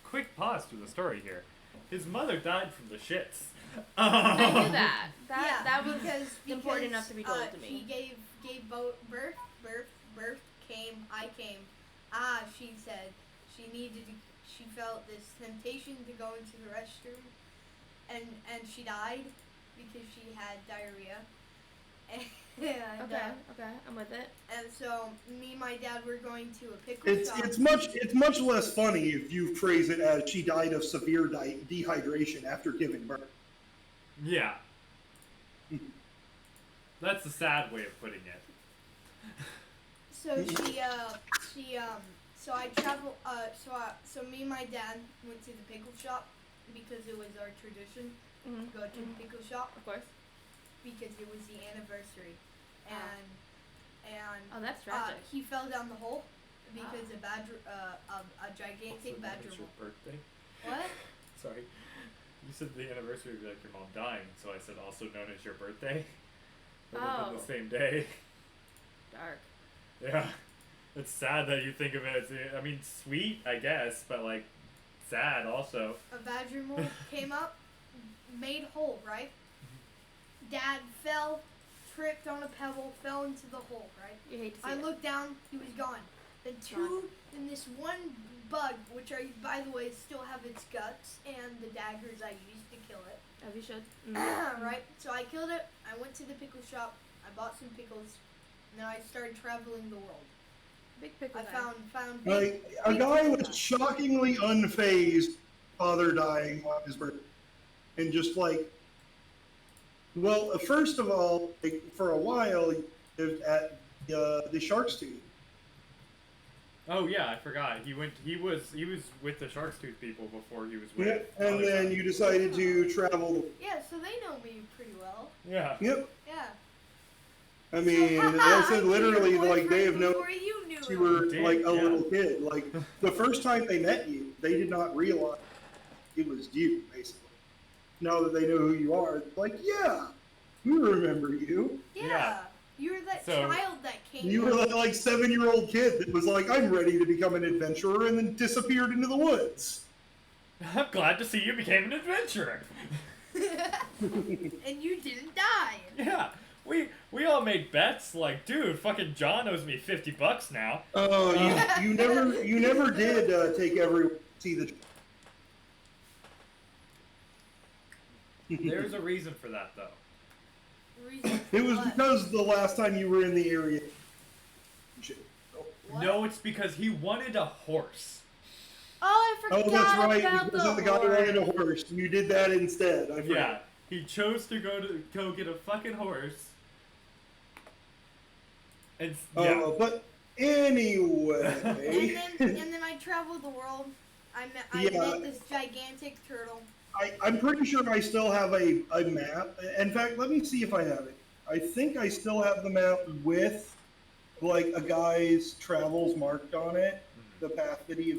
Quick pause to the story here. His mother died from the shits. I knew that. That was because important enough to be told to She me. gave birth came. I came. She said she felt this temptation to go into the restroom, and she died because she had diarrhea. And, Okay, I'm with it. and so me and my dad were going to a pickle shop. It's much less funny if you phrase it as she died of severe dehydration after giving birth. Yeah. That's a sad way of putting it. So so I travel. So me and my dad went to the pickle shop because it was our tradition Mm-hmm. to go to the pickle shop Of course. because it was the anniversary, Ah. and Oh, that's tragic. he fell down the hole because a gigantic badger. It's your birthday. What? Sorry. You said the anniversary would be like your mom dying, so I said also known as your birthday. It would have been the same day. Dark. Yeah. It's sad that you think of it as, I mean, sweet, I guess, but like, sad also. A badger mole came up, made hole, right? Dad fell, tripped on a pebble, fell into the hole, right? You hate to see I it. looked down, he was gone. Then then this one bug, which by the way still have its guts and the daggers I used to kill it. As you should. Right? So I killed it, I went to the pickle shop, I bought some pickles, and then I started traveling the world. Big pickle I guy. found Like, a guy was shockingly unfazed, father dying on his birthday. And just like, well, first of all, like, for a while, he lived at the Shark's Tooth. Oh yeah, I forgot. He was with the Shark's Tooth people before he was with. Yeah, and then you decided to travel. Yeah, so they know me pretty well. Yeah. Yep. Yeah. I mean, So, I said I'm literally, your like, they have boyfriend known before you knew you him. were Did, like a yeah. little kid. Like, the first time they met you, they did not realize it was you, basically. Now that they know who you are, it's like, yeah, we remember you. Yeah. Yeah. You were that So- child that came. You were in. that, like, 7-year-old kid that was like, I'm ready to become an adventurer, and then disappeared into the woods. I'm glad to see you became an adventurer. And you didn't die. Yeah. We all made bets like, dude, fucking John owes me $50 now. Oh, you never did take everyone to see the. There's a reason for that though. Reason It was what? because the last time you were in the area. Shit. What? No, it's because he wanted a horse. Oh, I forgot Oh, that's right. about Because the guy wanted a horse. You did that instead. I forgot. Yeah. He chose to go get a fucking horse. And yeah. But anyway. And then I traveled the world. I Yeah. met this gigantic turtle. I'm pretty sure I still have a map. In fact, let me see if I have it. I think I still have the map with, like, a guy's travels marked on it, the path that he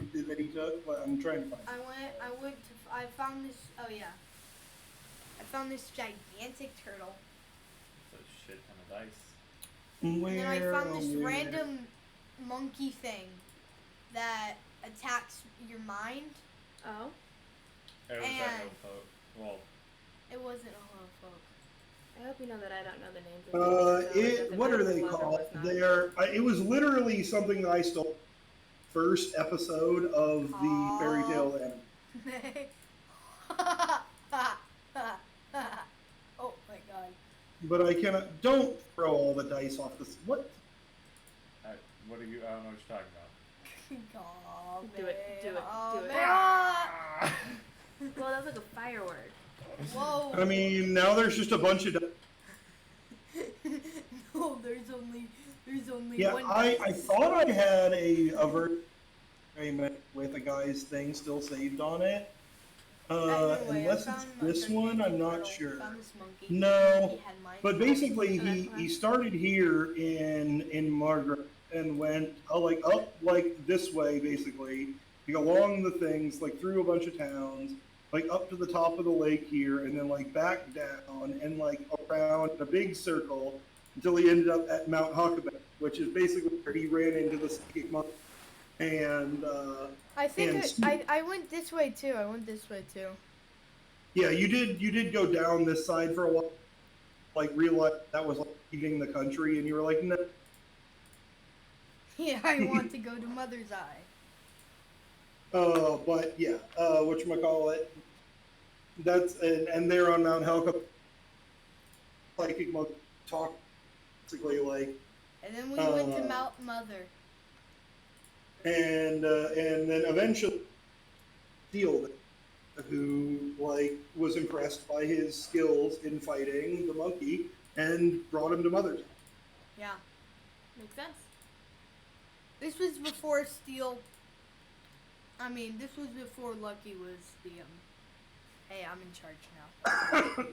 took. But I'm trying to find it. I found this. Oh yeah. I found this gigantic turtle. It's a shit ton of dice. And then I Where, found this where? random monkey thing that attacks your mind. Oh. It was And- that no folk. Well, It wasn't a hello folk. I hope you know that I don't know the names of things, so it doesn't What matter are if they it was or called? was not. It was literally something that I stole first episode of the fairy tale anime. Oh my god. But I cannot. Don't throw all the dice off this. What? what are you? I don't know what you're talking about. Do it, do it, do it. Ah! Well, that was like a firework. Whoa. I mean, now there's just a bunch of. No, there's only Yeah, one. I thought I had a version with a guy's thing still saved on it. Unless it's this one, I'm not sure. No, but basically he started here in Margaret and went like up like this way basically, like along the things like through a bunch of towns, like up to the top of the lake here, and then like back down and like around a big circle until he ended up at Mount Huckabee, which is basically where he ran into the psychic monk. And I think and I went this way too. yeah, you did go down this side for a while, like realize that was like leaving the country, and you were like, no. Yeah, I want to go to Mother's Eye. But yeah, whatchamacallit, that's, and there on Mount Helka, psychic monk talk, basically like, And then we went to Mount Mother. and then eventually, Steel, who like was impressed by his skills in fighting the monkey and brought him to Mother's. Yeah. Makes sense. This was before Steel. This was before Lucky was the hey, I'm in charge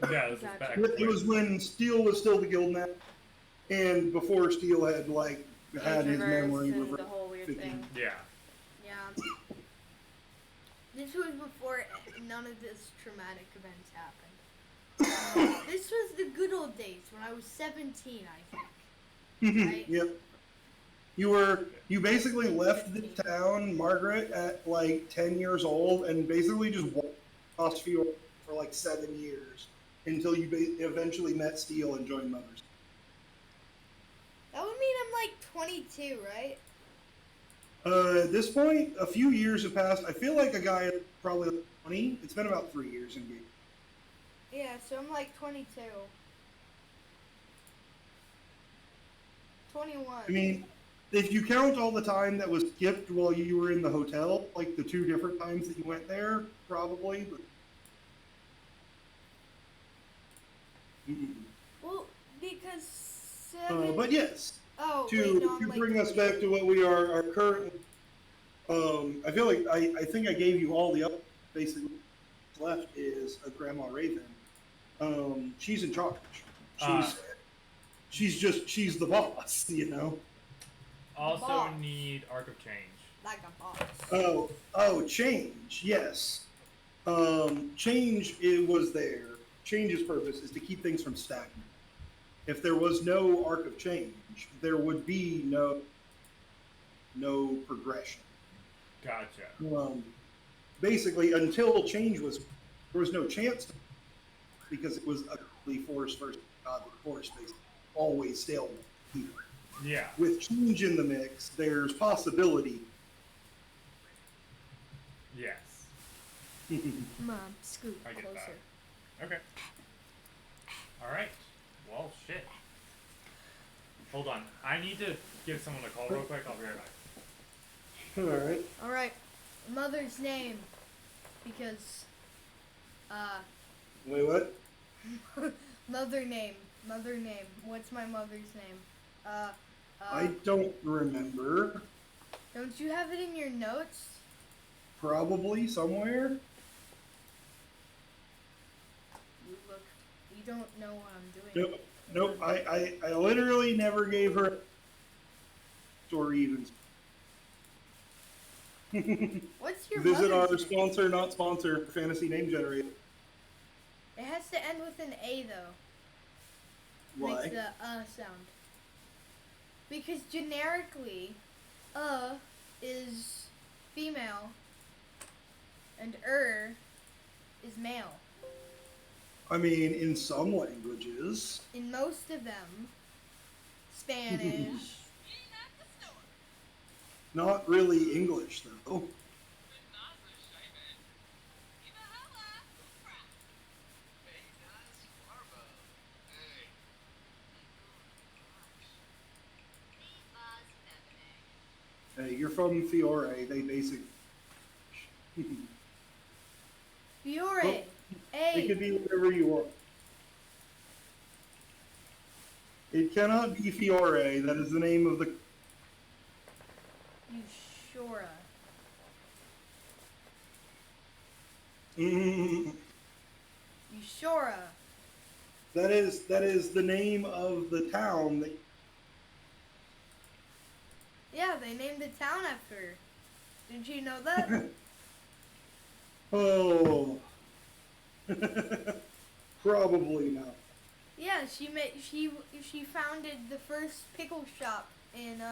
now. Yeah, this is back. It was when Steel was still the guild master, and before Steel had like had his Introverts memory and the reversed. whole weird thing. Yeah. Yeah. This was before none of this traumatic events happened. This was the good old days when I was 17, I think. Right? Yep. You basically left the town, Margaret, at like 10 years old, and basically just walked across field for like 7 years until you eventually met Steel and joined Mothers. That would mean I'm like 22, right? At this point, a few years have passed. I feel like a guy at probably 20. It's been about 3 years in game. Yeah, so I'm like 22. 21. I mean, if you count all the time that was skipped while you were in the hotel, like the 2 different times that you went there, probably. But... Well, because 7... but yes, oh, to wait, no, I'm like bring us back to what we are currently. I feel like I think I gave you all the up. Basically, what's left is a Grandma Raven. She's in charge. She's the boss, you know. Also Boss. need Arc of Change. like a boss. Oh, change. Yes. Change was there. Change's purpose is to keep things from stagnating. If there was no arc of change, there would be no progression. Gotcha. Basically, until change there was no chance to, because it was ugly force versus godly force, basically. Always stalemate here. Yeah. With change in the mix, there's possibility. Yes. Mom, scoot I get closer. that. Okay. All right. Well, shit. Hold on. I need to give someone a call real quick. I'll be right back. Alright. All right, mother's name, because Wait, what? mother name. What's my mother's name? I don't remember. Don't you have it in your notes? Probably somewhere. You look. You don't know what I'm doing. Nope. I literally never gave her or even. What's your Visit our mother's name? sponsor, not sponsor, Fantasy Name Generator. It has to end with an A though. Why? Makes the sound. Because generically, is female and is male. I mean, in some languages. In most of them, Spanish. Not really English, though. Hey, you're from Fiore. They basically. Fiore. Oh, Hey. It could be whatever you want. It cannot be Fiore. That is the name of the. Eushora. Mm, Eushora. that is the name of the town that. Yeah, they named the town after her. Didn't you know that? Oh. Probably not. Yeah, she founded the first pickle shop in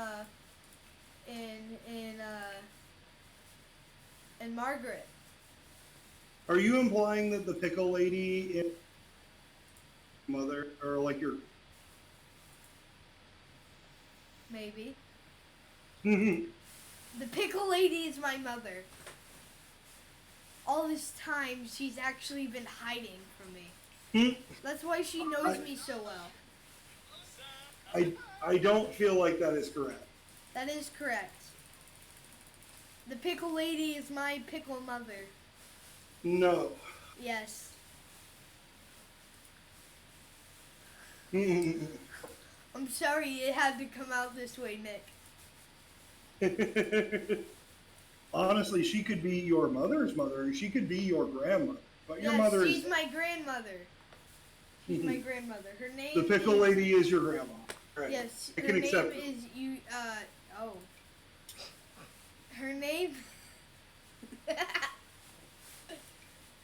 Margaret. Are you implying that the pickle lady in mother, or like your? Maybe. The pickle lady is my mother. All this time, she's actually been hiding from me. That's why she knows me so well. I don't feel like that is correct. That is correct. The pickle lady is my pickle mother. No. Yes. Mm. I'm sorry it had to come out this way, Nick. Honestly, she could be your mother's mother. She could be your grandmother. But your Yes, mother she's is my grandmother. She's my grandmother. Her name the pickle is, lady is your grandma. Right. Yes, I her can name accept it. is Her name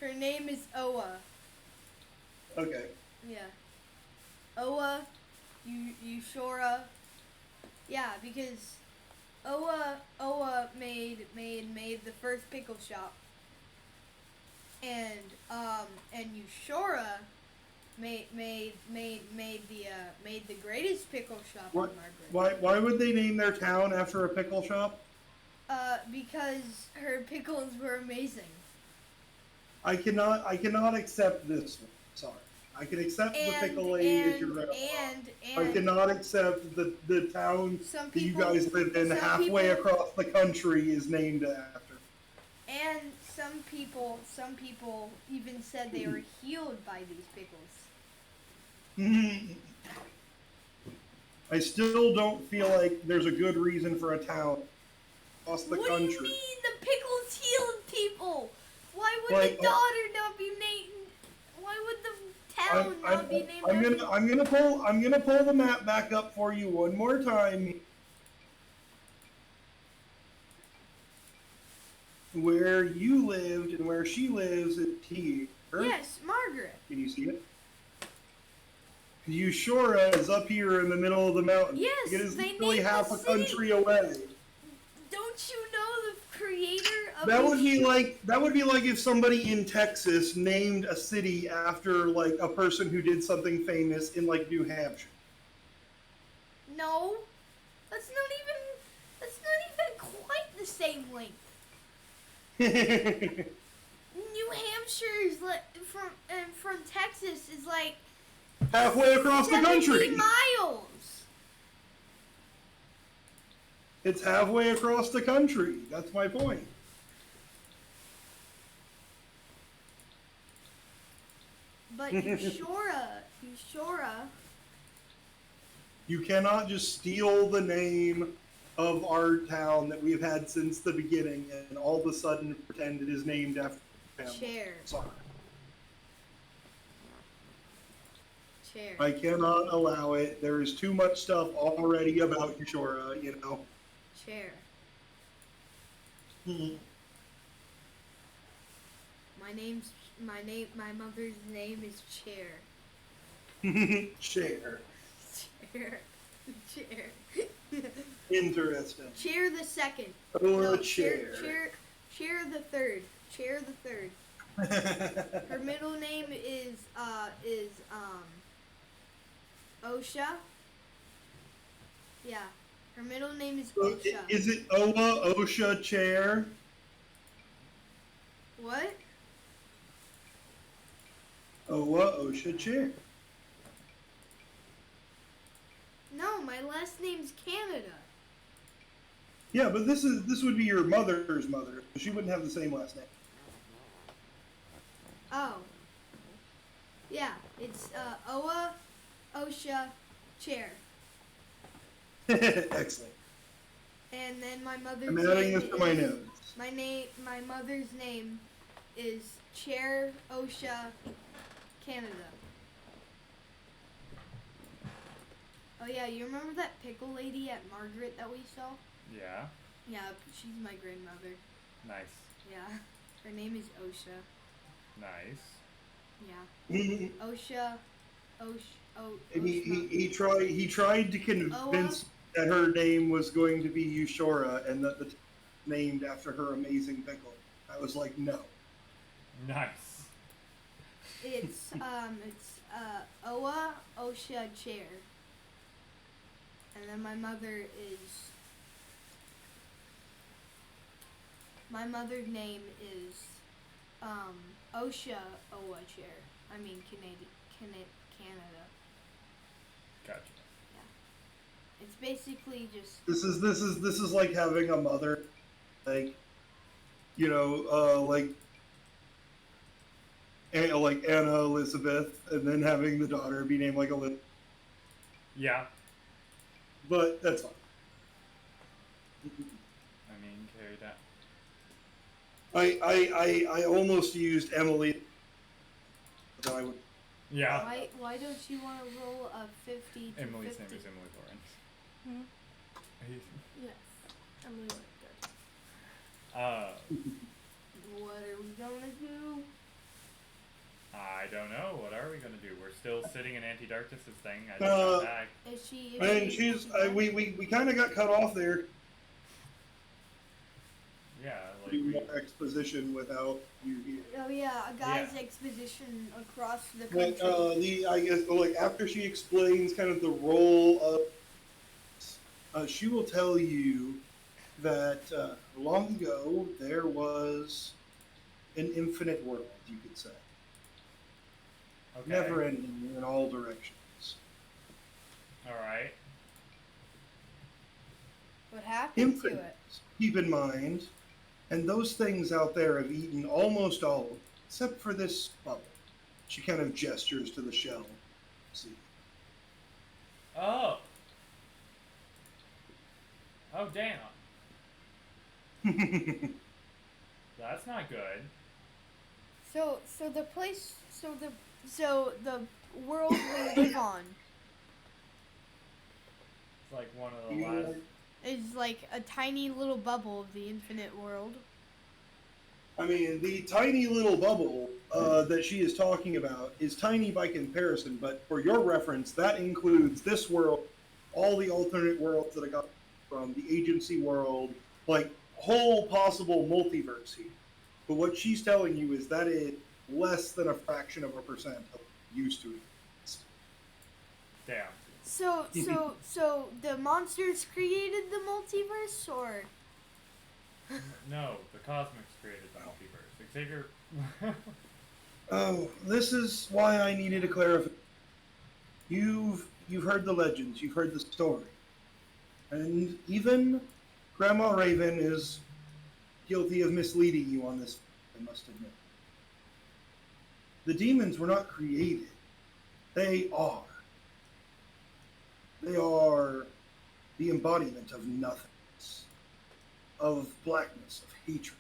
Her name is Oa. Okay. Yeah. Oa, Eushora. Yeah, because Oa made the first pickle shop. And Eushora made the greatest pickle shop What? in Margaret. Why would they name their town after a pickle shop? Because her pickles were amazing. I cannot accept this one. Sorry. I can accept the pickle lady as your grandma. I cannot accept the town some that you people- guys live in some halfway people- across the country is named after. And some people even said they were healed by these pickles. I still don't feel like there's a good reason for a town across the What country. do you mean the pickles healed people? Why would Like, the daughter not be named? Why would the town not be named after? I'm gonna pull the map back up for you one more time. Where you lived and where she lives is here. Yes, Margaret. Can you see it? Eushora is up here in the middle of the mountain. Yes, it is they literally named half the a city. country away. Don't you know the creator of That the would be like if somebody in Texas named a city after like a person who did something famous in like New Hampshire. No, that's not even quite the same length. New Hampshire is like from Texas is like Halfway across the 70 country. miles. It's halfway across the country. That's my point. But Eushora. You cannot just steal the name of our town that we've had since the beginning and all of a sudden pretend it is named after family. Chair. Sorry. Chair. I cannot allow it. There is too much stuff already about Eushora, you know. Chair. My mother's name is Chair. Share. Chair. Chair. Interesting. Chair the second. Oh, No, a chair. Chair the third. Chair the third. Her middle name is Osha. Yeah. Her middle name is So, Osha. is it Owa Osha chair? What? Owa Osha chair. No, my last name's Canada. Yeah, but this would be your mother's mother. She wouldn't have the same last name. Oh. Yeah, it's Owa Osha chair. Excellent. And then my mother's I'm adding name this to my is- notes. My mother's name is Chair Osha Canada. Oh yeah, you remember that pickle lady at Margaret that we saw? Yeah. Yeah, she's my grandmother. Nice. Yeah. Her name is Osha. Nice. Yeah. Osha. And he tried to convince that her name was going to be Eushora and that the named after her amazing pickle. I was like, no. Nice. It's Owa Osha chair. And then my mother's name is Osha Owa chair. I mean Canada. Gotcha. It's basically just This is like having a mother, like, you know, like Anna Elizabeth, and then having the daughter be named like Elizabeth. Yeah. But that's fine. I mean, carry that. I almost used Emily. That I would. Yeah. why don't you want to roll a 50 to Emily's 50? name is Emily Lawrence. Hmm? He's- Yes. Emily went good. What are we gonna do? I don't know. What are we gonna do? We're still sitting in Anti-Darkness's thing. I just Uh, got back. Is she? And we kind of got cut off there. Yeah, like Do we, more exposition without you here. Oh yeah, a guy's Yeah. exposition across the country. But I guess like after she explains kind of the role of, she will tell you that long ago there was an infinite world, you could say, okay. never ending in all directions. All right. What happened to Infinite. it? Keep in mind, and those things out there have eaten almost all of it, except for this bubble. She kind of gestures to the shell. See. Oh. Oh damn. That's not good. So the world we live on It's like one of the last. is like a tiny little bubble of the infinite world. I mean, the tiny little bubble that she is talking about is tiny by comparison, but for your reference, that includes this world, all the alternate worlds that I got from the agency world, like whole possible multiverse here. But what she's telling you is that is less than a fraction of a percent of used to it. Damn. So the monsters created the multiverse, or No, the Cosmics created the multiverse. Xavier. Oh, this is why I needed a clarification. You've heard the legends, you've heard the story, and even Grandma Raven is guilty of misleading you on this. I must admit, the demons were not created; they are. They are the embodiment of nothingness, of blackness, of hatred,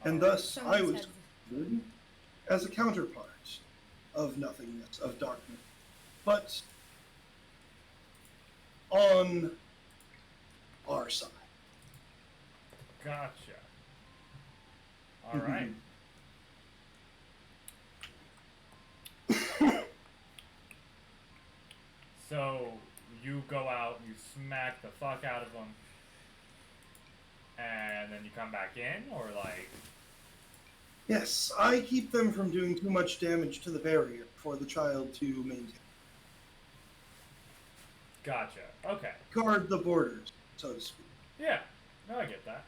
and thus I was good as a counterpart of nothingness, of darkness, but on our side. Gotcha. All right. So you go out come back in, or like? Yes, I keep them from doing too much damage to the barrier for the child to maintain. Gotcha. Okay. Guard the borders, so to speak. Yeah. No, I get that.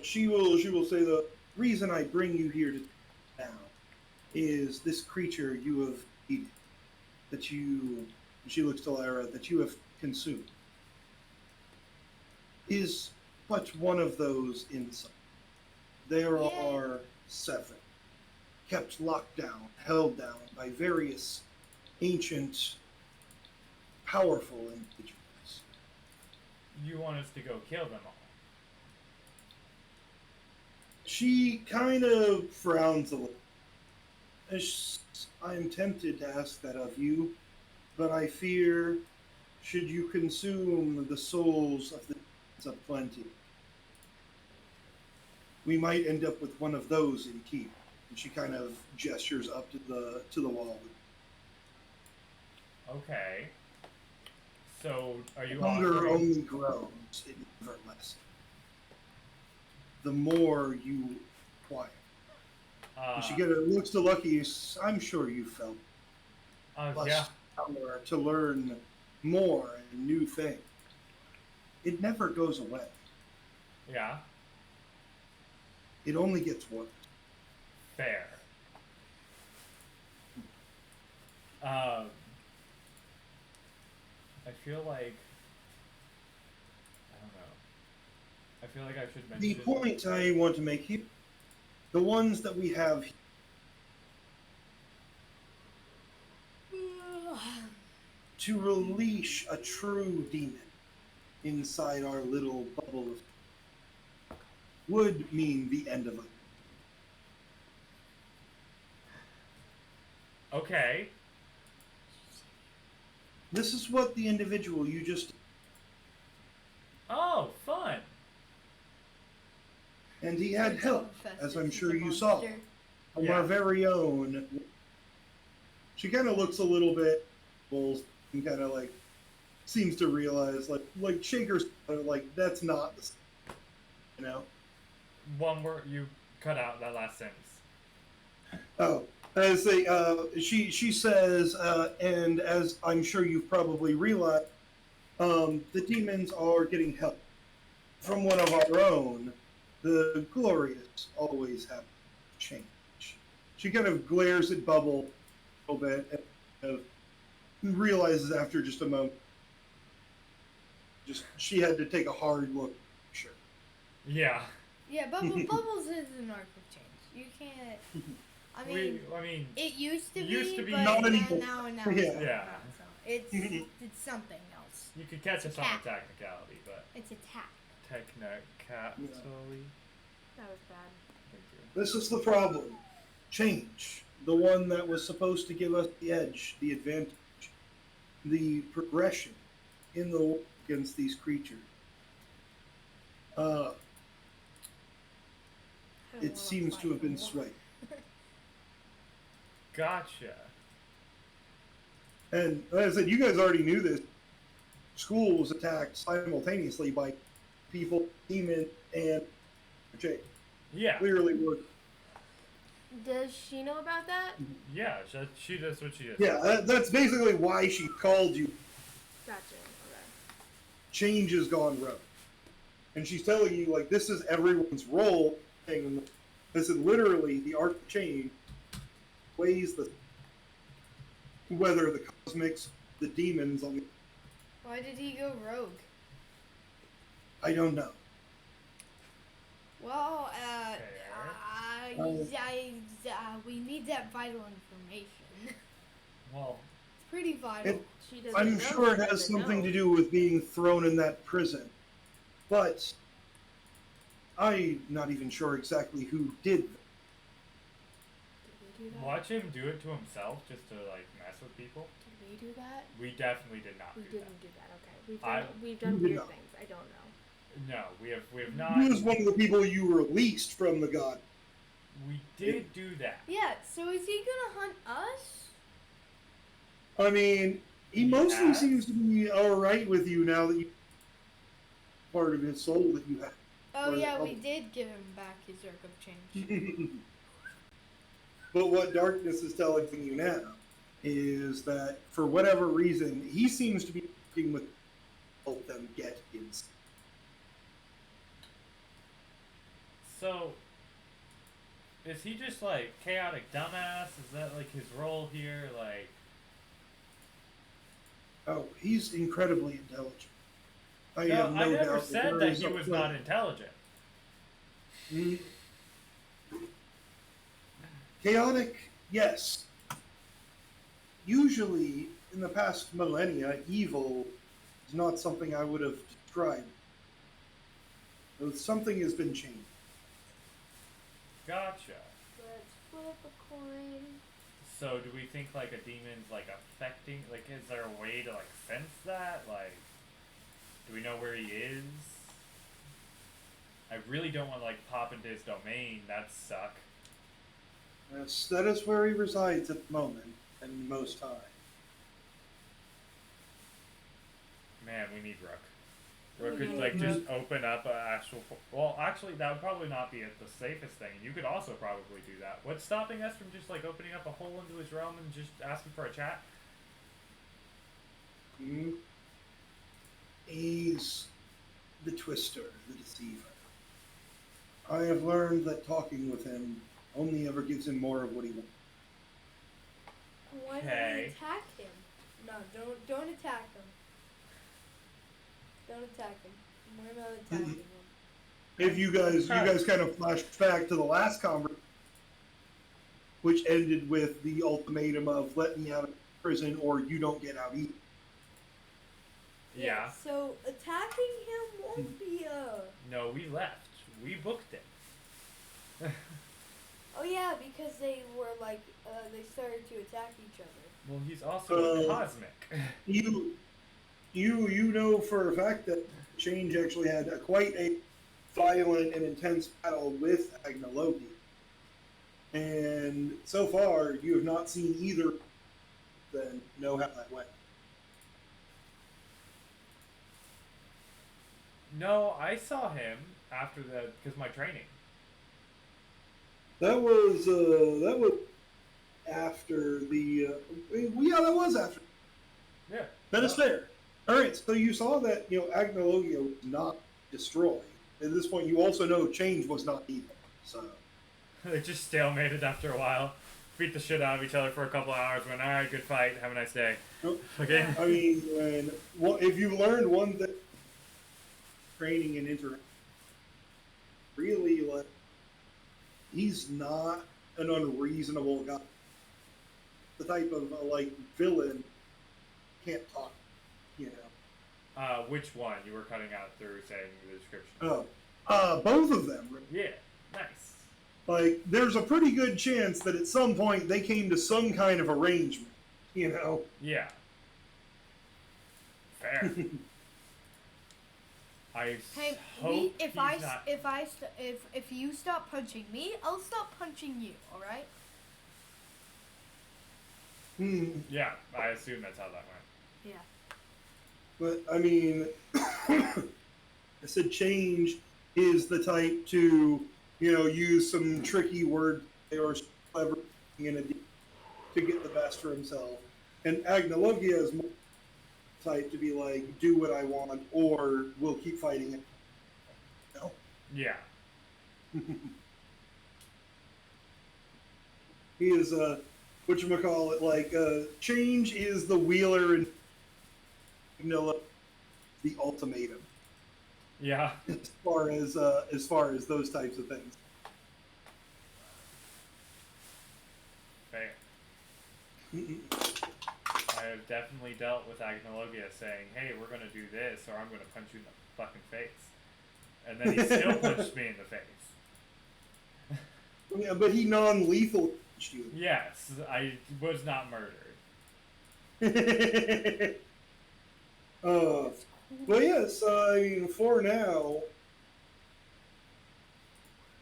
She will say the reason I bring you here now is this creature you have eaten, that you, she looks to Lara, that you have consumed, is but one of those inside. There are 7, kept locked down, held down by various ancient, powerful individuals. You want us to go kill them all? She kind of frowns a little. I'm tempted to ask that of you, but I fear, should you consume the souls of the of plenty, we might end up with one of those in keep. And she kind of gestures up to the wall. Okay. So, are you Hunger offering? only grows; it never lessens. The more you acquire. And she looks to Lucky. I'm sure you felt plus Yeah. power to learn more and new things. It never goes away. Yeah. It only gets worse. Fair. I feel like I don't know. I feel like I should mention The point I want to make here, the ones that we have to release a true demon inside our little bubble of would mean the end of it. Okay. This is what the individual you just... Oh, fun. And he had help, as I'm sure you saw, from Yeah. our very own... She kind of looks a little bit bulls and kind of like seems to realize, like Shaker's like, that's not the... You know? One word you cut out that last sentence. Oh, as they, she says, and as I'm sure you've probably realized, the demons are getting help from one of our own. The glorious always have change. She kind of glares at Bubble a little bit and realizes after just a moment, she had to take a hard look. Sure. Yeah. Yeah, Bubbles is an arc of change. You can't. I mean, it used to be, but not now anymore. it's Yeah. not. So it's something else. You could catch us on Cat. the technicality, but It's a tap. technicality. That was bad. Thank you. This is the problem. Change. The one that was supposed to give us the edge, the advantage, the progression in the war against these creatures. It seems to have been swayed. Gotcha. And like I said, you guys already knew this. School was attacked simultaneously by people, demon, and Jay. Yeah. Clearly were. Does she know about that? Yeah. She does what she does. Yeah, that's basically why she called you. Gotcha. Okay. Change has gone rogue. And she's telling you, like, this is everyone's role. And this is literally the arc of change weighs whether the cosmics, the demons on the... Why did he go rogue? I don't know. Well, Fair. we need that vital information. Well, It's pretty vital. She doesn't I'm know, sure it she has doesn't something know. to do with being thrown in that prison. But I'm not even sure exactly who did that. Did we do that? watch him do it to himself just to like mess with people. Did we do that? We definitely did not We do didn't do that. Okay. I- We've done You did weird not. things. I don't know. that. No, we have not. He was one of the people you released from the god. We did do that. Yeah, so is he gonna hunt us? I mean, he mostly Yeah. seems to be alright with you now that you... part of his soul that you have. Oh Or- yeah, oh. we did give him back his Arc of Change. But what Darkness is telling you now is that for whatever reason, he seems to be working with help them get his. So, is he just like chaotic dumbass? Is that like his role here? Like, Oh, he's incredibly intelligent. I no, have I no never doubt said there that is he a was plan. not intelligent. Mm. Chaotic, yes. Usually, in the past millennia, evil is not something I would have described. Though something has been changed. Gotcha. Let's flip a coin. So, do we think like a demon's like affecting? Like, is there a way to like sense that? Like, do we know where he is? I really don't want to like pop into his domain. That'd suck. Yes, that is where he resides at the moment, and most time. Man, we need Rook. Rook could like just open up an actual. Well, actually, that would probably not be the safest thing. You could also probably do that. What's stopping us from just like opening up a hole into his realm and just asking for a chat? Mm. He's the twister, the deceiver. I have learned that talking with him only ever gives him more of what he wants. Why don't Okay. we attack him? No, don't attack him. Don't attack him. We're not attacking him. If you guys kind of flashed back to the last conversation, which ended with the ultimatum of let me out of prison or you don't get out either. Yeah. So attacking him won't be No, we left. We booked it. Oh yeah, because they were like they started to attack each other. Well, he's also a cosmic. You know for a fact that Change actually had quite a violent and intense battle with Agnologi. And so far, you have not seen either then know how that went. No, I saw him after because my training. That was after the yeah, that was after. Yeah. That is fair. All right, so you saw that Agnologia was not destroyed. At this point, you also know Change was not either. So They just stalemated after a while. Beat the shit out of each other for a couple hours. Went, all right, good fight. Have a nice day. Okay. I mean, if you learned one thing, training and interaction, really, like, he's not an unreasonable guy. The type of villain can't talk, Which one? You were cutting out through saying the description. Both of them. Yeah. Nice. Like, there's a pretty good chance that at some point they came to some kind of arrangement. Yeah. Fair. I Hey, hope if he's not. if you stop punching me, I'll stop punching you. All right? Yeah, I assume that's how that went. Yeah. But, I mean, I said Change is the type to, use some tricky word or clever to get the best for himself. And Agnologia is more the type to be like, do what I want or we'll keep fighting it. Yeah. He is, whatchamacallit, Change is the wheeler and the ultimatum. Yeah. As far as those types of things. Fair. I have definitely dealt with Agnologia saying, hey, we're going to do this, or I'm going to punch you in the fucking face. And then he still punched me in the face. Yeah, but he non-lethal punched you. Yes, I was not murdered. Well, yes, I mean, for now,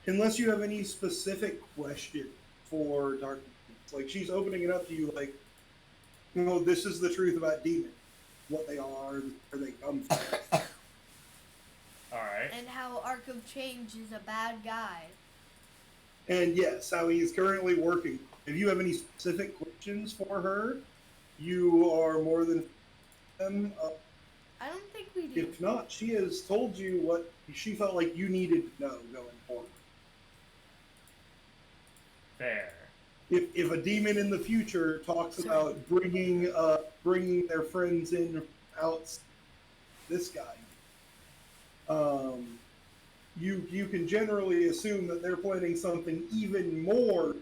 unless you have any specific question for Dark, like, she's opening it up to you, like, this is the truth about demons, what they are, where they come from. right. and how Arc of Change is a bad guy. And yes, how he is currently working. If you have any specific questions for her, you are more than them. I don't think we do. If not, she has told you what she felt like you needed to know going forward. Fair. If a demon in the future talks about bringing their friends in out this guy, you can generally assume that they're planning something even more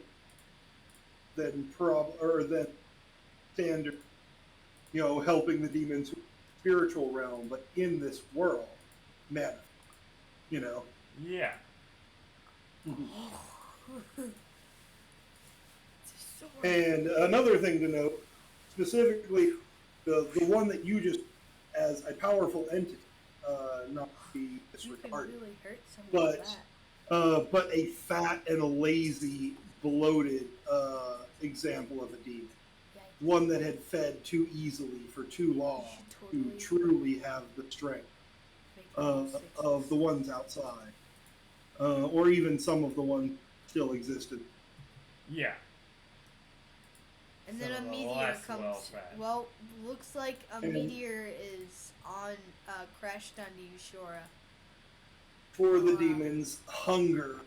than than standard, helping the demons spiritual realm, but in this world, man, Yeah. And another thing to note, specifically, the one that you just, as a powerful entity, not to be You could disregarded, really hurt someone with that. but a fat and a lazy, bloated example of a demon. One that had fed too easily for too long to truly have the strength of the ones outside, or even some of the ones still existed. Yeah. And then a Some of the meteor less comes. well-fed. Well, looks like a And- meteor is crashed onto Yushora. For the demons, hunger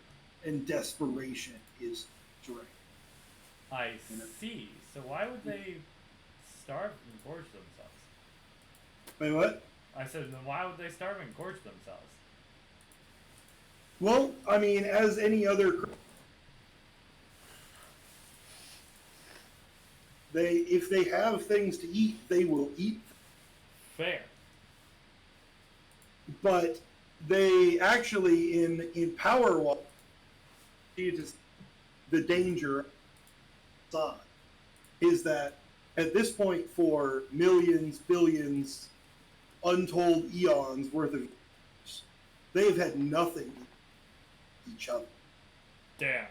and desperation is strength. I see. So why would they starve and gorge themselves? Wait, what? I said, then why would they starve and gorge themselves? Well, I mean, as any other, if they have things to eat, they will eat. Fair. But they actually, in power walk, the danger side is that at this point, for millions, billions, untold eons worth of years, they've had nothing to eat each other. Damn.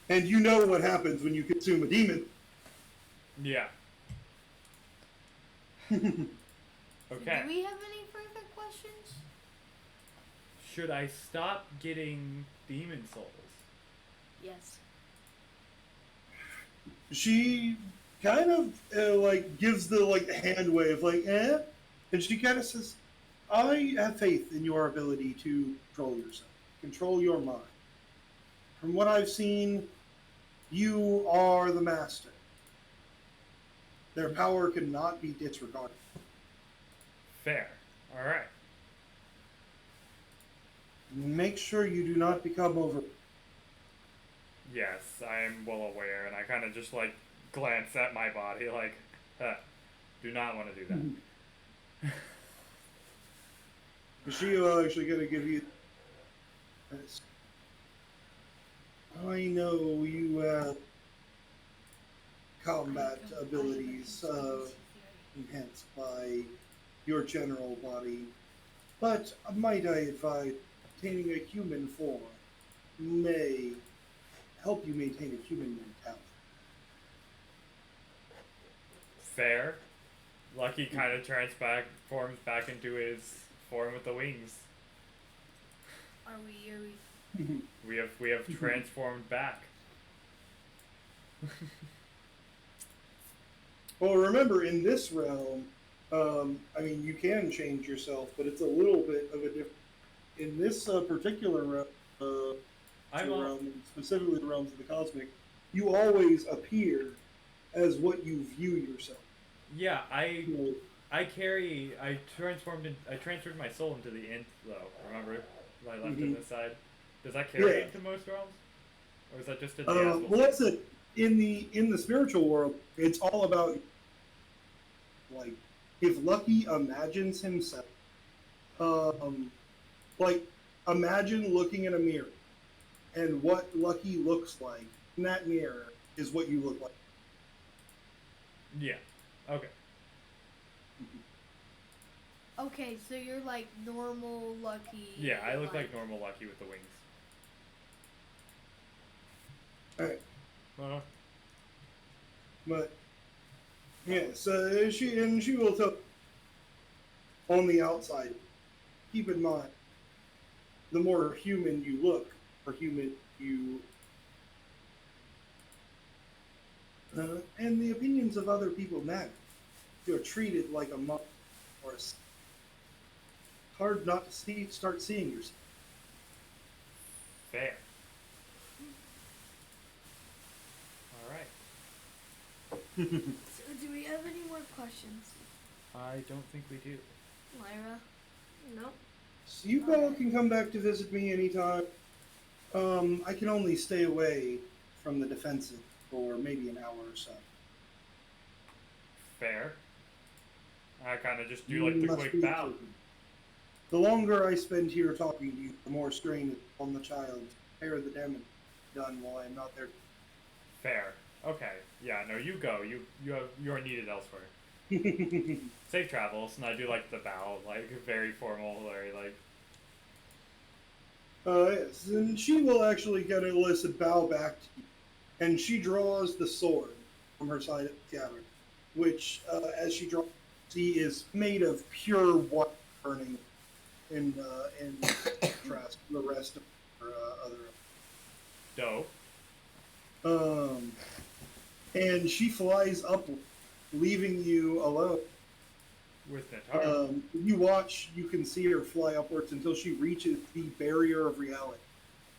And you know what happens when you consume a demon. Yeah. So Okay. do we have any further questions? Should I stop getting demon souls? Yes. She kind of gives the hand wave, and she kind of says, "I have faith in your ability to control yourself, control your mind. From what I've seen, you are the master. Their power cannot be disregarded." Fair. Alright. Make sure you do not become over. Yes, I am well aware, and I kind of just glance at my body do not want to do that. She actually going to give you this. I know you have combat abilities enhanced by your general body, but might I advise obtaining a human form may help you maintain a human mentality. Fair. Lucky kind of transforms back into his form with the wings. Are we? We have transformed back. Well, remember, in this realm, I mean, you can change yourself, but it's a little bit of a different. In this particular realm, specifically the realms of the cosmic, you always appear as what you view yourself. Yeah, I transferred my soul into the Int though. Remember, I left it aside. Does that carry into most realms, or is that just a Diaspora? Well, that's it. In the spiritual world, it's all about if Lucky imagines himself, imagine looking in a mirror, and what Lucky looks like in that mirror is what you look like. Yeah. Okay. Okay, so you're like normal Lucky. Yeah, I look like normal Lucky with the wings. Alright. Uh-huh. But yeah, so she will tell. on the outside. Keep in mind, the more human you look, or human you, and the opinions of other people matter. You're treated like a monk or a hard not to start seeing yourself. Fair. All right. So, do we have any more questions, I don't think we do. Lyra? Nope. So you all can come back to visit me anytime. I can only stay away from the defensive for maybe an hour or so. Fair. I kind of just do like the Must quick be bow. certain. The longer I spend here talking to you, the more strain is on the child. The higher the damage done while I'm not there. Fair. Okay. Yeah. No, you go. You are needed elsewhere. Safe travels, and I do like the bow, like very formal, very like. Yes, and she will actually get Alyssa bow back to you, and she draws the sword from her side of the scabbard, which, as she draws, she is made of pure white burning in contrast to the rest of her other. Dope. And she flies upward, leaving you alone. With Natara. You watch, you can see her fly upwards until she reaches the barrier of reality.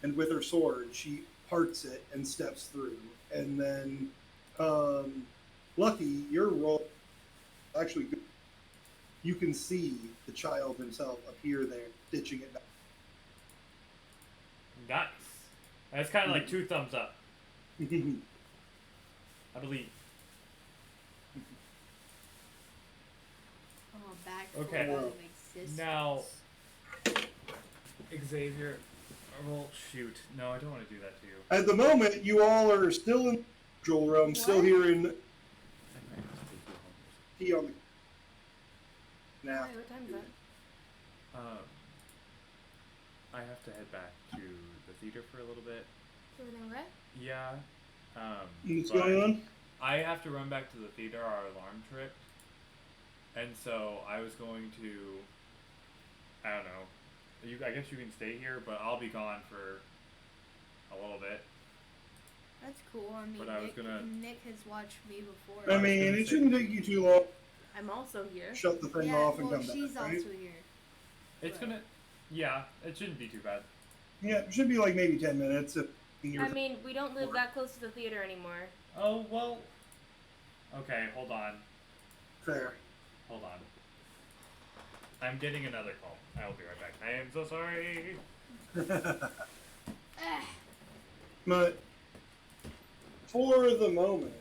And with her sword, she parts it and steps through. And then, Lucky, your roll actually good. You can see the child himself appear there, stitching it back. Nice. That's kind of like 2 thumbs up. I believe. Oh, back Okay. for existence. Now, Xavier. Well, shoot. No, I don't want to do that to you. At the moment, you all are still in the control room, still What? here in T on the now. Wait, what time is that? I have to head back to the theater for a little bit. Is everything right? Yeah. What's but going on? I have to run back to the theater. Our alarm tripped, and so I was going to. I don't know. I guess you can stay here, but I'll be gone for a little bit. That's cool. I mean, But I was gonna- Nick has watched me before. I mean, it shouldn't take you too long. I'm also here. Shut the thing yeah, off and well, come back. she's Right? also here. It's gonna. Yeah, it shouldn't be too bad. Yeah, it should be like maybe 10 minutes. If you're I mean, we don't live that close to the theater anymore. Oh well. Okay, hold on. fair. Hold on. I'm getting another call. I will be right back. I am so sorry. But for the moment,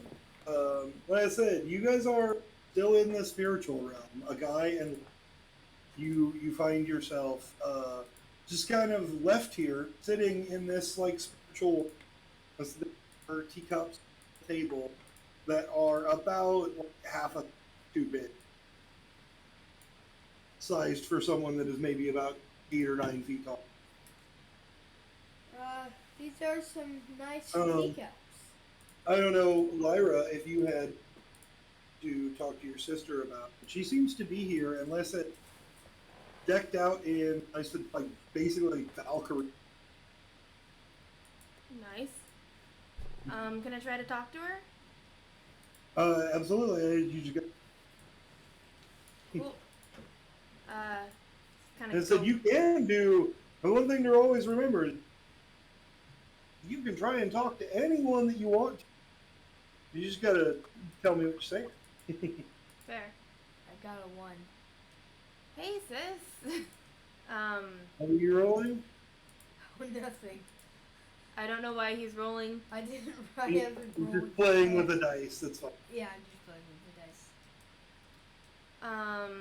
like I said, you guys are still in the spiritual realm. A guy and you find yourself just kind of left here, sitting in this like spiritual teacups table that are about half a too big, sized for someone that is maybe about 8 or 9 feet tall. These are some nice Um, teacups. I don't know, Lyra, if you had to talk to your sister about it. She seems to be here, unless it decked out in, I said, like, basically Valkyrie. Nice. Can I try to talk to her? Absolutely. You just got, Cool. Kind and of. said you can do, but one thing to always remember is you can try and talk to anyone that you want to. You just gotta tell me what you're saying. Fair. I got a 1. Hey, sis. Are you rolling? Nothing. I don't know why he's rolling. I didn't. I haven't You're rolled. just playing with the dice, that's fine. Yeah, I'm just playing with the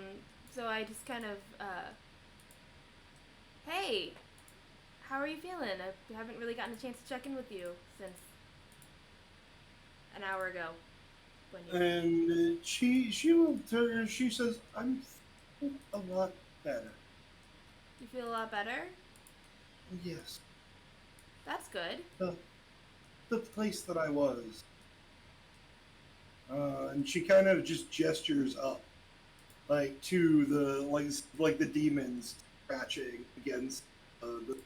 dice. So I just kind of, hey, how are you feeling? I haven't really gotten a chance to check in with you since an hour ago. When you... And she will turn, she says, I'm feeling a lot better. You feel a lot better? Yes. That's good. The place that I was. And she kind of just gestures up. like to the like the demons scratching against the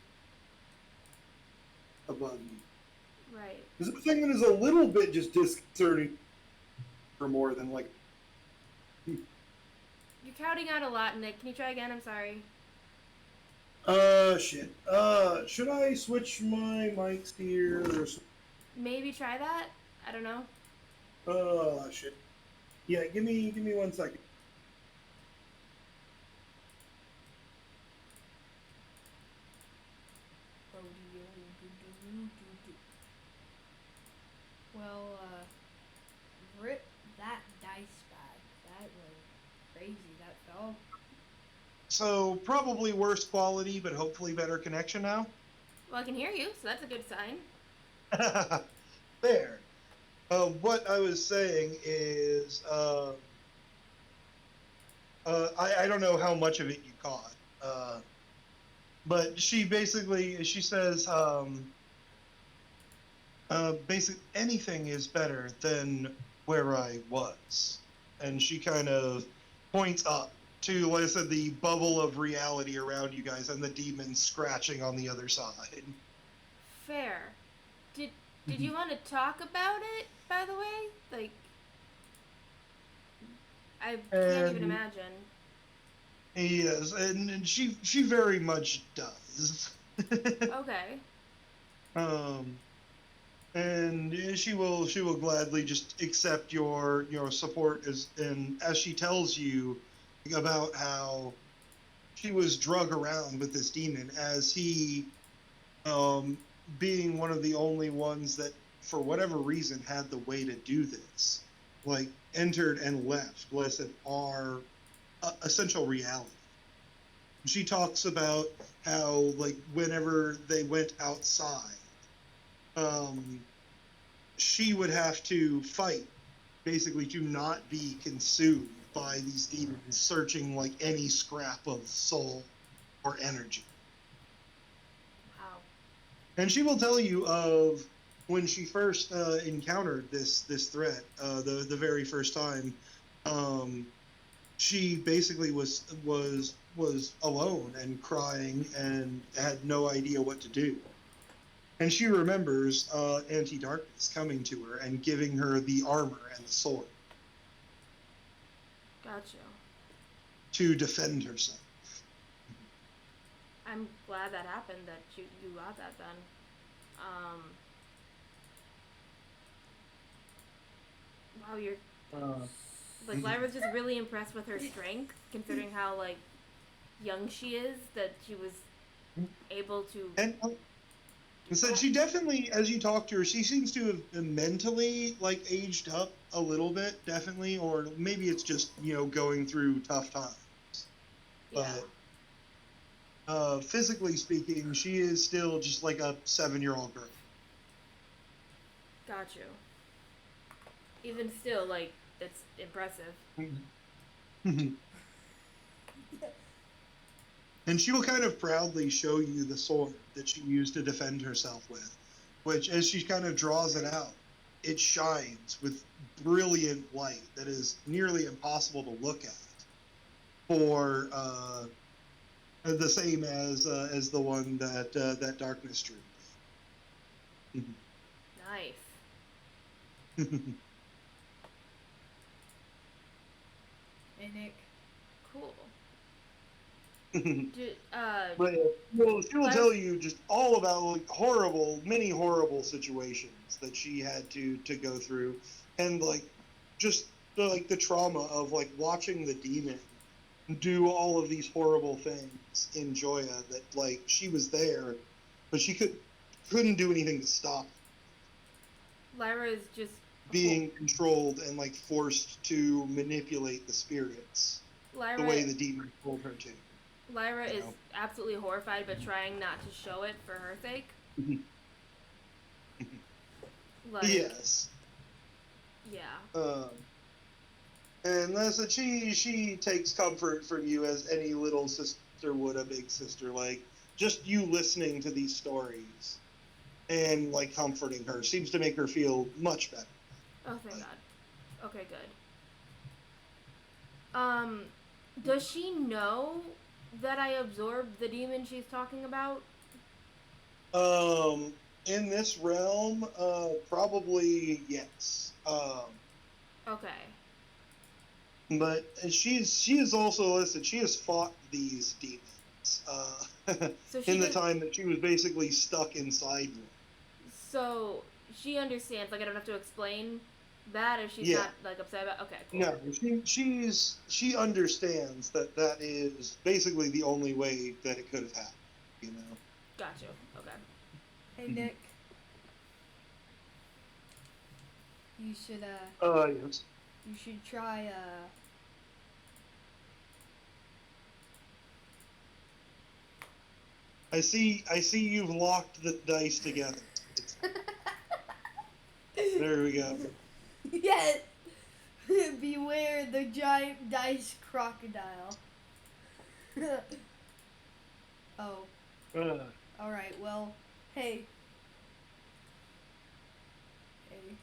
above you. Right. This is the thing that is a little bit just disconcerting for more than like. You're counting out a lot, Nick. Can you try again? I'm sorry. Shit. Should I switch my mics here? Maybe try that? I don't know. Shit. Yeah, give me 1 second. Well, rip that dice bag. That was crazy. That fell. So probably worse quality, but hopefully better connection now. Well, I can hear you, so that's a good sign. There. What I was saying is, I don't know how much of it you caught, but she says, basically anything is better than where I was, and she kind of points up to, like I said, the bubble of reality around you guys and the demons scratching on the other side. Fair. Did you want to talk about it, by the way? Like, I can't even imagine. Yes, and she very much does. Okay. And she will gladly just accept your support as she tells you about how she was drug around with this demon as he, being one of the only ones that for whatever reason had the way to do this, like entered and left, blessed our essential reality. She talks about how, like, whenever they went outside, she would have to fight, basically, to not be consumed by these demons searching like any scrap of soul or energy. Wow. And she will tell you of when she first encountered this threat, the very first time. She basically was alone and crying and had no idea what to do. And she remembers anti-darkness coming to her and giving her the armor and the sword Gotcha. to defend herself. I'm glad that happened, that you got that then. Wow, you're... Like, Lyra's just really impressed with her strength, considering how, like, young she is, that she was able to... And so she definitely, as you talk to her, she seems to have mentally, like, aged up a little bit, definitely, or maybe it's just, going through tough times. Yeah. But physically speaking, she is still just like a 7-year-old girl. Got you. Even still, like, it's impressive. And she will kind of proudly show you the sword that she used to defend herself with, which, as she kind of draws it out, it shines with brilliant light that is nearly impossible to look at, for the same as the one that darkness drew. Nice. Hey, Nick. Cool. But she will tell you just all about, like, many horrible situations that she had to go through, and like just the trauma of like watching the demon do all of these horrible things in Joya, that like she was there, but she couldn't do anything to stop it. Lyra is just Being controlled and like forced to manipulate the spirits the way the demon told her to. Lyra is absolutely horrified, but trying not to show it for her sake. Like, Yes. Yeah. And that's that she takes comfort from you as any little sister would a big sister. Like, just you listening to these stories and like comforting her seems to make her feel much better. Oh, thank God. Okay, good. Does she know that I absorbed the demon she's talking about? In this realm, probably yes. Okay. But she is also listed. She has fought these demons So she in the does, time that she was basically stuck inside one. so she understands. Like I don't have to explain that if she's Yeah. not like upset about. Okay, cool. No, she understands that that is basically the only way that it could have happened. You know. Got you. Okay. Hey Nick. You should Yes. you should try I see you've locked the dice together. There we go. Yes. Beware the giant dice crocodile. Oh, Uh, all right. Well, hey. Hey.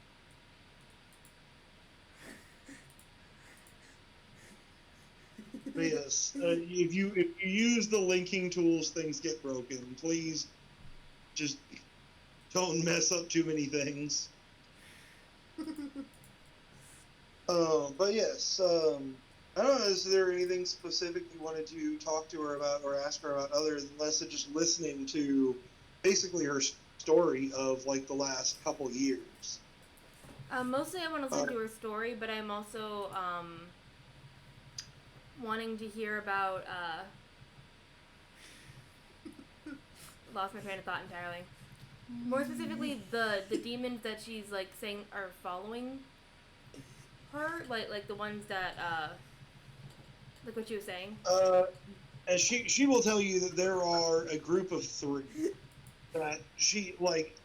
yes. If you use the linking tools, things get broken. Please, just don't mess up too many things. But yes. I don't know. Is there anything specific you wanted to talk to her about or ask her about, other than less than just listening to basically her story of like the last couple years? Mostly I want to listen to her story, but I'm also wanting to hear about lost my train of thought entirely. More specifically, the demons that she's like saying are following her, like the ones that like what you were saying. And she will tell you that there are a group of 3 that she like.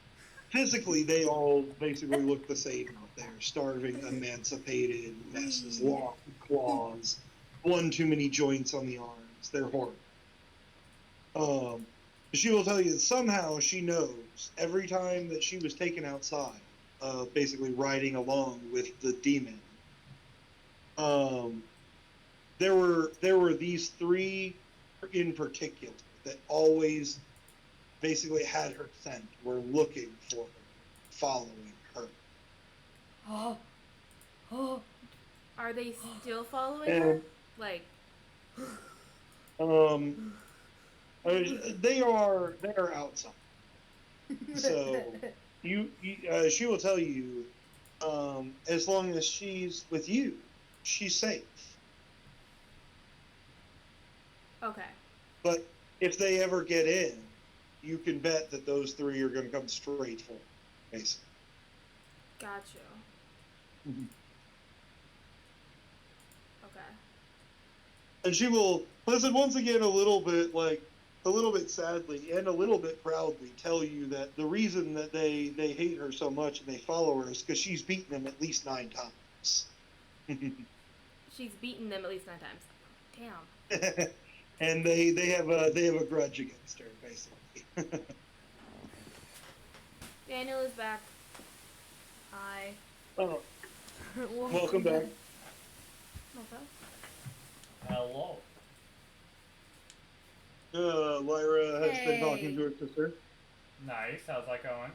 Physically, they all basically look the same out there. Starving, emancipated, messes, long claws, one too many joints on the arms. They're horrible. She will tell you that somehow she knows every time that she was taken outside, basically riding along with the demon. There were these 3 in particular that always basically had her scent, were looking for her, following her. Oh. Oh. Are they still following And, her? Like, they are outside. So she will tell you, as long as she's with you, she's safe. okay. But if they ever get in, you can bet that those 3 are going to come straight for her, basically. Got you. Okay. And she will listen once again a little bit sadly and a little bit proudly tell you that the reason that they hate her so much and they follow her is because she's beaten them at least 9 times. She's beaten them at least 9 times. Damn. And they have a grudge against her, basically. Daniel is back. Hi. Oh, welcome back. What's up? Hello. Lyra has been talking Hey. to her sister. Nice. How's that going?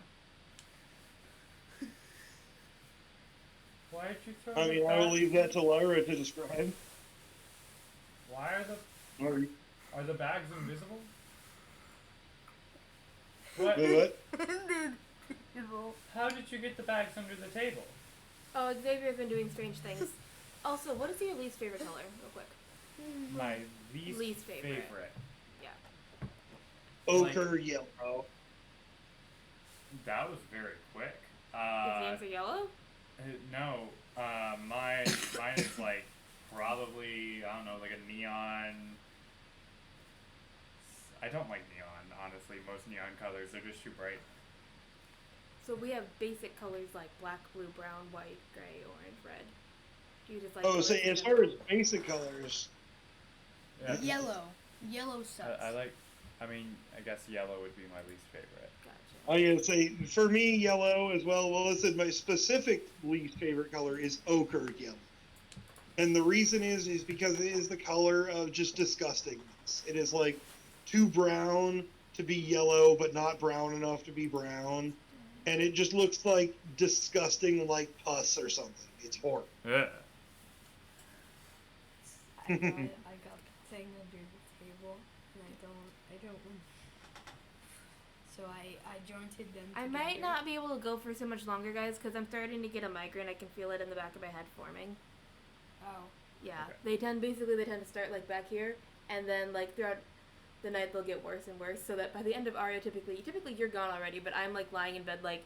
Why did you throw I the mean, I will bags? leave that to Lyra to describe. Why are the bags invisible? What? What? How did you get the bags under the table? Oh, Xavier's been doing strange things. Also, what is your least favorite color, real quick? My least, Least favorite. Yeah. Ochre yellow. That was very quick. His names are yellow? No. Mine is like probably, I don't know, like a neon. I don't like neon, honestly. Most neon colors are just too bright. So we have basic colors like black, blue, brown, white, gray, orange, red. Do you just like Oh, colors so in as general? far as basic colors, Yeah. Yellow. Yellow sucks. I mean, I guess yellow would be my least favorite. Gotcha. I gotta say, for me, yellow as well. Well, listen, my specific least favorite color is ochre yellow. And the reason is because it is the color of just disgustingness. It is like too brown to be yellow, but not brown enough to be brown. And it just looks like disgusting, like pus or something. It's horrible. Yeah. I got the thing under the table, and I don't. So I jointed them. I might not be able to go for so much longer, guys, because I'm starting to get a migraine. I can feel it in the back of my head forming. Oh. Yeah, Okay. they tend to start like back here, and then like throughout the night they'll get worse and worse. So that by the end of Aria, typically you're gone already, but I'm like lying in bed like,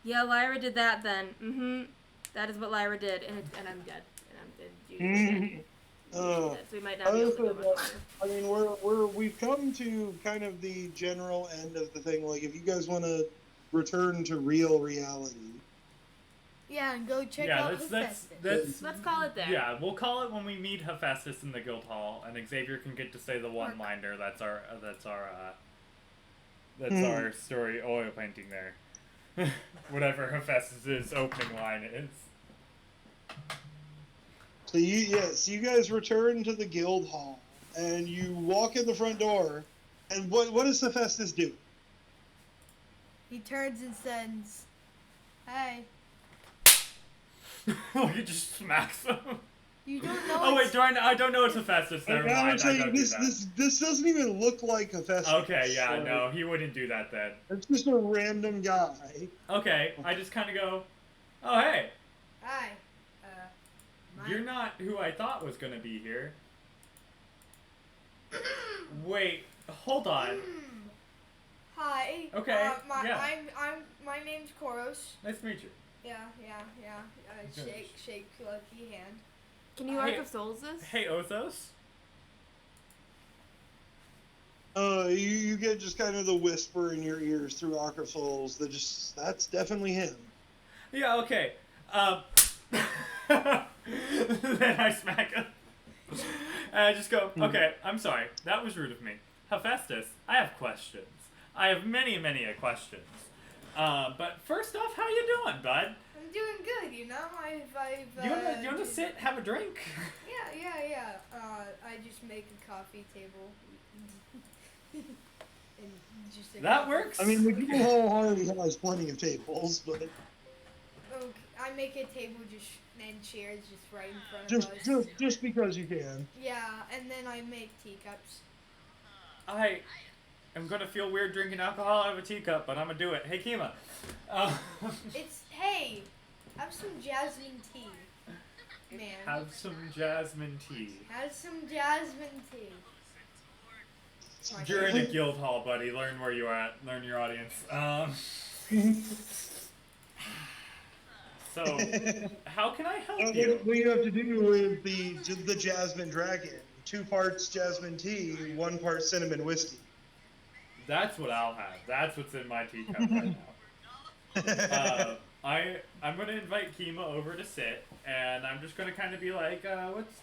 yeah, Lyra did that then. That is what Lyra did, and I'm dead, and I'm dead. Usually dead. So we might not be able to go much longer. I mean, we've come to kind of the general end of the thing. Like, if you guys want to return to real reality. Yeah, and go check out Hephaestus. Let's call it there. Yeah, we'll call it when we meet Hephaestus in the guild hall, and Xavier can get to say the one-liner. That's our story oil painting there. Whatever Hephaestus's opening line is. So you guys return to the guild hall, and you walk in the front door, and what does Hephaestus do? He turns and says, "Hey, He just smacks him. you don't know." Oh wait, I don't know it's Hephaestus. Never Okay, mind. I don't do that. This doesn't even look like Hephaestus. Okay, yeah, so no, he wouldn't do that then. It's just a random guy. Okay, I just kind of go, oh hey, Hi. you're not who I thought was gonna be here. Wait, hold on. Hi. Okay, yeah. My name's Koros. Nice to meet you. Yeah. Good. Shake lucky hand. Can you Arc of Souls this? Hey, Othos. You get just kind of the whisper in your ears through Arc of Souls that's definitely him. Yeah, okay. Then I smack him. And I just go, okay, I'm sorry. That was rude of me. Hephaestus, I have questions. I have many, many questions. But first off, how you doing, bud? I'm doing good, you know. You wanna sit, have a drink? Yeah. I just make a coffee table. And just a That coffee. works. I mean, the guild hall already has plenty of tables, but Okay, I make a table and chairs just right in front of us. just because you can. Yeah, and then I make teacups. I am gonna feel weird drinking alcohol out of a teacup, but I'm gonna do it. Hey, Kima. Hey, have some jasmine tea, man. Have some jasmine tea. Have some jasmine tea. You're in a guild hall, buddy. Learn where you are at. Learn your audience. So, how can I help you? What you have to do with the jasmine dragon? 2 parts jasmine tea, 1 part cinnamon whiskey. That's what I'll have. That's what's in my teacup right now. I'm gonna invite Kima over to sit, and I'm just gonna kind of be like,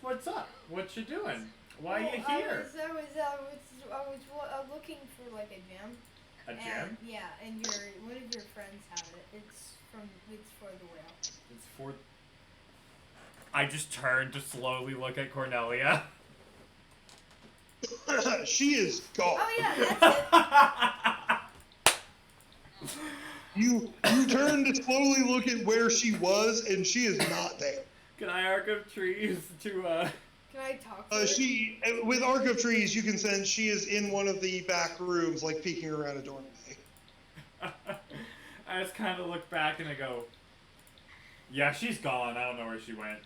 what's up? What you doing? Why are you here? I was looking for like a gem. A gem? Yeah, and one of your friends have it. It's for the whale. It's for. I just turned to slowly look at Cornelia. She is gone. Oh yeah, that's it. You turn to slowly look at where she was, and she is not there. Can I arc of trees to Can I talk to her? With Arc of Trees, you can sense she is in one of the back rooms, like peeking around a doorway. I just kind of look back and I go, yeah, she's gone. I don't know where she went.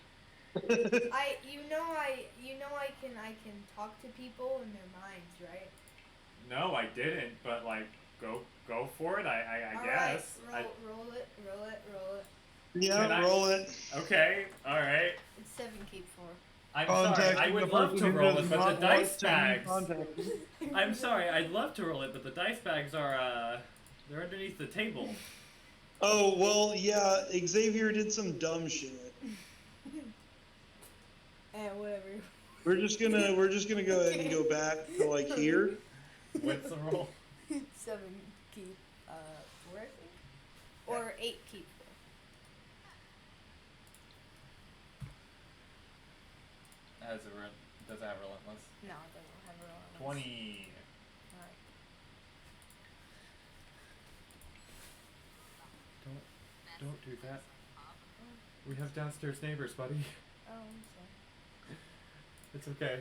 I can talk to people in their minds, right? No, I didn't. But like, go for it. I All guess. Right, roll it. Yeah, roll it. Okay. All right. It's 7 keep 4. I'm sorry. I would love to roll it, but the dice bags. I'm sorry. I'd love to roll it, but the dice bags are they're underneath the table. Oh well, yeah. Xavier did some dumb shit. Whatever. We're just gonna go ahead and go back to like here. What's the roll? 7 keep 4, I think, or 8 keep has a does it have relentless? No, it doesn't have relentless. 20. Alright. Don't do that. We have downstairs neighbors, buddy. Oh, I'm sorry. It's okay.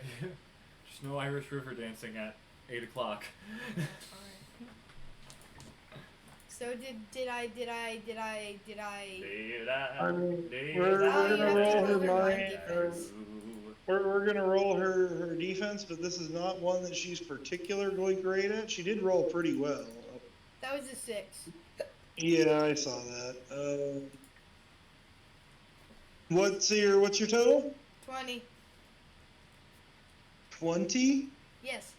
Just no Irish river dancing at 8 o'clock. Alright. So did I? I mean, Did we're Oh, you gonna have to roll her roll her mind. defense. We're gonna roll her defense, but this is not one that she's particularly great at. She did roll pretty well. That was a 6. Yeah, I saw that. What's your total? 20. 20. Yes.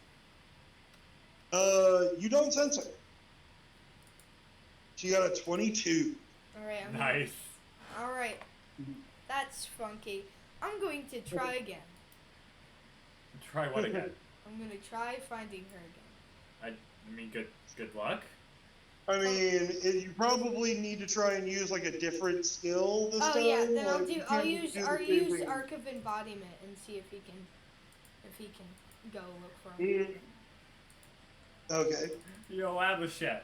You don't sense her. She got a 22. All right. Nice. All right. That's funky. I'm going to try again. Try what again? I'm gonna try finding her again. I mean, good luck. I mean, you probably need to try and use like a different skill this time. Oh yeah, then like, you I'll can't use do the I'll same use thing. Arc of Embodiment and see if he can go look for him. Okay. Yo, Abhishek.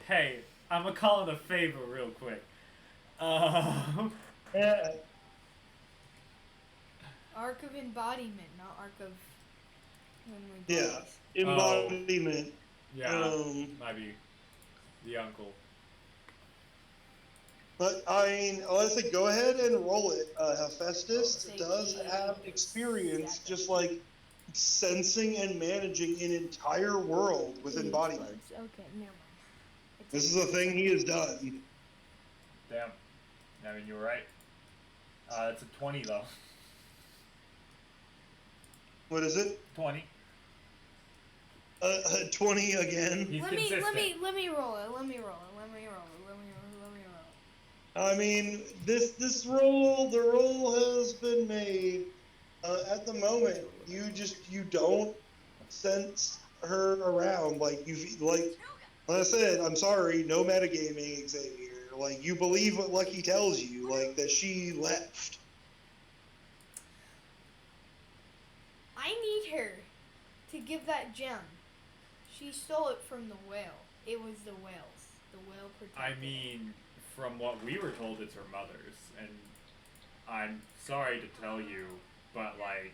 Hey, I'ma call it a favor real quick. Yeah. Arc of Embodiment, not Arc of when we Yeah. bodies. Embodiment. Yeah, might be the uncle. But I mean, let's say go ahead and roll it. Hephaestus Say does have experience, just like sensing and managing an entire world with embodiment. Okay, never mind. This is a thing he has done. Damn. I mean, you were right. It's a 20 though. What is it? 20. 20 again. He's Let consistent. me roll it. Let me roll it. I mean, this roll, the roll has been made. At the moment, you don't sense her around. Like like I said, I'm sorry, no metagaming, Xavier. Like you believe what Lucky tells you, like that she left. I need her to give that gem. She stole it from the whale. It was the whales. The whale protected I it. mean, from what we were told, it's her mother's, and I'm sorry to tell you, but like,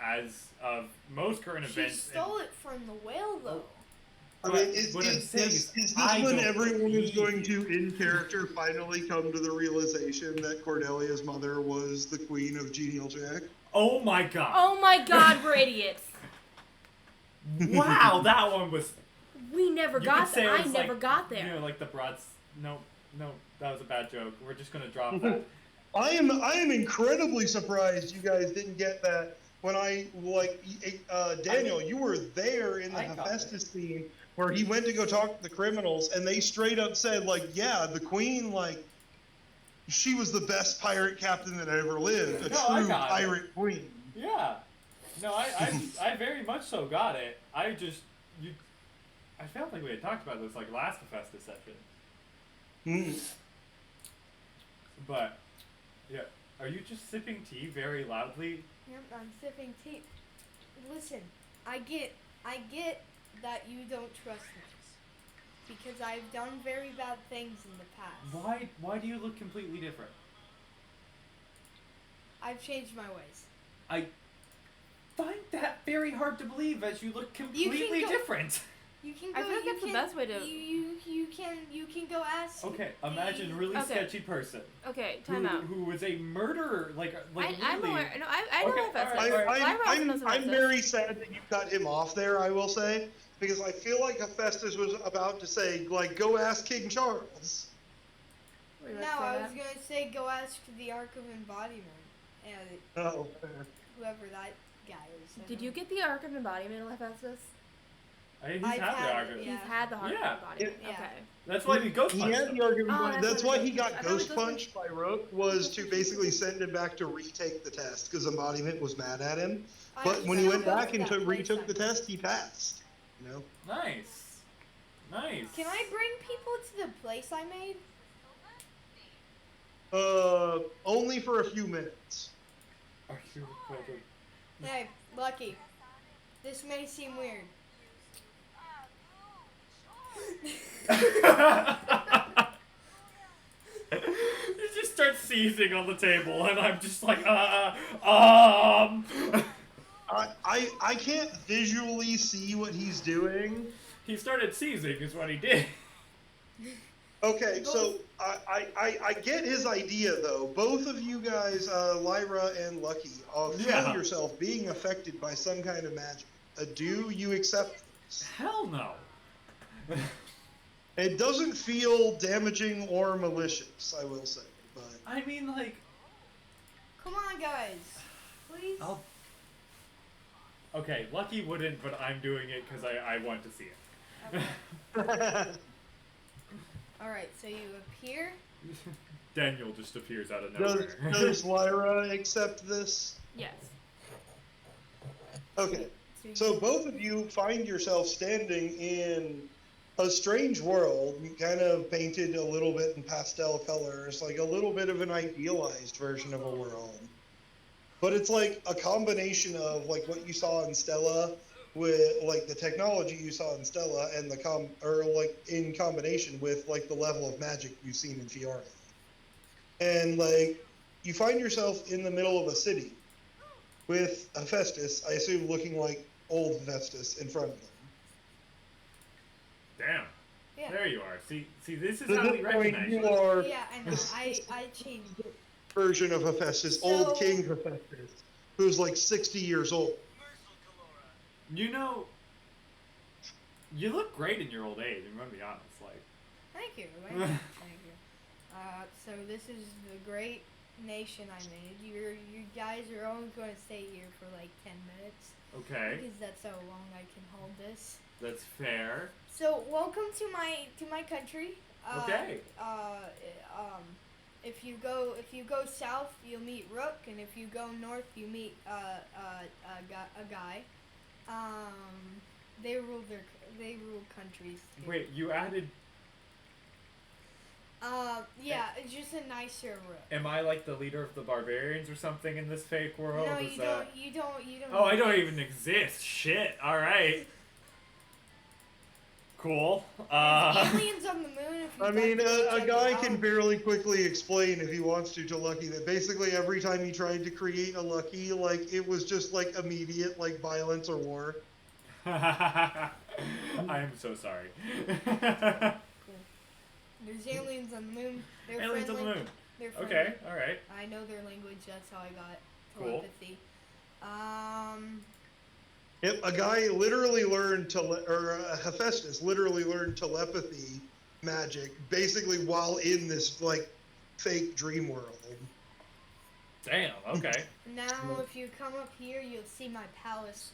as of most current She events, stole it from the whale, though. I But mean, is what I'm this saying is, when don't everyone is believe going you. to, in character, finally come to the realization that Cordelia's mother was the queen of Genial Jack? Oh my god! Oh my god, we're idiots. Wow, that one was. We never You got could say there. it I was never like, got there. You know, like the broads. No, that was a bad joke. We're just gonna drop that. I am incredibly surprised you guys didn't get that when Daniel, you were there in the I got Hephaestus scene where he went to go talk to the criminals and they straight up said, like, yeah, the queen, like, she was the best pirate captain that ever lived, a No, I true got it. pirate queen. Yeah. No, I very much so got it. I felt like we had talked about this like last Hephaestus session. Mm. But yeah, are you just sipping tea very loudly? Yep, I'm sipping tea. Listen, I get that you don't trust me because I've done very bad things in the past. Why do you look completely different? I've changed my ways. I find that very hard to believe as you look completely go- different. You can I go. feel like you that's the can, best way to- You can go ask. Okay, imagine a really Okay. sketchy person Okay, time out. who was a murderer, like I'm really. aware. No, I know Okay, Hephaestus. alright, alright. Lyra also knows I'm Hephaestus. very sad that you cut him off there, I will say, because I feel like Hephaestus was about to say, like, go ask King Charles. Were you No, about to say I that? was gonna say go ask the Arc of Embodiment, and Oh, whoever that guy is. Did you get the Arc of Embodiment of Hephaestus? He's I've had the had it, argument. yeah. He's had the Arc Yeah. of Embodiment. Yeah. Okay. That's why he ghost he punched had him. the argument. Oh, that's that's what why it he is. got I thought it ghost was punched by Rook, was to basically send him back to retake the test, because Embodiment was mad at him. But when he went back and retook the test, he passed. You know? Nice. Can I bring people to the place I made? Only for a few minutes. Are you Hey, Lucky. This may seem weird. You just start seizing on the table, and I'm just like, I can't visually see what he's doing. He started seizing, is what he did. Okay, so I get his idea though. Both of you guys, Lyra and Lucky, feel Yeah. yourself being affected by some kind of magic. Do you accept this? Hell no. It doesn't feel damaging or malicious, I will say. But I mean, like, Come on, guys. Please. I'll. Okay, Lucky wouldn't, but I'm doing it because I want to see it. Okay. Alright, so you appear. Daniel just appears out of does, nowhere. does Lyra accept this? Yes. Okay. you- So both of you find yourself standing in a strange world, kind of painted a little bit in pastel colors, like a little bit of an idealized version of a world. But it's like a combination of like what you saw in Stella with like the technology you saw in Stella and like in combination with like the level of magic you've seen in Fiora. And like you find yourself in the middle of a city with Hephaestus, I assume looking like old Hephaestus in front of them. Damn. Yeah. There you are. See, this is At how this we point, recognize you you. are Yeah, I know. I changed it. version of Hephaestus, old So- King Hephaestus, who's like 60 years old. You know, you look great in your old age. I'm gonna be honest. Like, Thank you. Thank you. Thank you. So this is the great nation I made. You guys are only going to stay here for like 10 minutes okay, because that's how long I can hold this. that's fair. So welcome to my country. Okay. If you go south, you'll meet Rook, and if you go north, you meet a guy. They rule countries. here. Wait, you added? Yeah, it's just a nicer Rook. Am I like the leader of the barbarians or something in this fake world? No, Is you that- don't. You don't. Oh, I don't even exist. Shit. All right. Cool. There's aliens on the moon. If I mean, a check guy it out. can barely quickly explain if he wants to Lucky that basically every time he tried to create a Lucky, like it was just like immediate like violence or war. I am so sorry. There's aliens on the moon. They're Aliens on the friendly. moon. They're friendly. Okay. All right. I know their language. That's how I got Cool. telepathy. Yep, a guy literally learned Hephaestus literally learned telepathy magic basically while in this like fake dream world. Damn. Okay. Now, if you come up here, you'll see my palace.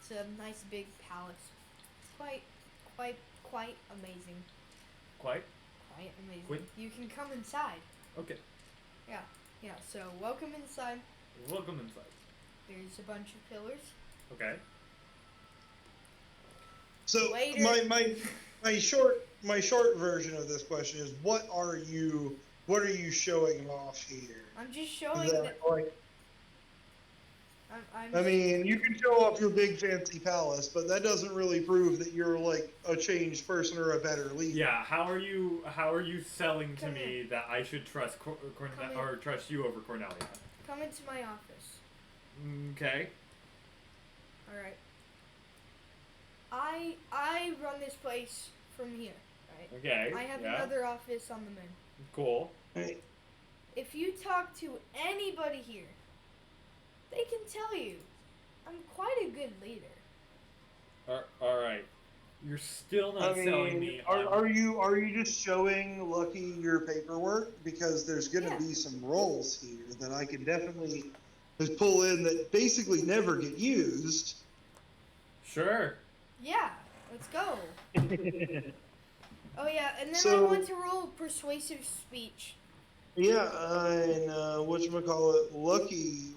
It's a nice big palace. It's quite amazing. Quite. Quite amazing. Quite. You can come inside. Okay. Yeah. So welcome inside. Welcome inside. There's a bunch of pillars. Okay. So Later. my short version of this question is what are you showing off here? I'm just Is showing that, that. like, I'm I mean, you can show off your big fancy palace, but that doesn't really prove that you're like a changed person or a better leader. Yeah. How are you selling to Come me that I should trust Come here. or trust you over Cornelia? come into my office. Okay. All right. I run this place from here. Right. Okay. I have yeah. another office on the moon. Cool. Hey, If you talk to anybody here, they can tell you I'm quite a good leader. All right. You're still not I selling mean, me. are you just showing Lucky your paperwork? Because there's going to Yeah. be some roles here that I can definitely just pull in that basically never get used. Sure. Yeah, let's go. Oh yeah, and then I So- want to roll persuasive speech. Yeah, and whatchamacallit, Lucky,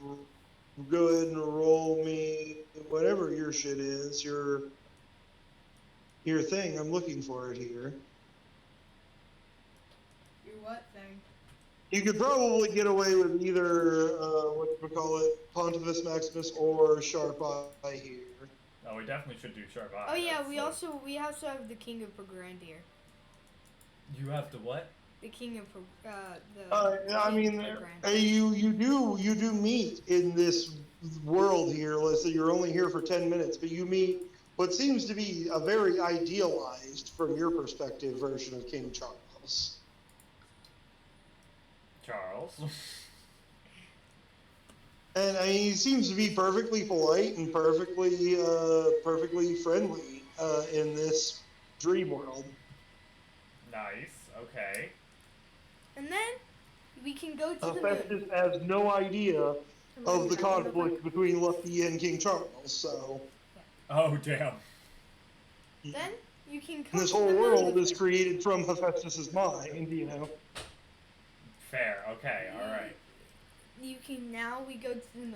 go ahead and roll me whatever your shit is, your thing. I'm looking for it here. Your what thing? You could probably get away with either what do we call it, Pontifex Maximus or Sharp Eye here. Oh, we definitely should do Sharp Eye. Oh yeah, That's, we also have the King of Pograndir. You have the what? The King of I mean, you do meet in this world here. Let's say you're only here for 10 minutes, but you meet what seems to be a very idealized, from your perspective, version of King Charles. Charles. And I mean, he seems to be perfectly polite and perfectly friendly in this dream world. Nice. Okay. And then we can go to the moon. Festus has no idea of the conflict between Lucky and King Charles, so Oh damn. Then you can come this to whole the moon world with is me. created from Hephaestus's mind, you know. Fair. Okay. All right. We go to the moon.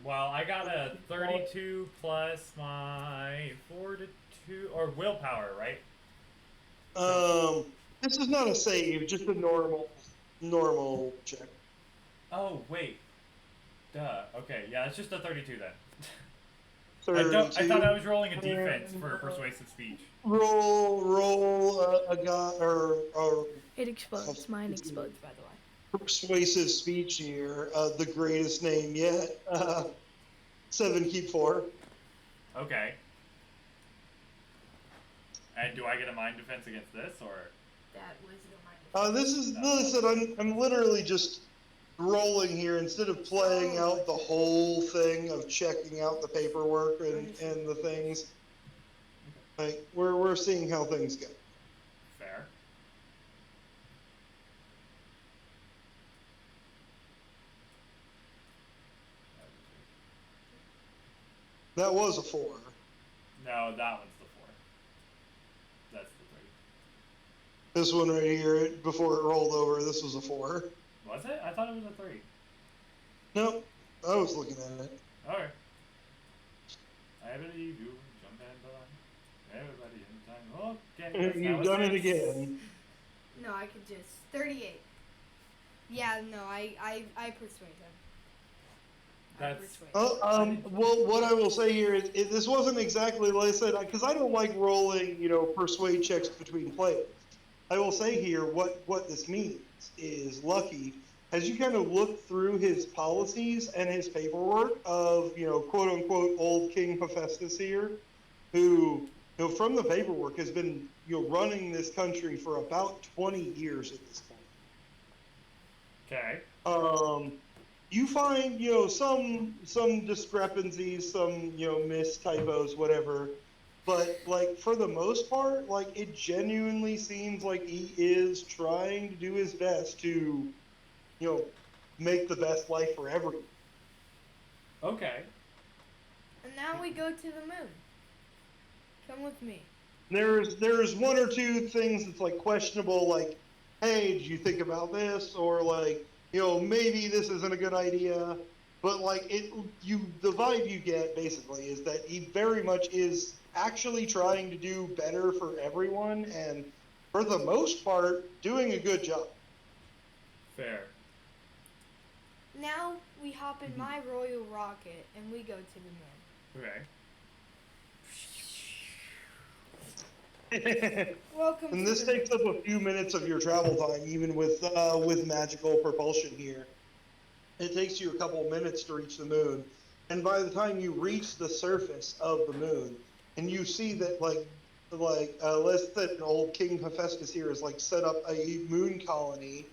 Well, I got a 32 plus my fortitude or willpower, right? This is not a save, just a normal check. Oh wait. Duh. Okay. Yeah, it's just a 32 then. I 32. thought I was rolling a defense for persuasive speech. Roll a guy or It explodes. Mine explodes, by the way. persuasive speech here. The greatest name yet. 7 keep 4. Okay. And do I get a mind defense against this, or? That was the Listen, I'm literally just rolling here instead of playing out the whole thing of checking out the paperwork and the things. Like we're seeing how things go. Fair. That was a 4. No, that one's the 4. That's the 3. This one right here, before it rolled over, this was a 4. Was it? I thought it was a 3. Nope, I was looking at it. Okay. I believe you. Jump and the line. Everybody in time. Okay. that's now You've a done it 6. again. No, I could just 38. Yeah, no, I persuade him. That's. Well, what I will say here is this wasn't exactly like I said, because I don't like rolling, persuade checks between players. I will say here what this means is Lucky, as you kind of look through his policies and his paperwork of, quote unquote old King Hephaestus here, who, from the paperwork has been, running this country for about 20 years at this point. Okay. You find, some discrepancies, some, typos, whatever. But, for the most part, it genuinely seems like he is trying to do his best to, make the best life for everyone. Okay. And now we go to the moon. Come with me. There's one or two things that's, questionable, hey, did you think about this? Or, maybe this isn't a good idea. But, the vibe you get, basically, is that he very much is actually trying to do better for everyone, and for the most part, doing a good job. Fair. Now we hop in my royal rocket and we go to the moon. Okay. Welcome. And this takes up a few minutes of your travel time, even with magical propulsion here. It takes you a couple minutes to reach the moon, and by the time you reach the surface of the moon, and you see that less than old King Hephaestus here has set up a moon colony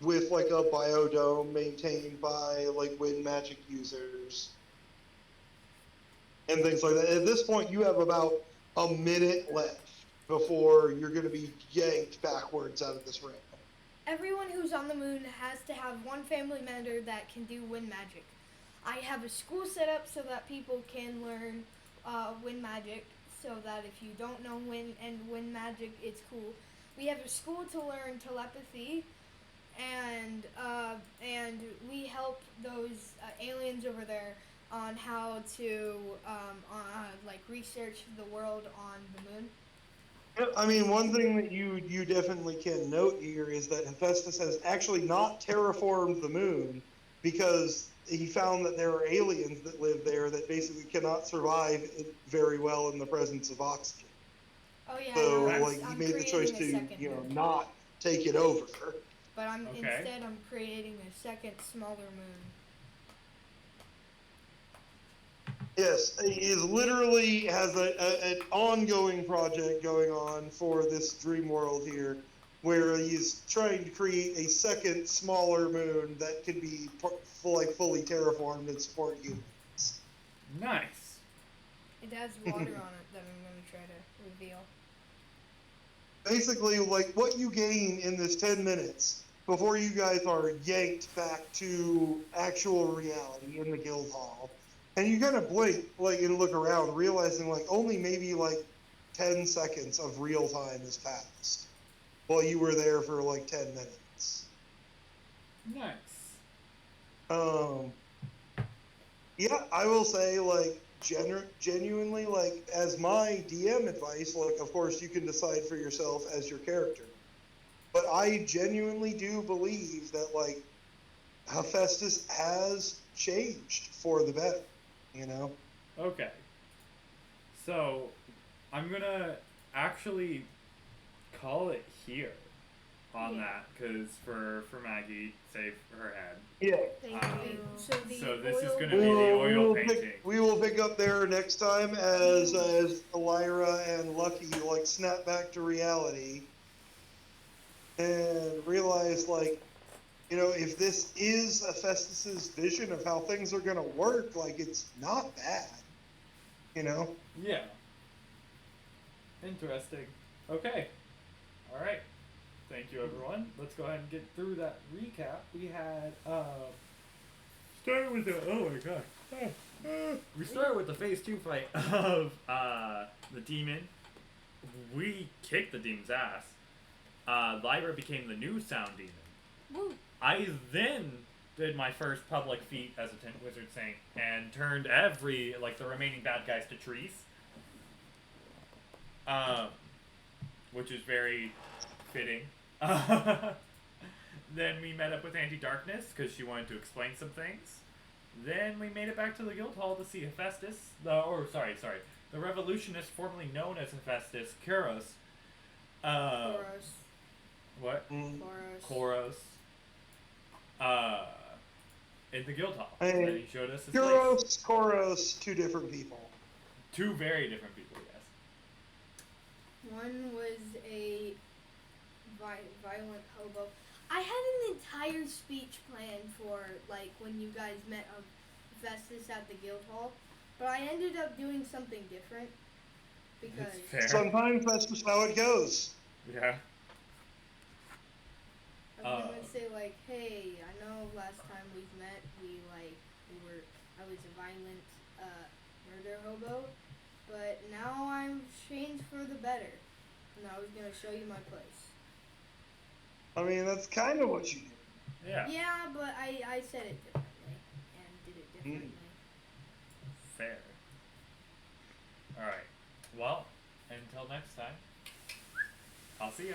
with a biodome maintained by wind magic users and things like that. At this point, you have about a minute left before you're going to be yanked backwards out of this ramp. Everyone who's on the moon has to have one family member that can do wind magic. I have a school set up so that people can learn wind magic, so that if you don't know wind magic, it's cool. We have a school to learn telepathy, and we help those aliens over there on how to research the world on the moon. I mean, one thing that you definitely can note here is that Hephaestus has actually not terraformed the moon because he found that there are aliens that live there that basically cannot survive very well in the presence of oxygen. Oh yeah, So, no, like, he I'm made the choice creating a to, second you know, moon. not take it over. But Okay. instead I'm creating a second smaller moon. Yes, he is literally has an ongoing project going on for this dream world here, where he's trying to create a second, smaller moon that can be fully terraformed and support humans. Nice. It has water on it that I'm going to try to reveal. Basically, like what you gain in this 10 minutes before you guys are yanked back to actual reality in the guild hall. And you kind of blink, like, and look around, realizing, like, only maybe, like, 10 seconds of real time has passed while you were there for, like, 10 minutes. Nice. Yeah, I will say, like, genuinely, like, as my DM advice, like, of course, you can decide for yourself as your character. But I genuinely do believe that, like, Hephaestus has changed for the better, you know? Okay. So, I'm gonna actually call it here on Yeah. that, because for Maggie, save her head. Yeah. Thank you. So the So this is oil gonna be the oil painting. We will pick up there next time as Lyra and Lucky, like, snap back to reality and realize, like, you know, if this is Hephaestus's vision of how things are going to work, like, it's not bad, you know? Yeah. Interesting. Okay. All right. Thank you, everyone. Let's go ahead and get through that recap. We had started with the we started with the phase 2 fight of the demon. We kicked the demon's ass. Lyra became the new sound demon. Woo. I then did my first public feat as a Tin Wizard Saint and turned the remaining bad guys to trees. Which is very fitting. Then we met up with Anti-Darkness because she wanted to explain some things. Then we made it back to the guild hall to see Hephaestus, the revolutionist formerly known as Hephaestus, Kuros. Chorus. What? Chorus. Koros. In the guild hall. Hey, And then he showed us his place. Koros, two different people. Two very different people, yes. One was a violent hobo. I had an entire speech planned for, like, when you guys met Hephaestus at the guild hall, but I ended up doing something different because It's fair. Sometimes that's just how it goes. Yeah. I was gonna say, like, hey, I know last time we met, I was a violent murder hobo, but now I'm changed for the better, and I was gonna show you my place. I mean, that's kind of what you do. Yeah. Yeah, but I said it differently and did it differently. Fair. Alright. Well, until next time, I'll see you.